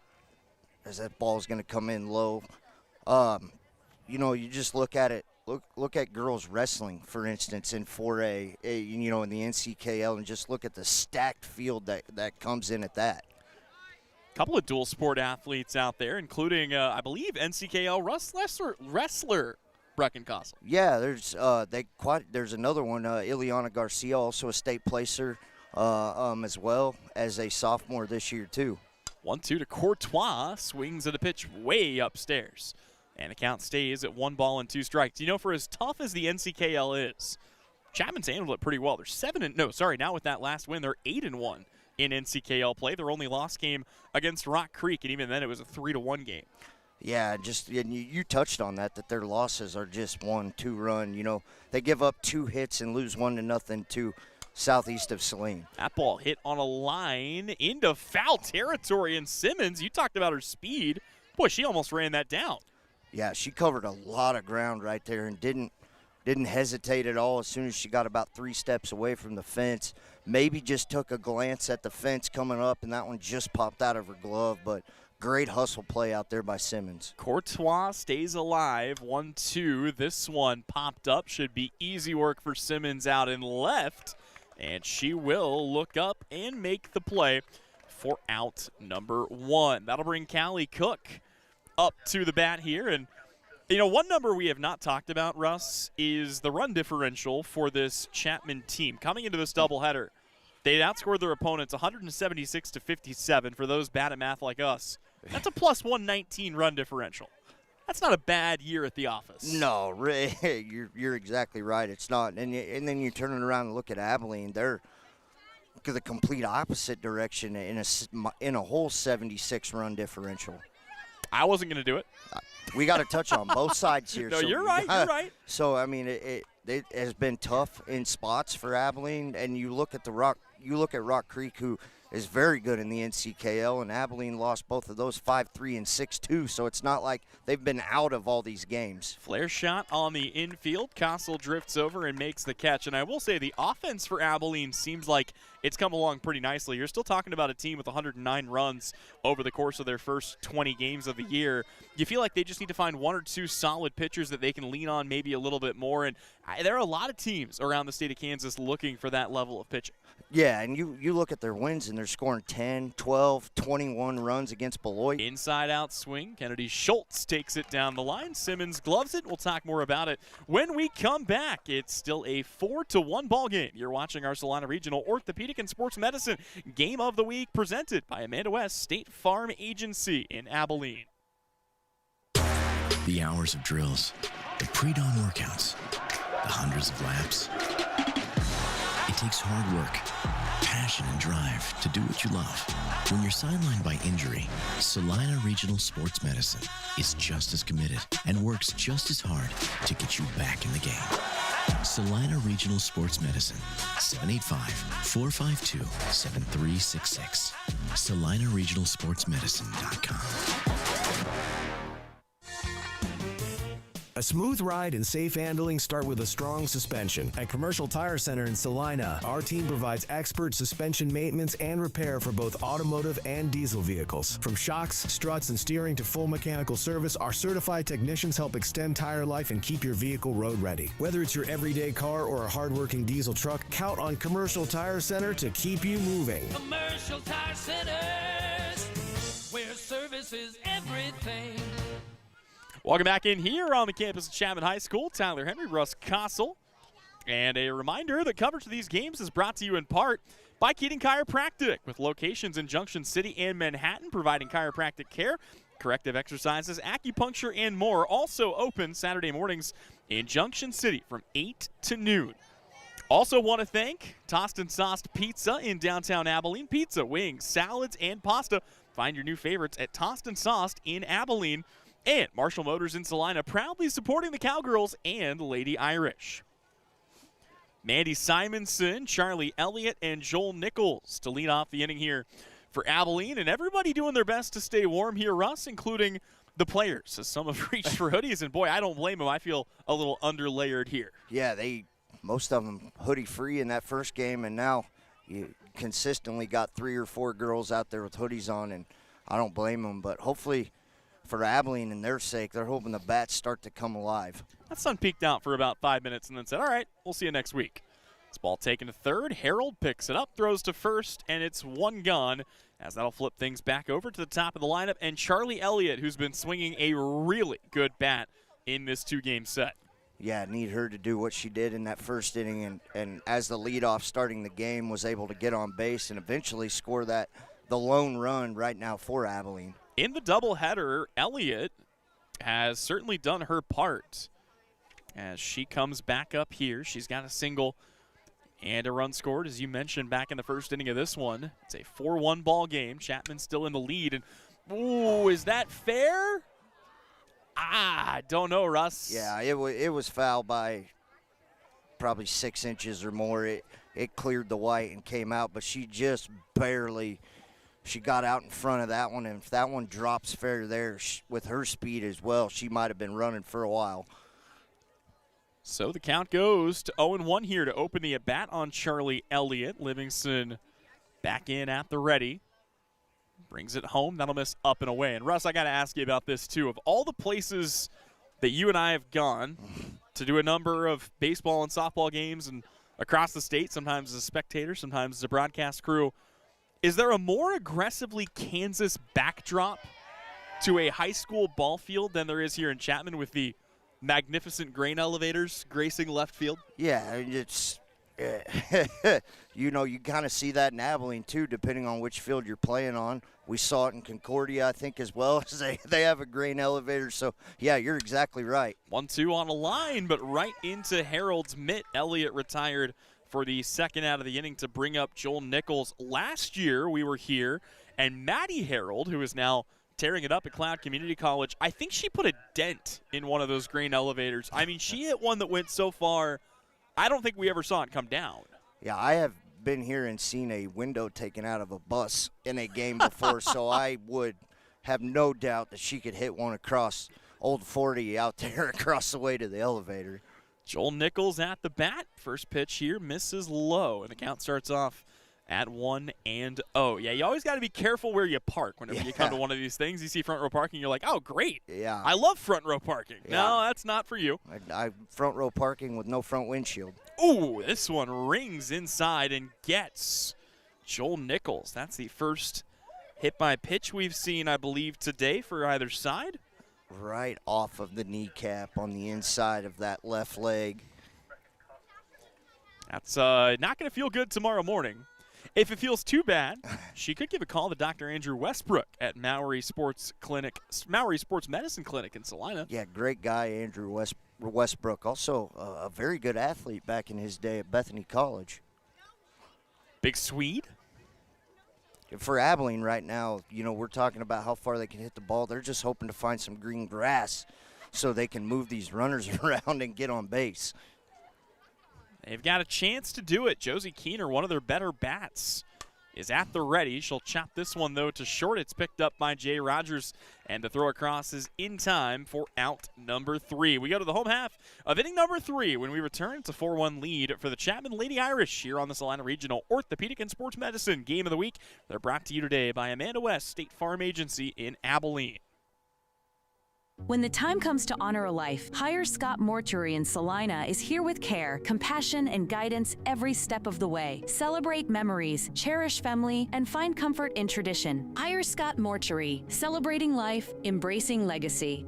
as that ball is going to come in low, you know, you just look at it. Look at girls wrestling, for instance, in 4A, you know, in the NCKL, and just look at the stacked field that comes in at that. Couple of dual sport athletes out there, including, I believe, NCKL wrestler Breckenkossel. Yeah, there's another one, Ileana Garcia, also a state placer as well as a sophomore this year, too. 1-2 to Courtois. Swings at a pitch way upstairs. And the count stays at 1 ball and 2 strikes. You know, for as tough as the NCKL is, Chapman's handled it pretty well. They're now with that last win, they're 8-1 in NCKL play. Their only loss came against Rock Creek, and even then it was a 3-1 game. Yeah, and you touched on that their losses are just 1-2 run. You know, they give up 2 hits and lose 1-0 to southeast of Salina. That ball hit on a line into foul territory, and Simmons, you talked about her speed. Boy, she almost ran that down. Yeah, she covered a lot of ground right there and didn't hesitate at all as soon as she got about 3 steps away from the fence. Maybe just took a glance at the fence coming up, and that one just popped out of her glove, but great hustle play out there by Simmons. Courtois stays alive, 1-2. This one popped up. Should be easy work for Simmons out in left, and she will look up and make the play for out number 1. That'll bring Callie Cook up to the bat here. And, you know, one number we have not talked about, Russ, is the run differential for this Chapman team. Coming into this doubleheader, they outscored their opponents 176-57. For those bad at math like us, that's a plus 119 run differential. That's not a bad year at the office. No, you're exactly right. It's not. And then you turn it around and look at Abilene. They're the complete opposite direction in a whole 76 run differential. I wasn't going to do it. We got to touch on both sides here. No, you're right. You're right. So I mean, it has been tough in spots for Abilene, and you look at Rock Creek, who is very good in the NCKL, and Abilene lost both of those 5-3 and 6-2. So it's not like they've been out of all these games. Flare shot on the infield. Castle drifts over and makes the catch. And I will say the offense for Abilene seems like it's come along pretty nicely. You're still talking about a team with 109 runs over the course of their first 20 games of the year. You feel like they just need to find 1 or 2 solid pitchers that they can lean on maybe a little bit more. And there are a lot of teams around the state of Kansas looking for that level of pitching. Yeah, and you look at their wins, and they're scoring 10, 12, 21 runs against Beloit. Inside-out swing. Kennedy Schultz takes it down the line. Simmons gloves it. We'll talk more about it when we come back. It's still a 4-1 ball game. You're watching our Salina Regional Orthopedic and Sports Medicine Game of the Week, presented by Amanda West State Farm Agency in Abilene. The hours of drills, the pre-dawn workouts, the hundreds of laps. It takes hard work, passion, and drive to do what you love. When you're sidelined by injury, Salina Regional Sports Medicine is just as committed and works just as hard to get you back in the game. Salina Regional Sports Medicine, 785-452-7366. SalinaRegionalSportsMedicine.com. A smooth ride and safe handling start with a strong suspension. At Commercial Tire Center in Salina, our team provides expert suspension maintenance and repair for both automotive and diesel vehicles. From shocks, struts, and steering to full mechanical service, our certified technicians help extend tire life and keep your vehicle road ready. Whether it's your everyday car or a hardworking diesel truck, count on Commercial Tire Center to keep you moving. Commercial Tire Centers, where service is everything. Welcome back in here on the campus of Chapman High School. Tyler Henry, Russ Kossel. And a reminder that coverage of these games is brought to you in part by Keating Chiropractic, with locations in Junction City and Manhattan, providing chiropractic care, corrective exercises, acupuncture, and more. Also open Saturday mornings in Junction City from 8 to noon. Also want to thank Tossed and Sauced Pizza in downtown Abilene. Pizza, wings, salads, and pasta. Find your new favorites at Tossed and Sauced in Abilene. And Marshall Motors in Salina, proudly supporting the Cowgirls and Lady Irish. Mandy Simonson, Charlie Elliott, and Joel Nichols to lead off the inning here for Abilene. And everybody doing their best to stay warm here, Russ, including the players, as some have reached for hoodies. And, boy, I don't blame them. I feel a little underlayered here. Yeah, most of them hoodie-free in that first game, and now you consistently got 3 or 4 girls out there with hoodies on, and I don't blame them. But hopefully – for Abilene and their sake, they're hoping the bats start to come alive. That sun peeked out for about 5 minutes and then said, all right, we'll see you next week. This ball taken to third. Harold picks it up, throws to first, and it's 1 gone, as that'll flip things back over to the top of the lineup. And Charlie Elliott, who's been swinging a really good bat in this 2-game set. Yeah, need her to do what she did in that first inning, and as the leadoff starting the game was able to get on base and eventually score that the lone run right now for Abilene. In the doubleheader, Elliott has certainly done her part as she comes back up here. She's got a single and a run scored, as you mentioned, back in the first inning of this one. It's a 4-1 ball game. Chapman still in the lead. And, ooh, is that fair? I don't know, Russ. Yeah, it was foul by probably 6 inches or more. It cleared the white and came out, but she just barely – she got out in front of that one, and if that one drops fair there with her speed as well, she might have been running for a while. So the count goes to 0-1 here to open the at-bat on Charlie Elliott. Livingston back in at the ready. Brings it home. That'll miss up and away. And, Russ, I got to ask you about this, too. Of all the places that you and I have gone to do a number of baseball and softball games and across the state, sometimes as a spectator, sometimes as a broadcast crew, is there a more aggressively Kansas backdrop to a high school ball field than there is here in Chapman with the magnificent grain elevators gracing left field? Yeah, it's you know, you kind of see that in Abilene too, depending on which field you're playing on. We saw it in Concordia, I think, as well. As they have a grain elevator. So yeah, you're exactly right. 1-2 on a line, but right into Harold's mitt. Elliott retired for the second out of the inning to bring up Joel Nichols. Last year we were here, and Maddie Harold, who is now tearing it up at Cloud Community College, I think she put a dent in one of those grain elevators. I mean, she hit one that went so far, I don't think we ever saw it come down. Yeah, I have been here and seen a window taken out of a bus in a game before, so I would have no doubt that she could hit one across Old 40 out there across the way to the elevator. Joel Nichols at the bat. First pitch here misses low, and the count starts off at 1-0. Yeah, you always got to be careful where you park whenever you come to one of these things. You see front row parking, you're like, oh, great. Yeah. I love front row parking. Yeah. No, that's not for you. I front row parking with no front windshield. Ooh, this one rings inside and gets Joel Nichols. That's the first hit by pitch we've seen, I believe, today for either side. Right off of the kneecap on the inside of that left leg. That's not going to feel good tomorrow morning. If it feels too bad, she could give a call to Dr. Andrew Westbrook at Maury Sports Medicine Clinic in Salina. Yeah, great guy, Andrew Westbrook. Also a very good athlete back in his day at Bethany College. Big Swede. For Abilene right now, you know, we're talking about how far they can hit the ball. They're just hoping to find some green grass so they can move these runners around and get on base. They've got a chance to do it. Josie Keener, one of their better bats, is at the ready. She'll chop this one, though, to short. It's picked up by Jay Rogers, and the throw across is in time for out number 3. We go to the home half of inning number 3 when we return. It's a 4-1 lead for the Chapman Lady Irish here on the Salina Regional Orthopedic and Sports Medicine Game of the Week. They're brought to you today by Amanda West State Farm Agency in Abilene. When the time comes to honor a life, Hire Scott Mortuary in Salina is here with care, compassion, and guidance every step of the way. Celebrate memories, cherish family, and find comfort in tradition. Hire Scott Mortuary, celebrating life, embracing legacy.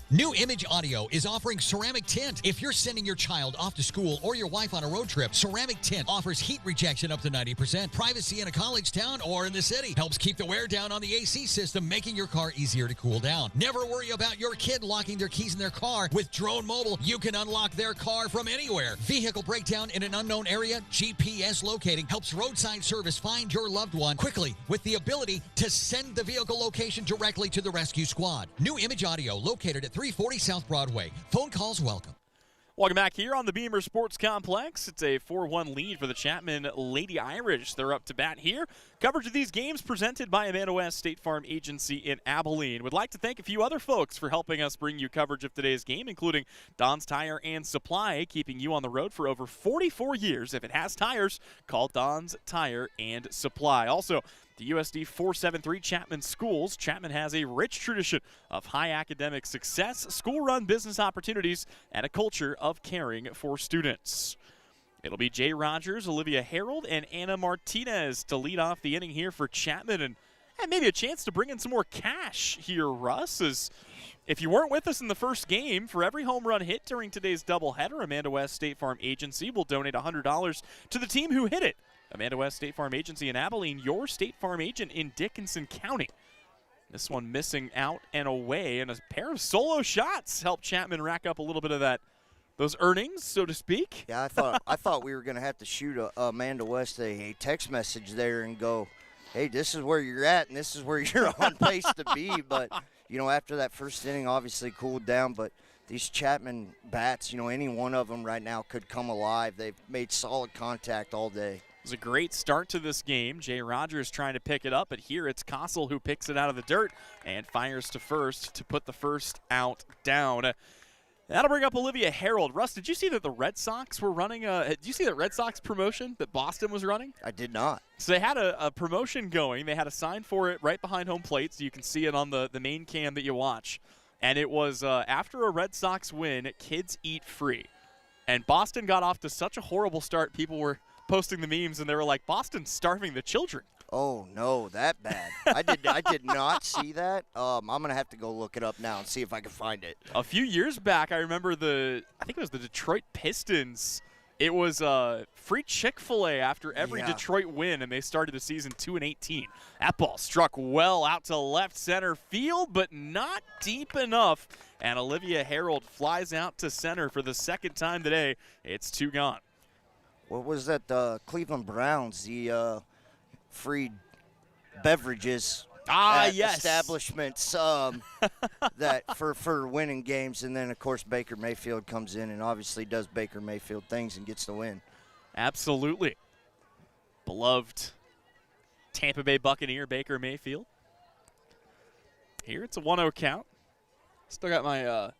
New Image Audio is offering ceramic tint. If you're sending your child off to school or your wife on a road trip, ceramic tint offers heat rejection up to 90%, privacy in a college town or in the city, helps keep the wear down on the AC system, making your car easier to cool down. Never worry about your kid locking their keys in their car. With Drone Mobile, you can unlock their car from anywhere. Vehicle breakdown in an unknown area, GPS locating helps roadside service find your loved one quickly with the ability to send the vehicle location directly to the rescue squad. New Image Audio, located at 340 South Broadway. Phone calls welcome. Welcome back here on the Beamer Sports Complex. It's a 4-1 lead for the Chapman Lady Irish. They're up to bat here. Coverage of these games presented by Amanda West State Farm Agency in Abilene. Would like to thank a few other folks for helping us bring you coverage of today's game, including Don's Tire and Supply, keeping you on the road for over 44 years. If it has tires, call Don's Tire and Supply. Also, the USD 473 Chapman Schools. Chapman has a rich tradition of high academic success, school-run business opportunities, and a culture of caring for students. It'll be Jay Rogers, Olivia Harold, and Anna Martinez to lead off the inning here for Chapman, and maybe a chance to bring in some more cash here, Russ. As if you weren't with us in the first game, for every home run hit during today's doubleheader, Amanda West State Farm Agency will donate $100 to the team who hit it. Amanda West State Farm Agency in Abilene, your State Farm agent in Dickinson County. This one missing out and away, and a pair of solo shots helped Chapman rack up a little bit of those earnings, so to speak. Yeah, I thought we were going to have to shoot Amanda West a text message there and go, hey, this is where you're at and this is where you're on pace to be. But, after that first inning, obviously cooled down. But these Chapman bats, any one of them right now could come alive. They've made solid contact all day. It was a great start to this game. Jay Rogers trying to pick it up, but here it's Kossel who picks it out of the dirt and fires to first to put the first out down. That'll bring up Olivia Harold. Russ, did you see that the Red Sox were running did you see that Red Sox promotion that Boston was running? I did not. So they had a promotion going. They had a sign for it right behind home plate, so you can see it on the main cam that you watch. And it was after a Red Sox win, kids eat free. And Boston got off to such a horrible start, people were posting the memes, and they were like, Boston's starving the children. Oh, no, that bad. I did not see that. I'm going to have to go look it up now and see if I can find it. A few years back, I remember I think it was the Detroit Pistons. It was free Chick-fil-A after every Detroit win, and they started the season 2-18. That ball struck well out to left center field, but not deep enough. And Olivia Harold flies out to center for the second time today. It's 2 gone. What was that? Cleveland Browns, the free beverages at establishments that for winning games. And then, of course, Baker Mayfield comes in and obviously does Baker Mayfield things and gets the win. Absolutely. Beloved Tampa Bay Buccaneer Baker Mayfield. Here it's a 1-0 count. Still got my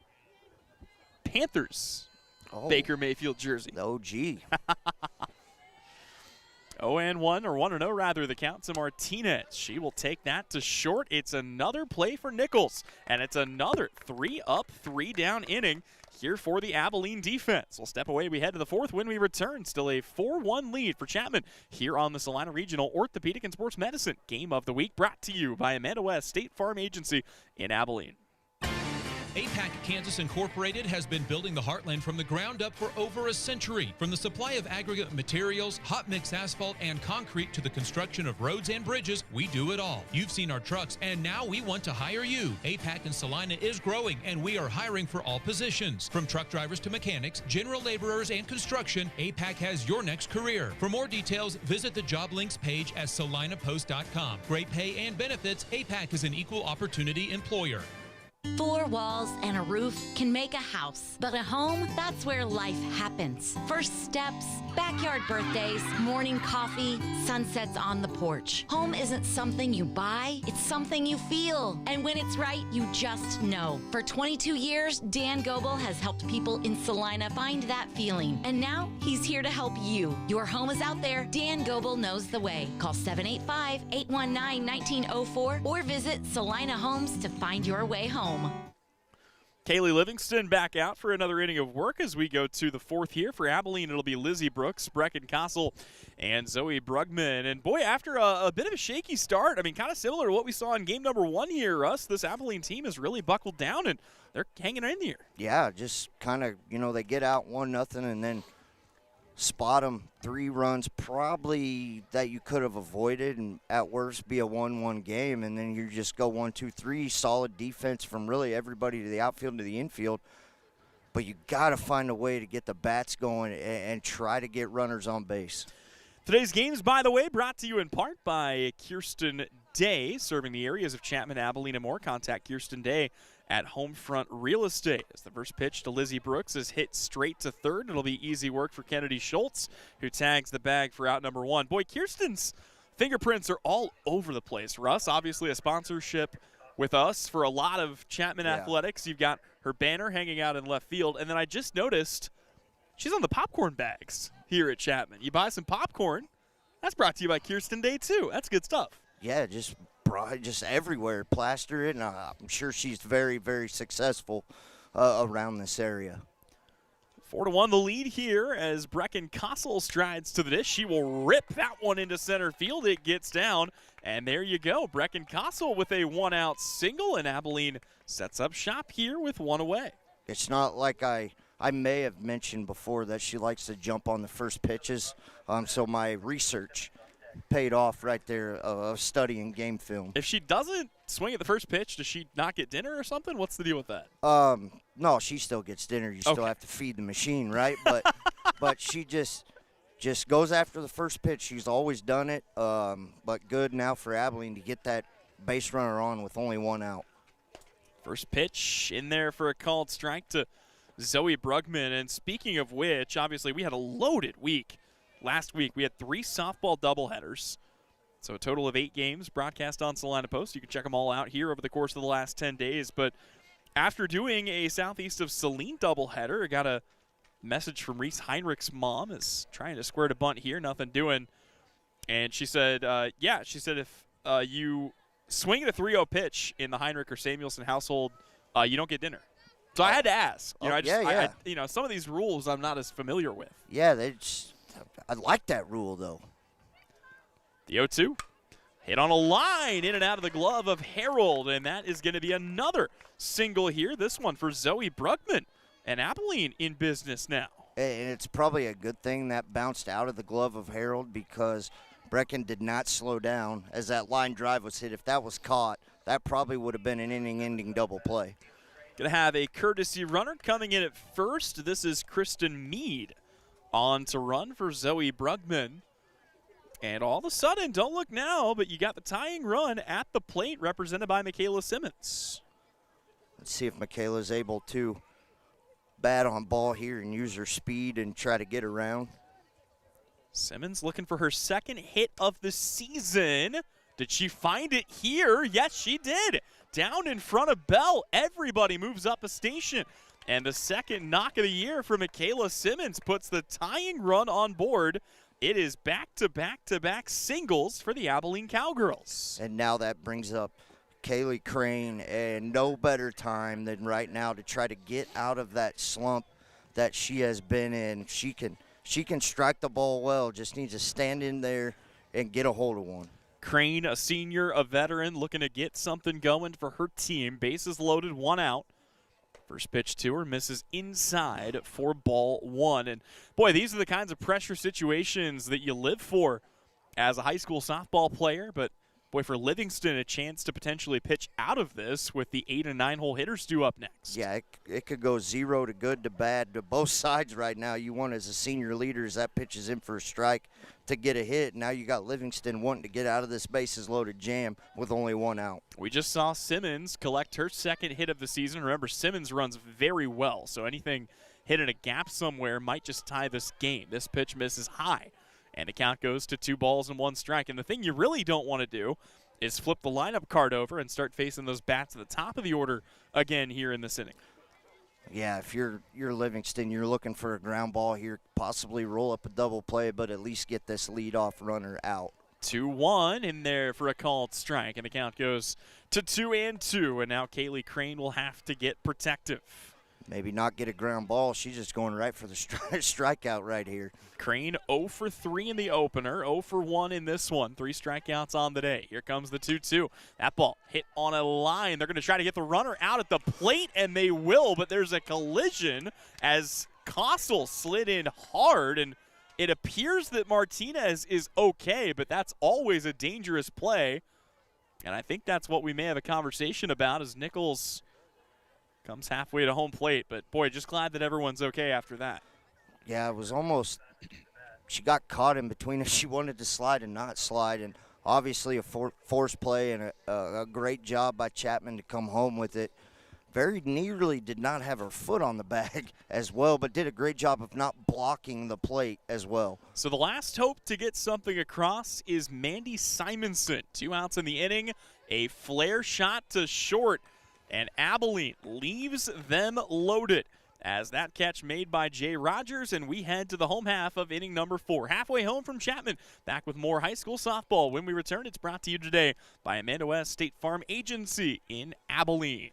Panthers Baker Mayfield jersey. Oh, gee. 0-1, or 1-0 rather, the count to Martinez. She will take that to short. It's another play for Nichols, and it's another 3-up, 3-down inning here for the Abilene defense. We'll step away. We head to the fourth when we return. Still a 4-1 lead for Chapman here on the Salina Regional Orthopedic and Sports Medicine Game of the Week, brought to you by Amanda West State Farm Agency in Abilene. APAC Kansas Incorporated has been building the Heartland from the ground up for over a century. From the supply of aggregate materials, hot mix asphalt, and concrete to the construction of roads and bridges, we do it all. You've seen our trucks, and now we want to hire you. APAC in Salina is growing, and we are hiring for all positions. From truck drivers to mechanics, general laborers, and construction, APAC has your next career. For more details, visit the job links page at salinapost.com. Great pay and benefits, APAC is an equal opportunity employer. 4 walls and a roof can make a house, but a home, that's where life happens. First steps, backyard birthdays, morning coffee, sunsets on the porch. Home isn't something you buy, it's something you feel. And when it's right, you just know. For 22 years, Dan Goebel has helped people in Salina find that feeling. And now, he's here to help you. Your home is out there, Dan Goebel knows the way. Call 785-819-1904 or visit Salina Homes to find your way home. Kaylee Livingston back out for another inning of work as we go to the fourth here. For Abilene, it'll be Lizzie Brooks, Brecken Kossel, and Zoe Brugman. And, boy, after a bit of a shaky start, I mean, kind of similar to what we saw in game number 1 here, Russ, this Abilene team has really buckled down, and they're hanging in here. Yeah, just kind of, they get out 1-0 and then spot them 3 runs probably that you could have avoided and at worst be a 1-1 game, and then you just go 1-2-3, solid defense from really everybody to the outfield to the infield. But you got to find a way to get the bats going and try to get runners on base. Today's games, by the way, brought to you in part by Kirsten Day, serving the areas of Chapman, Abilene, and more. Contact Kirsten Day at Homefront Real Estate. As the first pitch to Lizzie Brooks is hit straight to third. It'll be easy work for Kennedy Schultz, who tags the bag for out number 1. Boy, Kirsten's fingerprints are all over the place. Russ, obviously a sponsorship with us for a lot of Chapman athletics. You've got her banner hanging out in left field. And then I just noticed she's on the popcorn bags here at Chapman. You buy some popcorn, that's brought to you by Kirsten Day, too. That's good stuff. Yeah, just everywhere, plaster it, and I'm sure she's very, very successful around this area. 4-1 the lead here as Brecken Kossel strides to the dish. She will rip that one into center field. It gets down, and there you go. Brecken Kossel with a 1-out single, and Abilene sets up shop here with 1 away. It's not like I I may have mentioned before that she likes to jump on the first pitches. So my research paid off right there of studying game film. If she doesn't swing at the first pitch, does she not get dinner or something? What's the deal with that? No, she still gets dinner. You still have to feed the machine, right? But she just goes after the first pitch. She's always done it. But good now for Abilene to get that base runner on with only one out. First pitch in there for a called strike to Zoe Brugman. And speaking of which, obviously we had a loaded week. Last week we had 3 softball doubleheaders. So a total of 8 games broadcast on Salina Post. You can check them all out here over the course of the last 10 days. But after doing a Southeast of Saline doubleheader, I got a message from Reese Heinrich's mom. Is trying to square to bunt here, nothing doing. And she said, if you swing at a 3-0 pitch in the Heinrich or Samuelson household, you don't get dinner. So I had to ask. Some of these rules I'm not as familiar with. Yeah, I like that rule, though. The 0-2. Hit on a line in and out of the glove of Harold, and that is going to be another single here. This one for Zoe Brugman, and Abilene in business now. And it's probably a good thing that bounced out of the glove of Harold because Brecken did not slow down as that line drive was hit. If that was caught, that probably would have been an inning-ending double play. Going to have a courtesy runner coming in at first. This is Kristen Mead on to run for Zoe Brugman. And all of a sudden, don't look now, but you got the tying run at the plate represented by Michaela Simmons. Let's see if Michaela's able to bat on ball here and use her speed and try to get around. Simmons looking for her second hit of the season. Did she find it here? Yes, she did. Down in front of Bell. Everybody moves up a station. And the second knock of the year for Michaela Simmons puts the tying run on board. It is back-to-back-to-back singles for the Abilene Cowgirls. And now that brings up Kaylee Crane, and no better time than right now to try to get out of that slump that she has been in. She can strike the ball well, just needs to stand in there and get a hold of one. Crane, a senior, a veteran, looking to get something going for her team. Bases loaded, 1 out. First pitch to her, misses inside for ball 1. And, boy, these are the kinds of pressure situations that you live for as a high school softball player. But, boy, for Livingston, a chance to potentially pitch out of this with the 8- and 9-hole hitters due up next. Yeah, it could go 0 to good to bad to both sides right now. You want, as a senior leader, as that pitch is in for a strike, to get a hit. Now you got Livingston wanting to get out of this bases-loaded jam with only 1 out. We just saw Simmons collect her second hit of the season. Remember, Simmons runs very well, so anything hit in a gap somewhere might just tie this game. This pitch misses high, and the count goes to 2 balls and 1 strike. And the thing you really don't want to do is flip the lineup card over and start facing those bats at the top of the order again here in this inning. Yeah, if you're Livingston, you're looking for a ground ball here, possibly roll up a double play, but at least get this leadoff runner out. 2-1 in there for a called strike, and the count goes to 2-2, and now Kaylee Crane will have to get protective. Maybe not get a ground ball. She's just going right for the strikeout right here. Crane 0 for 3 in the opener, 0 for 1 in this one. 3 strikeouts on the day. Here comes the 2-2. That ball hit on a line. They're going to try to get the runner out at the plate, and they will, but there's a collision as Kossel slid in hard, and it appears that Martinez is okay, but that's always a dangerous play. And I think that's what we may have a conversation about as Nichols comes halfway to home plate. But, boy, just glad that everyone's okay after that. Yeah, it was almost – she got caught in between if she wanted to slide and not slide. And obviously a forced play and a great job by Chapman to come home with it. Very nearly did not have her foot on the bag as well, but did a great job of not blocking the plate as well. So the last hope to get something across is Mandy Simonson. 2 outs in the inning, a flare shot to short, and Abilene leaves them loaded as that catch made by Jay Rogers, and we head to the home half of inning number 4. Halfway home from Chapman, back with more high school softball. When we return, it's brought to you today by Amanda West State Farm Agency in Abilene.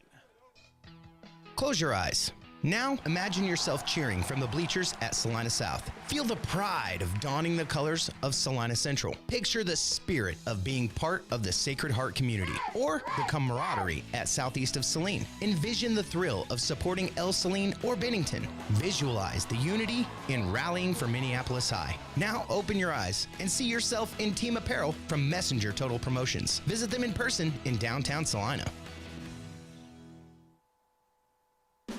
Close your eyes. Now, imagine yourself cheering from the bleachers at Salina South. Feel the pride of donning the colors of Salina Central. Picture the spirit of being part of the Sacred Heart community, or the camaraderie at southeast of Saline. Envision the thrill of supporting El Saline or Bennington. Visualize the unity in rallying for Minneapolis High. Now, open your eyes and see yourself in team apparel from Messenger Total Promotions. Visit them in person in downtown Salina.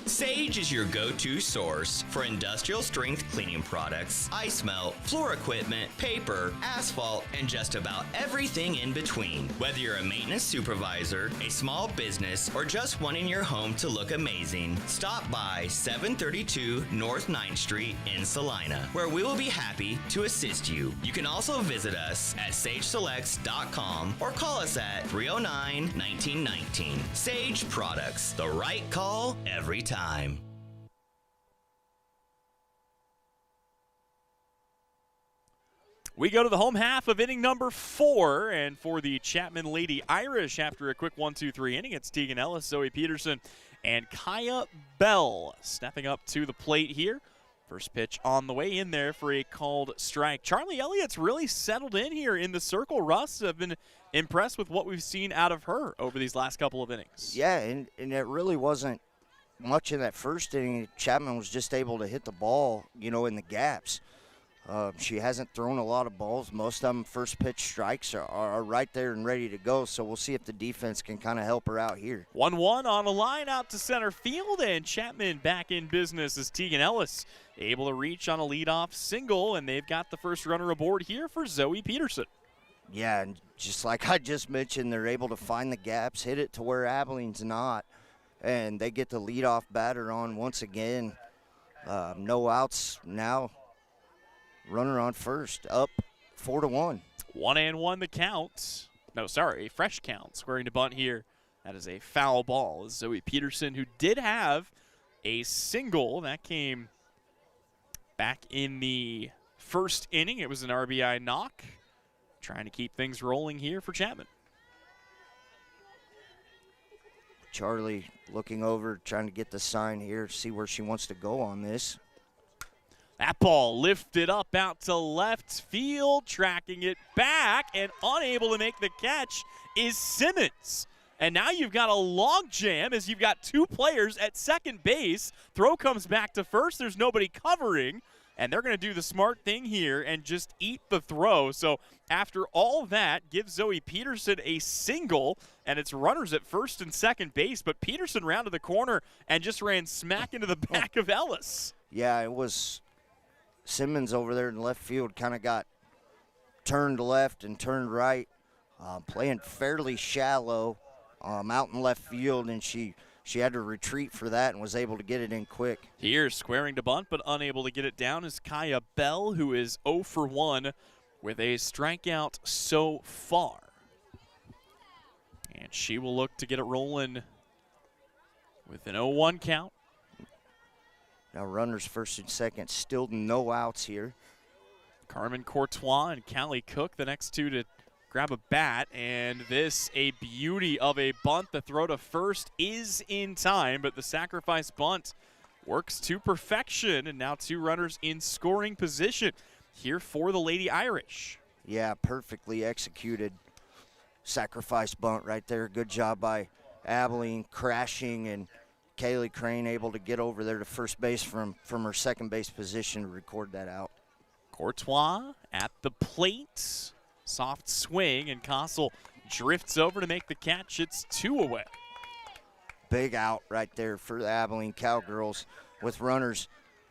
Sage is your go-to source for industrial strength cleaning products, ice melt, floor equipment, paper, asphalt, and just about everything in between. Whether you're a maintenance supervisor, a small business, or just wanting your home to look amazing, stop by 732 North 9th Street in Salina, where we will be happy to assist you. You can also visit us at sageselects.com or call us at 309-1919. Sage Products, the right call every time. We go to the home half of inning number 4, and for the Chapman Lady Irish, after a quick 1-2-3 inning, it's Tegan Ellis, Zoe Peterson, and Kaya Bell stepping up to the plate here. First pitch on the way in there for a called strike. Charlie Elliott's really settled in here in the circle. Russ, have been impressed with what we've seen out of her over these last couple of innings. Yeah, and it really wasn't much in that first inning. Chapman was just able to hit the ball, in the gaps. She hasn't thrown a lot of balls. Most of them first pitch strikes are right there and ready to go, so we'll see if the defense can kind of help her out here. 1-1 on a line out to center field, and Chapman back in business as Tegan Ellis able to reach on a leadoff single, and they've got the first runner aboard here for Zoe Peterson. Yeah, and just like I just mentioned, they're able to find the gaps, hit it to where Abilene's not, and they get the leadoff batter on once again. No outs now. Runner on first, up 4-1. 1-1 the count. No, sorry, a fresh count. Squaring to bunt here. That is a foul ball. Zoe Peterson, who did have a single, that came back in the first inning. It was an RBI knock. Trying to keep things rolling here for Chapman. Charlie looking over, trying to get the sign here, see where she wants to go on this. That ball lifted up out to left field, tracking it back, and unable to make the catch is Simmons. And now you've got a log jam as you've got two players at second base. Throw comes back to first. There's nobody covering, and they're going to do the smart thing here and just eat the throw. So after all that, give Zoe Peterson a single, and it's runners at first and second base. But Peterson rounded the corner and just ran smack into the back of Ellis. Yeah, it was Simmons over there in left field, kind of got turned left and turned right, playing fairly shallow out in left field, and she had to retreat for that and was able to get it in quick. Here, squaring to bunt, but unable to get it down is Kaya Bell, who is 0 for 1 with a strikeout so far. And she will look to get it rolling with an 0-1 count. Now runners first and second, still no outs here. Carmen Courtois and Callie Cook, the next two to grab a bat, and this a beauty of a bunt. The throw to first is in time, but the sacrifice bunt works to perfection, and now two runners in scoring position here for the Lady Irish. Yeah, perfectly executed sacrifice bunt right there. Good job by Abilene, crashing, and Kaylee Crane able to get over there to first base from her second base position to record that out. Courtois at the plate. Soft swing, and Kossel drifts over to make the catch. It's 2 away. Big out right there for the Abilene Cowgirls with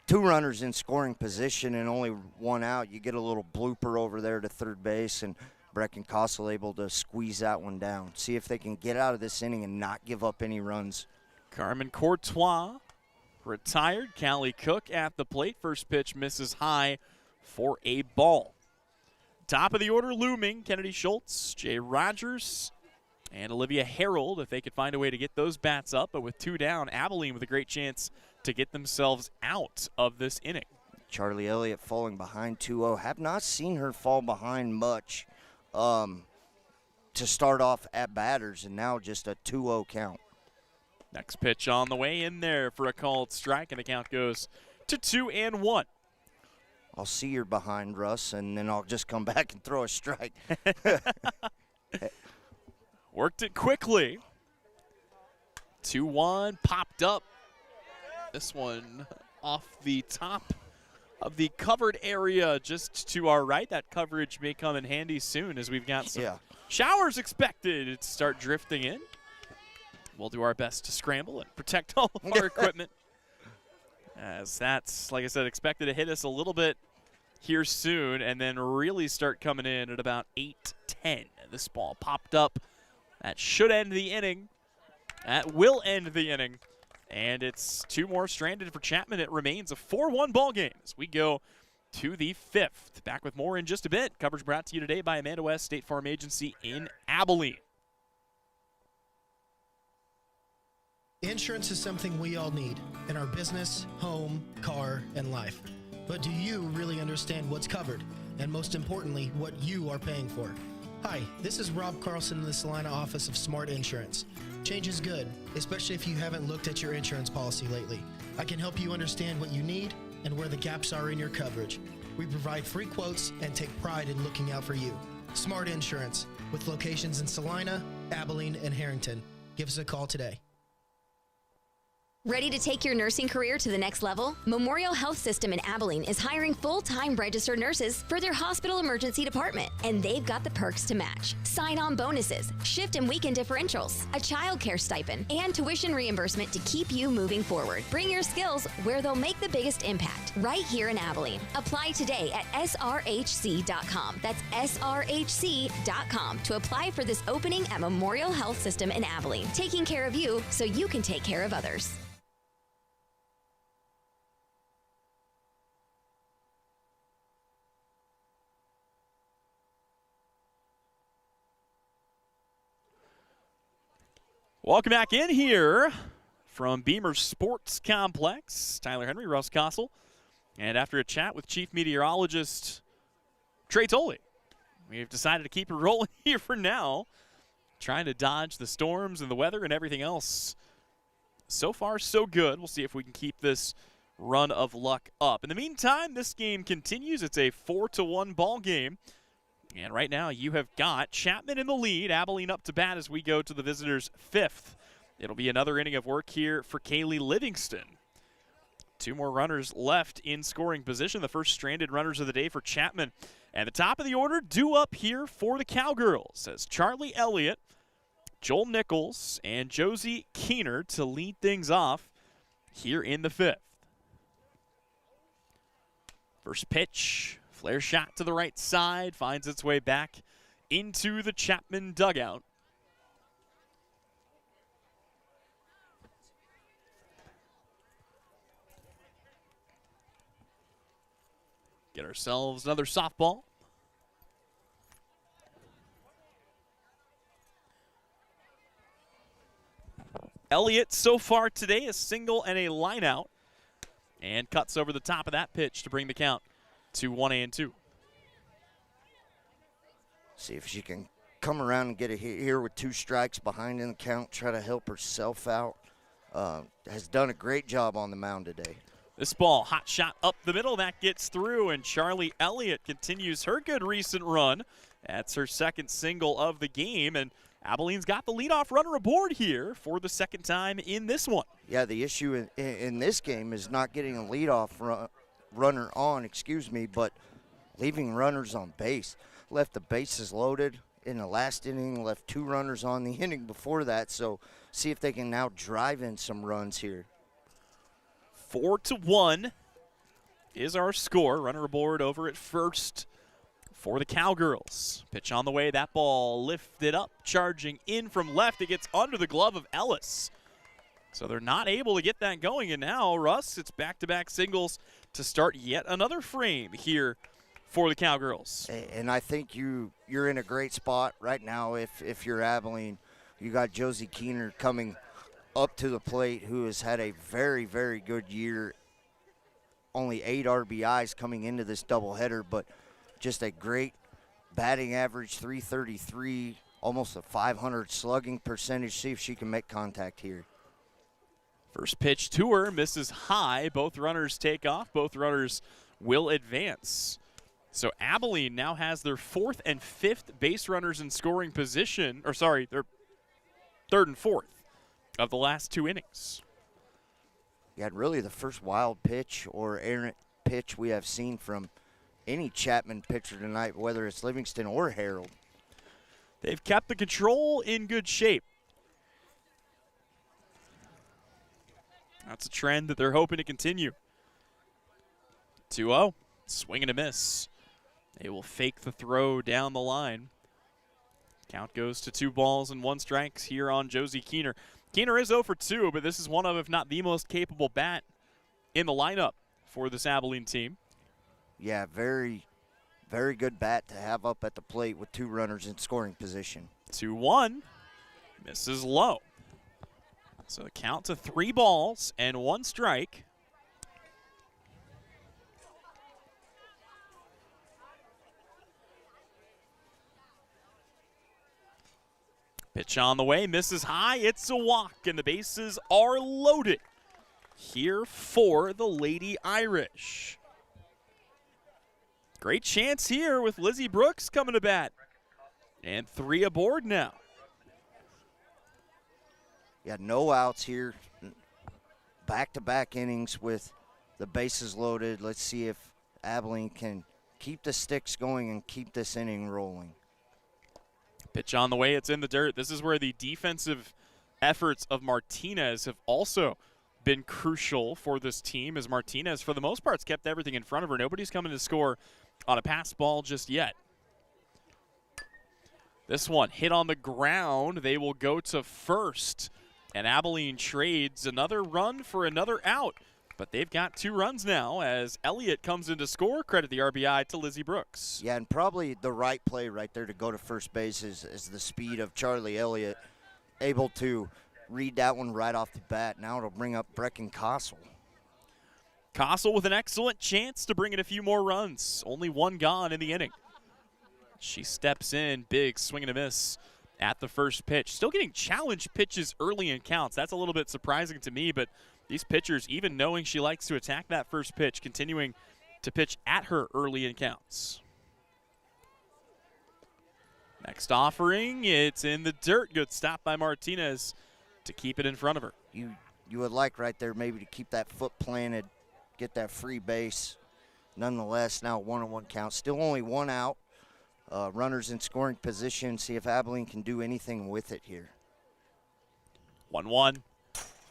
two runners in scoring position and only one out. You get a little blooper over there to third base, and Brecken Kossel able to squeeze that one down. See if they can get out of this inning and not give up any runs. Carmen Courtois retired. Callie Cook at the plate. First pitch misses high for a ball. Top of the order looming, Kennedy Schultz, Jay Rogers, and Olivia Harold, if they could find a way to get those bats up. But with two down, Abilene with a great chance to get themselves out of this inning. Charlie Elliott falling behind 2-0. Have not seen her fall behind much to start off at batters, and now just a 2-0 count. Next pitch on the way in there for a called strike, and the count goes to 2-1. I'll see you're behind, Russ, and then I'll just come back and throw a strike. Worked it quickly. 2-1, popped up. This one off the top of the covered area just to our right. That coverage may come in handy soon as we've got some showers expected to start drifting in. We'll do our best to scramble and protect all of our equipment, as that's, like I said, expected to hit us a little bit here soon and then really start coming in at about 8:10. This ball popped up. That should end the inning. That will end the inning. And it's 2 more stranded for Chapman. It remains a 4-1 ball game as we go to the 5th. Back with more in just a bit. Coverage brought to you today by Amanda West State Farm Agency in Abilene. Insurance is something we all need in our business, home, car, and life. But do you really understand what's covered? And most importantly, what you are paying for? Hi, this is Rob Carlson in the Salina office of Smart Insurance. Change is good, especially if you haven't looked at your insurance policy lately. I can help you understand what you need and where the gaps are in your coverage. We provide free quotes and take pride in looking out for you. Smart Insurance, with locations in Salina, Abilene, and Harrington. Give us a call today. Ready to take your nursing career to the next level? Memorial Health System in Abilene is hiring full-time registered nurses for their hospital emergency department, and they've got the perks to match. Sign-on bonuses, shift and weekend differentials, a child care stipend, and tuition reimbursement to keep you moving forward. Bring your skills where they'll make the biggest impact, right here in Abilene. Apply today at srhc.com. That's srhc.com to apply for this opening at Memorial Health System in Abilene, taking care of you so you can take care of others. Welcome back in here from Beamer Sports Complex. Tyler Henry, Russ Kossel, and after a chat with Chief Meteorologist Trey Tolley, we've decided to keep it rolling here for now, trying to dodge the storms and the weather and everything else. So far, so good. We'll see if we can keep this run of luck up. In the meantime, this game continues. It's a 4-1 ball game. And right now you have got Chapman in the lead, Abilene up to bat as we go to the visitors' 5th. It'll be another inning of work here for Kaylee Livingston. 2 more runners left in scoring position, the first stranded runners of the day for Chapman. And the top of the order due up here for the Cowgirls as Charlie Elliott, Joel Nichols, and Josie Keener to lead things off here in the 5th. First pitch. Flare shot to the right side, finds its way back into the Chapman dugout. Get ourselves another softball. Elliott so far today, a single and a line out, and cuts over the top of that pitch to bring the count to 1-2. See if she can come around and get a hit here with 2 strikes behind in the count, try to help herself out. Has done a great job on the mound today. This ball, hot shot up the middle, that gets through, and Charlie Elliott continues her good recent run. That's her 2nd single of the game, and Abilene's got the leadoff runner aboard here for the 2nd time in this one. Yeah, the issue in this game is not getting a leadoff runner on, but leaving runners on base. Left the bases loaded in the last inning, left 2 runners on the inning before that, so see if they can now drive in some runs here. 4-1 is our score. Runner aboard over at first for the Cowgirls. Pitch on the way, that ball lifted up, charging in from left. It gets under the glove of Ellis. So they're not able to get that going, and now, Russ, it's back-to-back singles to start yet another frame here for the Cowgirls. And I think you're in a great spot right now if you're Abilene. You got Josie Keener coming up to the plate, who has had a very, very good year. Only 8 RBIs coming into this doubleheader, but just a great batting average, 333, almost a 500 slugging percentage. See if she can make contact here. First pitch to her, misses high. Both runners take off. Both runners will advance. So Abilene now has their 4th and 5th base runners in scoring position. Or sorry, their 3rd and 4th of the last 2 innings. Yeah, really the first wild pitch or errant pitch we have seen from any Chapman pitcher tonight, whether it's Livingston or Harold. They've kept the control in good shape. That's a trend that they're hoping to continue. 2-0, swing and a miss. They will fake the throw down the line. Count goes to 2 balls and 1 strike here on Josie Keener. Keener is 0 for 2, but this is one of, if not the most capable bat in the lineup for this Abilene team. Yeah, very, very good bat to have up at the plate with 2 runners in scoring position. 2-1, misses low. So the count to 3 balls and 1 strike. Pitch on the way, misses high, it's a walk, and the bases are loaded here for the Lady Irish. Great chance here with Lizzie Brooks coming to bat. And 3 aboard now. Yeah, no outs here. Back-to-back innings with the bases loaded. Let's see if Abilene can keep the sticks going and keep this inning rolling. Pitch on the way, it's in the dirt. This is where the defensive efforts of Martinez have also been crucial for this team, as Martinez, for the most part, has kept everything in front of her. Nobody's coming to score on a pass ball just yet. This one hit on the ground. They will go to first, and Abilene trades another run for another out. But they've got 2 runs now as Elliott comes in to score. Credit the RBI to Lizzie Brooks. Yeah, and probably the right play right there to go to first base is the speed of Charlie Elliott, able to read that one right off the bat. Now it'll bring up Brecken Kossel. Kossel with an excellent chance to bring in a few more runs. Only 1 gone in the inning. She steps in, big swing and a miss at the first pitch. Still getting challenge pitches early in counts. That's a little bit surprising to me, but these pitchers, even knowing she likes to attack that first pitch, continuing to pitch at her early in counts. Next offering, it's in the dirt. Good stop by Martinez to keep it in front of her. You would like right there maybe to keep that foot planted, get that free base. Nonetheless, now 1-1 count. Still only 1 out. Runners in scoring position. See if Abilene can do anything with it here. 1-1.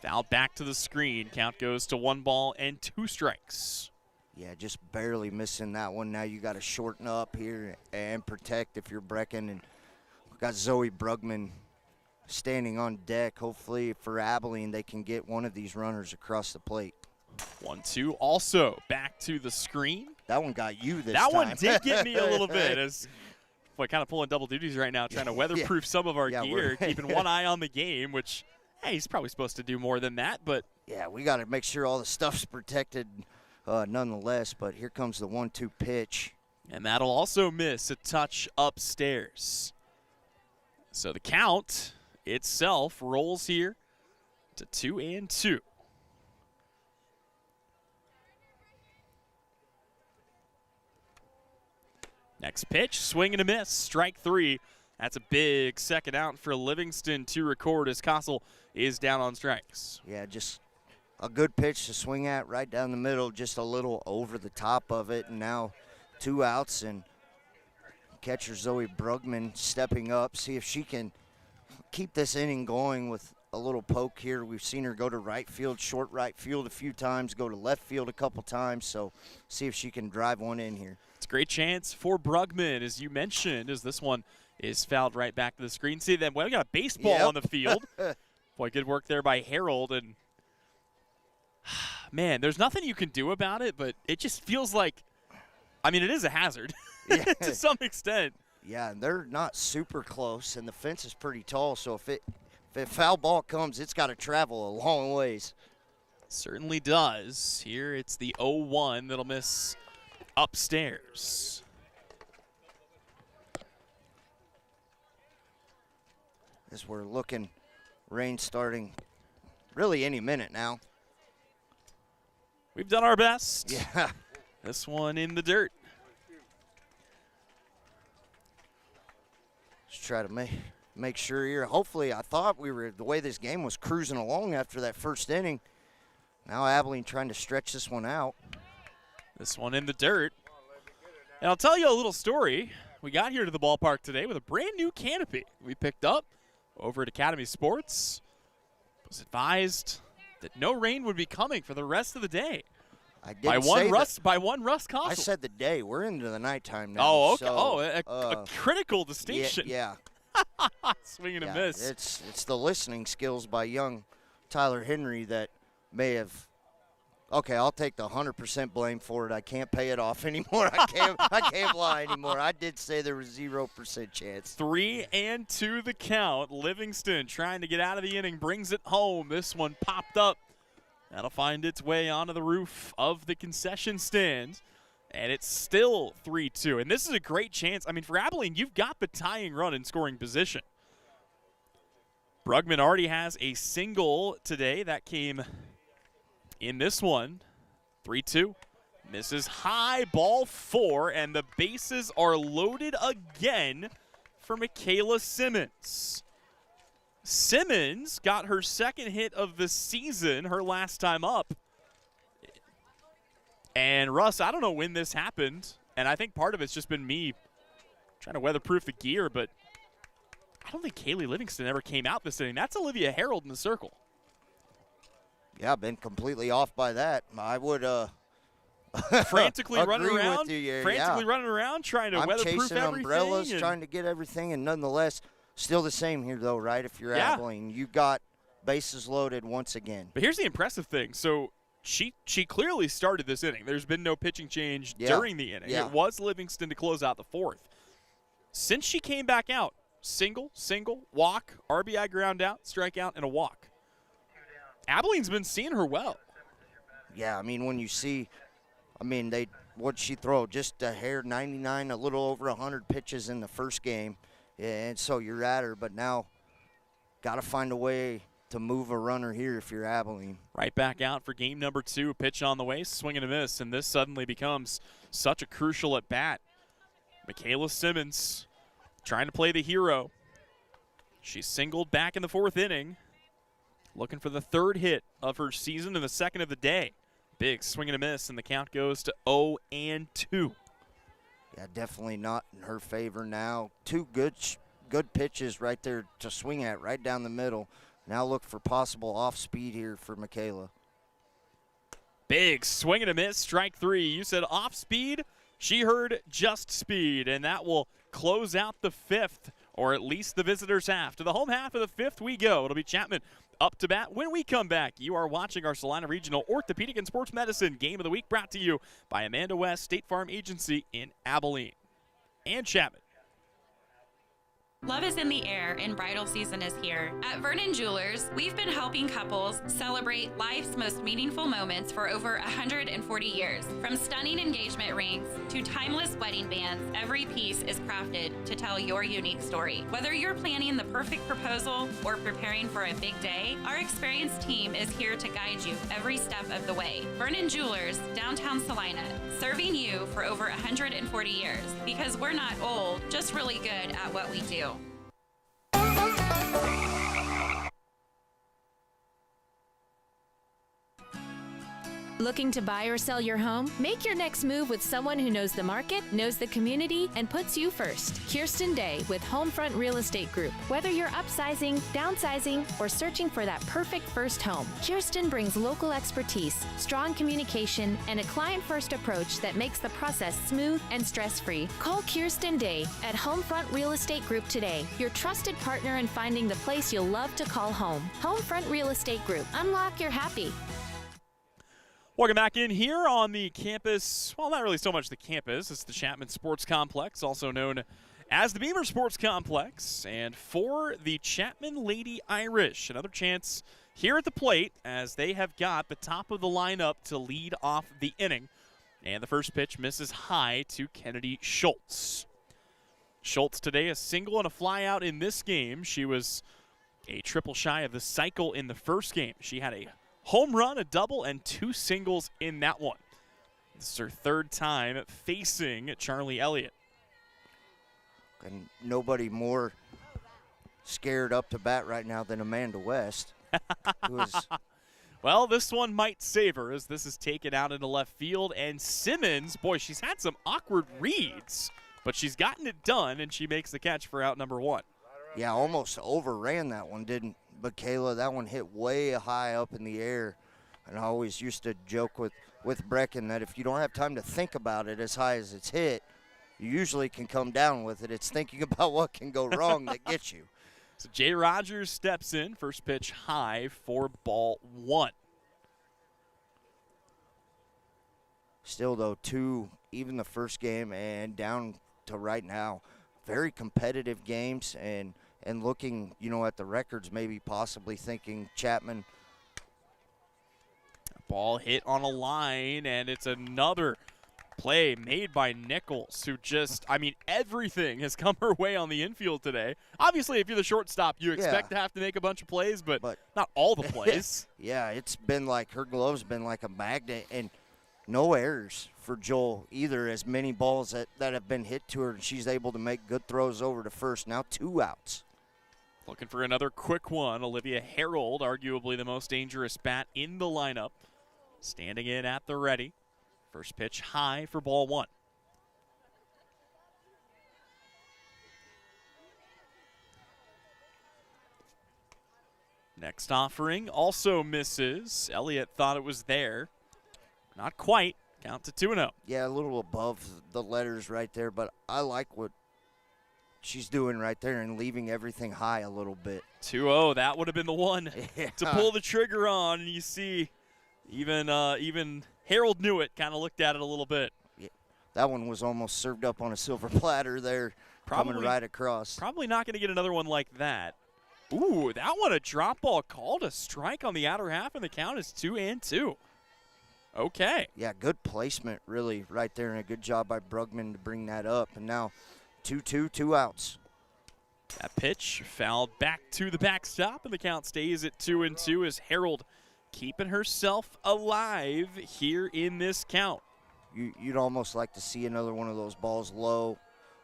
Foul back to the screen. Count goes to 1 ball and 2 strikes. Yeah, just barely missing that one. Now you got to shorten up here and protect if you're Brecken. And we've got Zoe Brugman standing on deck. Hopefully for Abilene, they can get one of these runners across the plate. 1-2 also back to the screen. That one got you this time. That one time. did get me a little bit. As boy, kind of pulling double duties right now, trying to weatherproof some of our gear, keeping one eye on the game, which, hey, he's probably supposed to do more than that, but. Yeah, we got to make sure all the stuff's protected nonetheless, but here comes the 1-2 pitch. And that'll also miss a touch upstairs. So the count itself rolls here to 2-2. Next pitch, swing and a miss, strike 3. That's a big second out for Livingston to record as Kossel is down on strikes. Yeah, just a good pitch to swing at right down the middle, just a little over the top of it. And now 2 outs, and catcher Zoe Brugman stepping up, see if she can keep this inning going with a little poke here. We've seen her go to right field, short right field a few times, go to left field a couple times, so see if she can drive one in here. It's a great chance for Brugman, as you mentioned, as this one is fouled right back to the screen. See, then we got a baseball on the field. Boy, good work there by Harold. And, man, there's nothing you can do about it, but it just feels like, I mean, it is a hazard to some extent. Yeah, and they're not super close, and the fence is pretty tall, so if a foul ball comes, it's got to travel a long ways. Certainly does. Here it's the 0-1 that'll miss upstairs. As we're looking, rain starting really any minute now. We've done our best. Yeah. This one in the dirt. Just try to make sure here. Hopefully, I thought the way this game was cruising along after that first inning. Now Abilene trying to stretch this one out. This one in the dirt. And I'll tell you a little story. We got here to the ballpark today with a brand new canopy we picked up over at Academy Sports. Was advised that no rain would be coming for the rest of the day. I did by one Russ Kossel. I said the day. We're into the nighttime now. Oh, okay. So, a critical distinction. Yeah. Swing and a miss. It's the listening skills by young Tyler Henry that may have. Okay, I'll take the 100% blame for it. I can't pay it off anymore. I can't lie anymore. I did say there was 0% chance. 3-2 the count. Livingston trying to get out of the inning, brings it home. This one popped up. That'll find its way onto the roof of the concession stand. And it's still 3-2. And this is a great chance. I mean, for Abilene, you've got the tying run in scoring position. Brugman already has a single today. That came in this one. 3-2. Misses high, ball 4, and the bases are loaded again for Michaela Simmons. Simmons got her second hit of the season, her last time up. And Russ, I don't know when this happened, and I think part of it's just been me trying to weatherproof the gear, but I don't think Kaylee Livingston ever came out this inning. That's Olivia Harold in the circle. Yeah, I've been completely off by that. I would frantically running around, with you, running around, trying to weatherproof everything. I'm chasing umbrellas, trying to get everything, and nonetheless, still the same here, though, right? If you're Abilene, you got bases loaded once again. But here's the impressive thing. So she clearly started this inning. There's been no pitching change during the inning. It was Livingston to close out the fourth. Since she came back out, single, walk, RBI ground out, strikeout, and a walk. Abilene's been seeing her well. Yeah, I mean, when you see, what'd she throw? Just a hair 99, a little over 100 pitches in the first game. And so you're at her, but now got to find a way to move a runner here if you're Abilene. Right back out for game number 2. Pitch on the way, swing and a miss, and this suddenly becomes such a crucial at-bat. Michaela Simmons trying to play the hero. She singled back in the 4th inning, looking for the 3rd hit of her season and the 2nd of the day. Big swing and a miss, and the count goes to 0-2. Yeah, definitely not in her favor now. 2 good pitches right there to swing at, right down the middle. Now look for possible off-speed here for Michaela. Big swing and a miss, strike 3. You said off-speed. She heard just speed, and that will close out the 5th, or at least the visitors' half. To the home half of the 5th we go. It'll be Chapman up to bat. When we come back, you are watching our Salina Regional Orthopedic and Sports Medicine Game of the Week, brought to you by Amanda West State Farm Agency in Abilene and Chapman. Love is in the air and bridal season is here. At Vernon Jewelers, we've been helping couples celebrate life's most meaningful moments for over 140 years. From stunning engagement rings to timeless wedding bands, every piece is crafted to tell your unique story. Whether you're planning the perfect proposal or preparing for a big day, our experienced team is here to guide you every step of the way. Vernon Jewelers, downtown Salina, serving you for over 140 years. Because we're not old, just really good at what we do. Looking to buy or sell your home? Make your next move with someone who knows the market, knows the community, and puts you first. Kirsten Day with Homefront Real Estate Group. Whether you're upsizing, downsizing, or searching for that perfect first home, Kirsten brings local expertise, strong communication, and a client-first approach that makes the process smooth and stress-free. Call Kirsten Day at Homefront Real Estate Group today, your trusted partner in finding the place you'll love to call home. Homefront Real Estate Group. Unlock your happy. Welcome back in here on the campus. Well, not really so much the campus. It's the Chapman Sports Complex, also known as the Beamer Sports Complex. And for the Chapman Lady Irish, another chance here at the plate as they have got the top of the lineup to lead off the inning. And the first pitch misses high to Kennedy Schultz. Schultz today a single and a fly out in this game. She was a triple shy of the cycle in the first game. She had a home run, a double, and 2 singles in that one. This is her 3rd time facing Charlie Elliott. And nobody more scared up to bat right now than Amanda West. Who is Well, this one might save her as this is taken out into left field. And Simmons, boy, she's had some awkward reads, but she's gotten it done, and she makes the catch for out number 1. Yeah, almost overran that one, didn't Michaela? That one hit way high up in the air. And I always used to joke with Brecken that if you don't have time to think about it as high as it's hit, you usually can come down with it. It's thinking about what can go wrong that gets you. So Jay Rogers steps in, first pitch high for ball 1. Still, though, 2, even the first game and down to right now, very competitive games and looking, at the records, maybe possibly thinking Chapman. Ball hit on a line, and it's another play made by Nichols, who just, everything has come her way on the infield today. Obviously, if you're the shortstop, you expect to have to make a bunch of plays, but not all the plays. Yeah, it's been like her glove's been like a magnet, and no errors for Joel either, as many balls that have been hit to her, and she's able to make good throws over to first. Now 2 outs. Looking for another quick one. Olivia Harold, arguably the most dangerous bat in the lineup, standing in at the ready. First pitch high for ball 1. Next offering also misses. Elliott thought it was there. Not quite. Count to 2-0. Yeah, a little above the letters right there, but I like what she's doing right there and leaving everything high a little bit. 2-0. That would have been the one to pull the trigger on, and you see even Harold knew it, kind of looked at it a little bit. Yeah, that one was almost served up on a silver platter there, coming right across. Probably not going to get another one like that. Ooh, that one a drop ball called a strike on the outer half, and the count is 2-2. Okay. Yeah, good placement really right there, and a good job by Brugman to bring that up. And now 2-2, 2 outs. That pitch fouled back to the backstop, and the count stays at 2-2 as Harold keeping herself alive here in this count. You'd almost like to see another one of those balls low,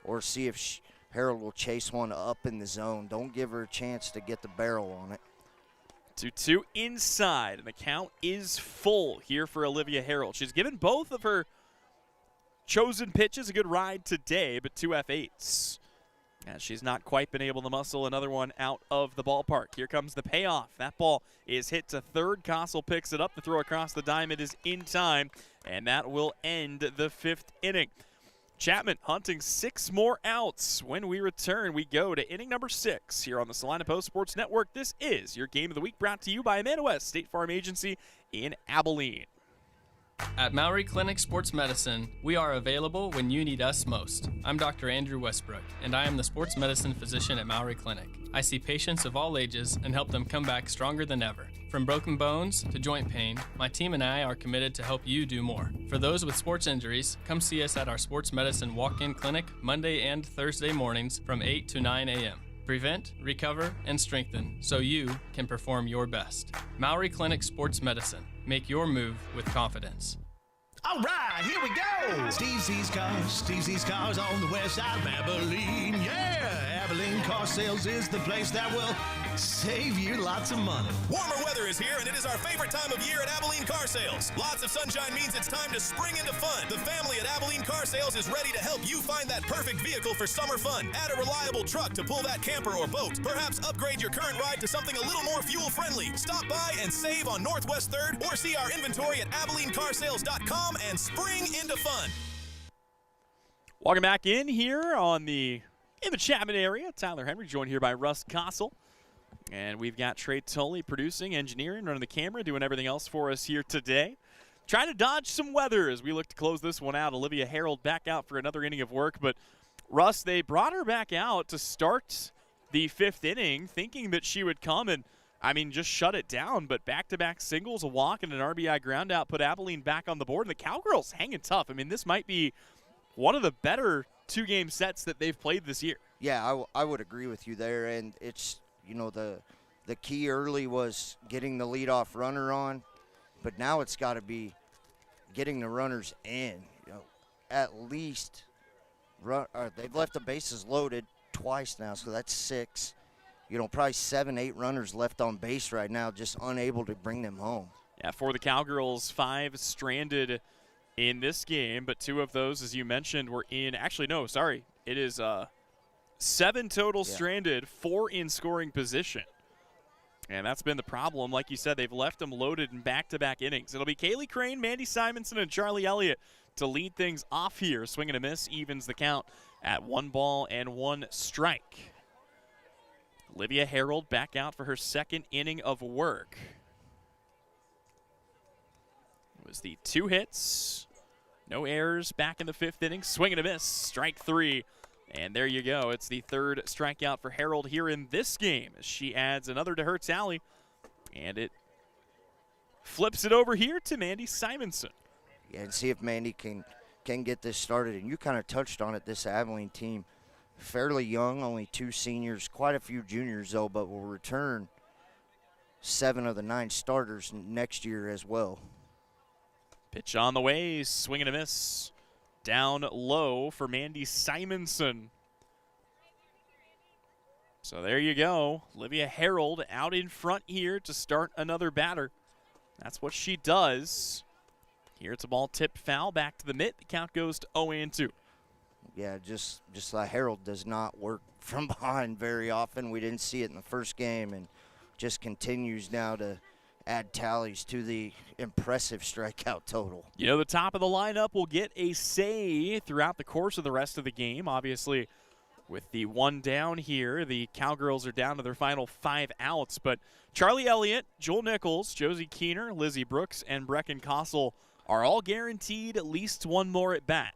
or see if Harold will chase one up in the zone. Don't give her a chance to get the barrel on it. 2-2 inside, and the count is full here for Olivia Harold. She's given both of her chosen pitches a good ride today, but 2 F8s. And she's not quite been able to muscle another one out of the ballpark. Here comes the payoff. That ball is hit to third. Kossel picks it up. The throw across the diamond is in time, and that will end the 5th inning. Chapman hunting 6 more outs. When we return, we go to inning number 6 here on the Salina Post Sports Network. This is your Game of the Week, brought to you by Amanda West State Farm Agency in Abilene. At Maury Clinic Sports Medicine, we are available when you need us most. I'm Dr. Andrew Westbrook, and I am the sports medicine physician at Maury Clinic. I see patients of all ages and help them come back stronger than ever. From broken bones to joint pain, my team and I are committed to help you do more. For those with sports injuries, come see us at our sports medicine walk-in clinic Monday and Thursday mornings from 8 to 9 a.m. Prevent, recover, and strengthen so you can perform your best. Maury Clinic Sports Medicine. Make your move with confidence. All right, here we go. Steve Z's Cars on the west side of Abilene. Yeah, Abilene Car Sales is the place that will save you lots of money. Warmer weather is here, and it is our favorite time of year at Abilene Car Sales. Lots of sunshine means it's time to spring into fun. The family at Abilene Car Sales is ready to help you find that perfect vehicle for summer fun. Add a reliable truck to pull that camper or boat. Perhaps upgrade your current ride to something a little more fuel-friendly. Stop by and save on Northwest 3rd, or see our inventory at AbileneCarsales.com and spring into fun. Welcome back in here in the Chapman area. Tyler Henry joined here by Russ Kossel. And we've got Trey Tully producing, engineering, running the camera, doing everything else for us here today. Trying to dodge some weather as we look to close this one out. Olivia Harold back out for another inning of work. But, Russ, they brought her back out to start the 5th inning thinking that she would come and, just shut it down. But back-to-back singles, a walk, and an RBI groundout put Abilene back on the board. And the Cowgirls hanging tough. This might be one of the better 2-game sets that they've played this year. Yeah, I would agree with you there. And it's, the the key early was getting the leadoff runner on, but now it's got to be getting the runners in. At least they've left the bases loaded twice now, so that's 6. Probably 7, 8 runners left on base right now, just unable to bring them home. Yeah, for the Cowgirls, 5 stranded in this game, but 2 of those, as you mentioned, were in – actually, no, sorry. It is 7 total stranded, 4 in scoring position. And that's been the problem. Like you said, they've left them loaded in back-to-back innings. It'll be Kaylee Crane, Mandy Simonson, and Charlie Elliott to lead things off here. Swing and a miss evens the count at 1 ball and 1 strike. Olivia Harold back out for her second inning of work. It was the 2 hits, no errors back in the 5th inning. Swing and a miss, strike 3. And there you go. It's the 3rd strikeout for Harold here in this game as she adds another to her tally. And it flips it over here to Mandy Simonson. Yeah, and see if Mandy can get this started. And you kind of touched on it, this Abilene team. Fairly young, only 2 seniors, quite a few juniors, though, but will return 7 of the 9 starters next year as well. Pitch on the way, swing and a miss. Down low for Mandy Simonson. So there you go. Olivia Harold out in front here to start another batter. That's what she does. Here it's a ball tipped foul back to the mitt. The count goes to 0-2. Yeah, just like Harold does not work from behind very often. We didn't see it in the first game, and just continues now to add tallies to the impressive strikeout total. The top of the lineup will get a say throughout the course of the rest of the game. Obviously, with the 1 down here, the Cowgirls are down to their final 5 outs. But Charlie Elliott, Joel Nichols, Josie Keener, Lizzie Brooks, and Brecken Kossel are all guaranteed at least 1 more at bat.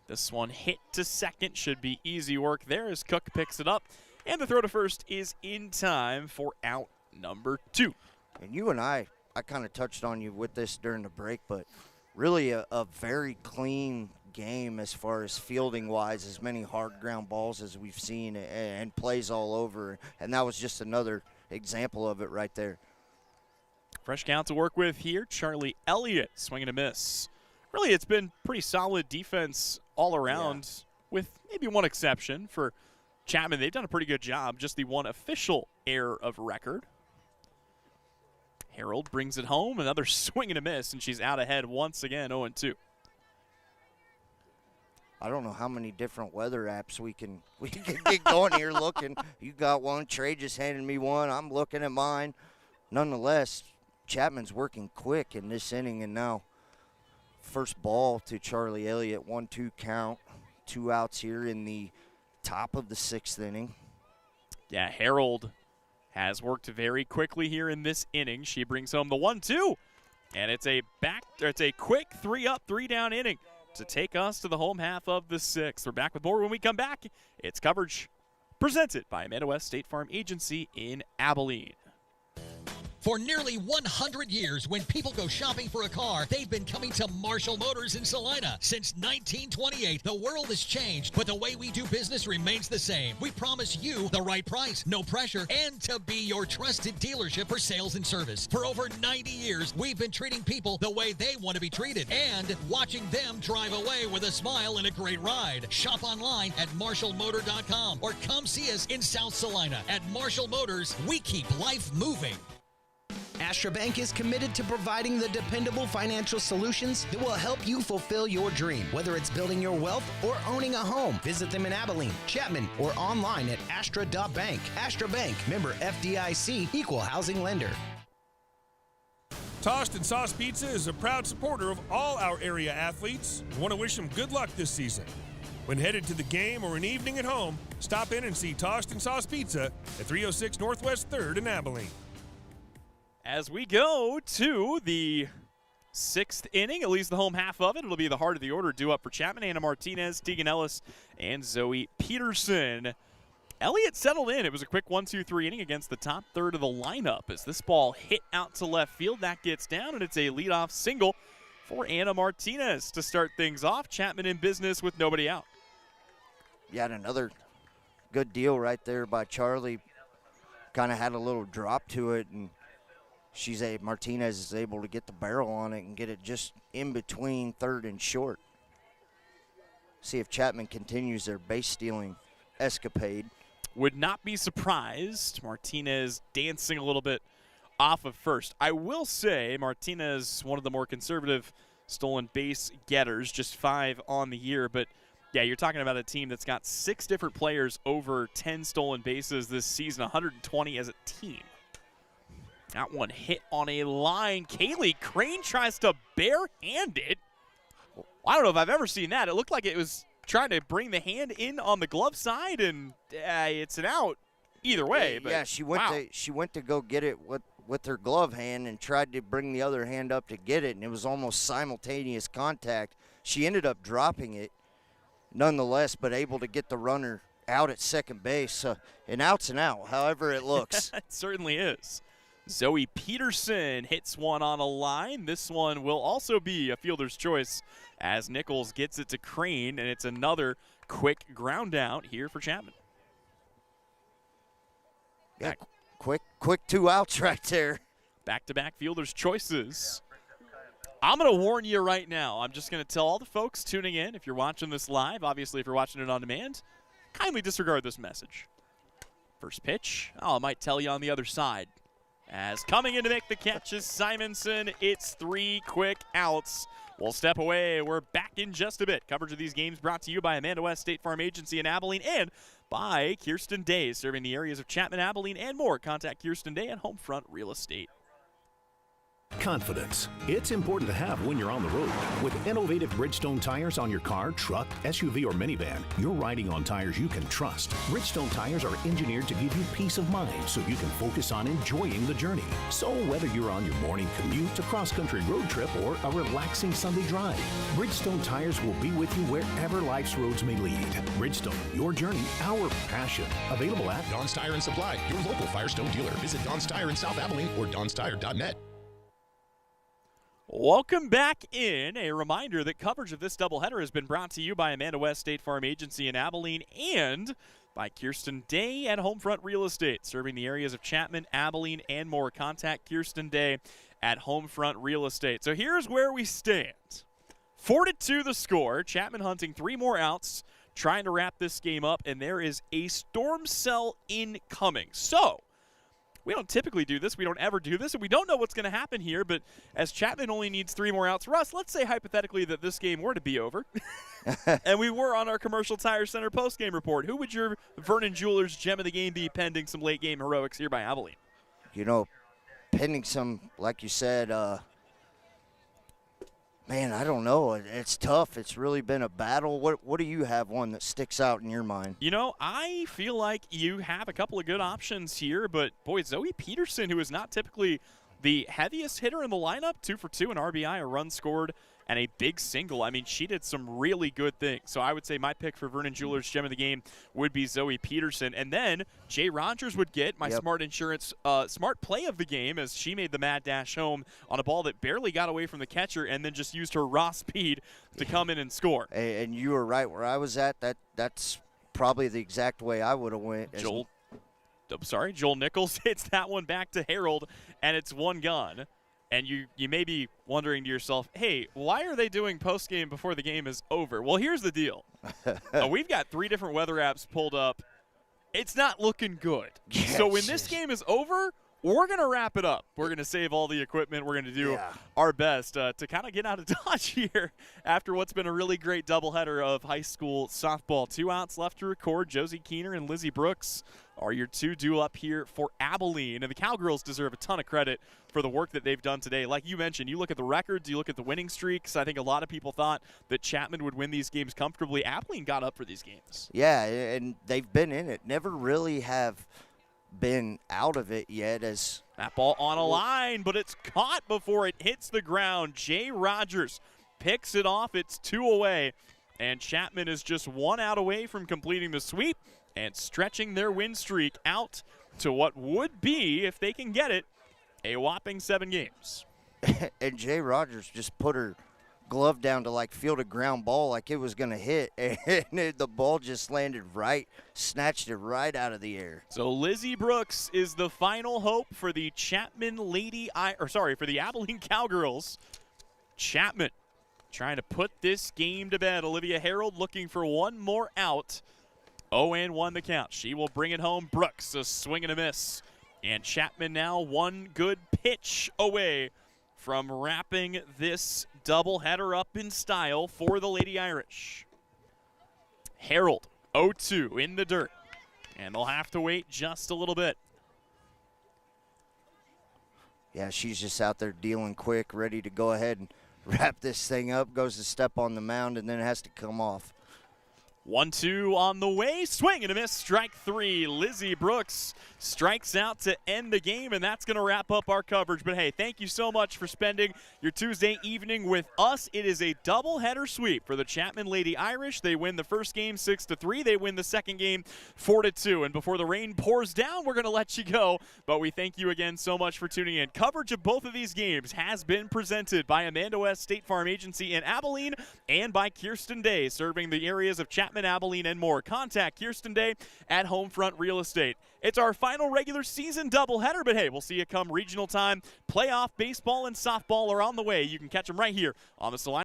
This one hit to second, should be easy work there as Cook picks it up. And the throw to first is in time for out number 2. And you and I kind of touched on you with this during the break, but really a very clean game as far as fielding-wise, as many hard ground balls as we've seen and plays all over. And that was just another example of it right there. Fresh count to work with here. Charlie Elliott swinging a miss. Really, it's been pretty solid defense all around with maybe 1 exception for Chapman. They've done a pretty good job. Just the 1 official error of record. Harold brings it home. Another swing and a miss, and she's out ahead once again, 0-2. I don't know how many different weather apps we can get going here looking. You got one. Trey just handed me one. I'm looking at mine. Nonetheless, Chapman's working quick in this inning, and now first ball to Charlie Elliott, 1-2 count. 2 outs here in the top of the 6th inning. Yeah, Harold has worked very quickly here in this inning. She brings home the 1-2, and it's a quick 3-up, 3-down inning to take us to the home half of the 6th. We're back with more when we come back. It's coverage presented by Amanda West State Farm Agency in Abilene. For nearly 100 years, when people go shopping for a car, they've been coming to Marshall Motors in Salina. Since 1928, the world has changed, but the way we do business remains the same. We promise you the right price, no pressure, and to be your trusted dealership for sales and service. For over 90 years, we've been treating people the way they want to be treated and watching them drive away with a smile and a great ride. Shop online at marshallmotor.com or come see us in South Salina. At Marshall Motors, we keep life moving. Astra Bank is committed to providing the dependable financial solutions that will help you fulfill your dream, whether it's building your wealth or owning a home. Visit them in Abilene, Chapman, or online at astra.bank. Astra Bank, member FDIC, equal housing lender. Tossed and Sauce Pizza is a proud supporter of all our area athletes. We want to wish them good luck this season. When headed to the game or an evening at home, stop in and see Tossed and Sauce Pizza at 306 Northwest 3rd in Abilene. As we go to the 6th inning, at least the home half of it, it'll be the heart of the order due up for Chapman, Anna Martinez, Tegan Ellis, and Zoe Peterson. Elliott settled in. It was a quick 1-2-3 inning against the top third of the lineup as this ball hit out to left field. That gets down, and it's a leadoff single for Anna Martinez to start things off. Chapman in business with nobody out. Yeah, and another good deal right there by Charlie. kind of had a little drop to it, and Martinez is able to get the barrel on it and get it just in between third and short. See if Chapman continues their base stealing escapade. Would not be surprised. Martinez dancing a little bit off of first. I will say Martinez, one of the more conservative stolen base getters, just 5 on the year. But, yeah, you're talking about a team that's got 6 different players over 10 stolen bases this season, 120 as a team. That one hit on a line. Kaylee Crane tries to barehand it. I don't know if I've ever seen that. It looked like it was trying to bring the hand in on the glove side, and it's an out either way. But, yeah, she went to go get it with her glove hand and tried to bring the other hand up to get it, and it was almost simultaneous contact. She ended up dropping it nonetheless, but able to get the runner out at second base. An out's an out, however it looks. It certainly is. Zoe Peterson hits one on a line. This one will also be a fielder's choice as Nichols gets it to Crane, and it's another quick ground out here for Chapman. Yeah, quick 2 outs right there. Back-to-back fielder's choices. I'm going to warn you right now. I'm just going to tell all the folks tuning in, if you're watching this live, obviously if you're watching it on demand, kindly disregard this message. First pitch, I might tell you on the other side. As coming in to make the catch is Simonson. It's 3 quick outs. We'll step away. We're back in just a bit. Coverage of these games brought to you by Amanda West State Farm Agency in Abilene and by Kirsten Day, serving the areas of Chapman, Abilene, and more. Contact Kirsten Day at Homefront Real Estate. Confidence. It's important to have when you're on the road. With innovative Bridgestone tires on your car, truck, SUV, or minivan, you're riding on tires you can trust. Bridgestone tires are engineered to give you peace of mind so you can focus on enjoying the journey. So whether you're on your morning commute, a cross-country road trip, or a relaxing Sunday drive, Bridgestone tires will be with you wherever life's roads may lead. Bridgestone, your journey, our passion. Available at Don's Tire and Supply, your local Firestone dealer. Visit Don's Tire in South Abilene or donstire.net. Welcome back in. A reminder that coverage of this doubleheader has been brought to you by Amanda West State Farm Agency in Abilene and by Kirsten Day at Homefront Real Estate, serving the areas of Chapman, Abilene, and more. Contact Kirsten Day at Homefront Real Estate. So here's where we stand. 4-2 the score. Chapman hunting 3 more outs, trying to wrap this game up, and there is a storm cell incoming. So we don't typically do this. We don't ever do this, and we don't know what's going to happen here. But as Chapman only needs 3 more outs, Russ, let's say hypothetically that this game were to be over, and we were on our Commercial Tire Center postgame report. Who would your Vernon Jewelers gem of the game be pending some late-game heroics here by Abilene? You know, pending some, like you said, man, I don't know. It's tough. It's really been a battle. What do you have one that sticks out in your mind? You know, I feel like you have a couple of good options here, but, boy, Zoe Peterson, who is not typically the heaviest hitter in the lineup, 2 for 2, an RBI, a run scored, and a big single. I mean, she did some really good things. So I would say my pick for Vernon Jewelers' gem of the game would be Zoe Peterson. And then Jay Rogers would get my smart play of the game as she made the mad dash home on a ball that barely got away from the catcher and then just used her raw speed to come in and score. And you were right where I was at. That's probably the exact way I would have went. Joel Nichols hits that one back to Harold, and it's 1 gone. And you may be wondering to yourself, hey, why are they doing postgame before the game is over? Well, here's the deal. We've got 3 different weather apps pulled up. It's not looking good. Yes. So when this game is over, we're going to wrap it up. We're going to save all the equipment. We're going to do our best to kind of get out of Dodge here after what's been a really great doubleheader of high school softball. 2 outs left to record. Josie Keener and Lizzie Brooks are your 2 due up here for Abilene. And the Cowgirls deserve a ton of credit for the work that they've done today. Like you mentioned, you look at the records, you look at the winning streaks. I think a lot of people thought that Chapman would win these games comfortably. Abilene got up for these games. Yeah, and they've been in it. Never really have been out of it yet. As that ball on a line, but it's caught before it hits the ground. Jay Rogers picks it off. It's 2 away, and Chapman is just 1 out away from completing the sweep and stretching their win streak out to what would be, if they can get it, a whopping 7 games. And Jay Rogers just put her glove down to like field a ground ball like it was going to hit, and the ball just landed right, snatched it right out of the air. So Lizzie Brooks is the final hope for the Chapman for the Abilene Cowgirls. Chapman trying to put this game to bed. Olivia Harold looking for one more out. 0-1 the count. She will bring it home. Brooks, a swing and a miss. And Chapman now one good pitch away from wrapping this doubleheader up in style for the Lady Irish. Harold, 0-2 in the dirt. And they'll have to wait just a little bit. Yeah, she's just out there dealing quick, ready to go ahead and wrap this thing up. Goes to step on the mound, and then it has to come off. 1-2 on the way. Swing and a miss. Strike 3. Lizzie Brooks strikes out to end the game, and that's going to wrap up our coverage. But, hey, thank you so much for spending your Tuesday evening with us. It is a doubleheader sweep for the Chapman Lady Irish. They win the first game 6-3. They win the second game 4-2. And before the rain pours down, we're going to let you go. But we thank you again so much for tuning in. Coverage of both of these games has been presented by Amanda West State Farm Agency in Abilene and by Kirsten Day, serving the areas of Chapman, Abilene, and more. Contact Kirsten Day at Homefront Real Estate. It's our final regular season doubleheader, but hey, we'll see you come regional time. Playoff baseball and softball are on the way. You can catch them right here on the Salina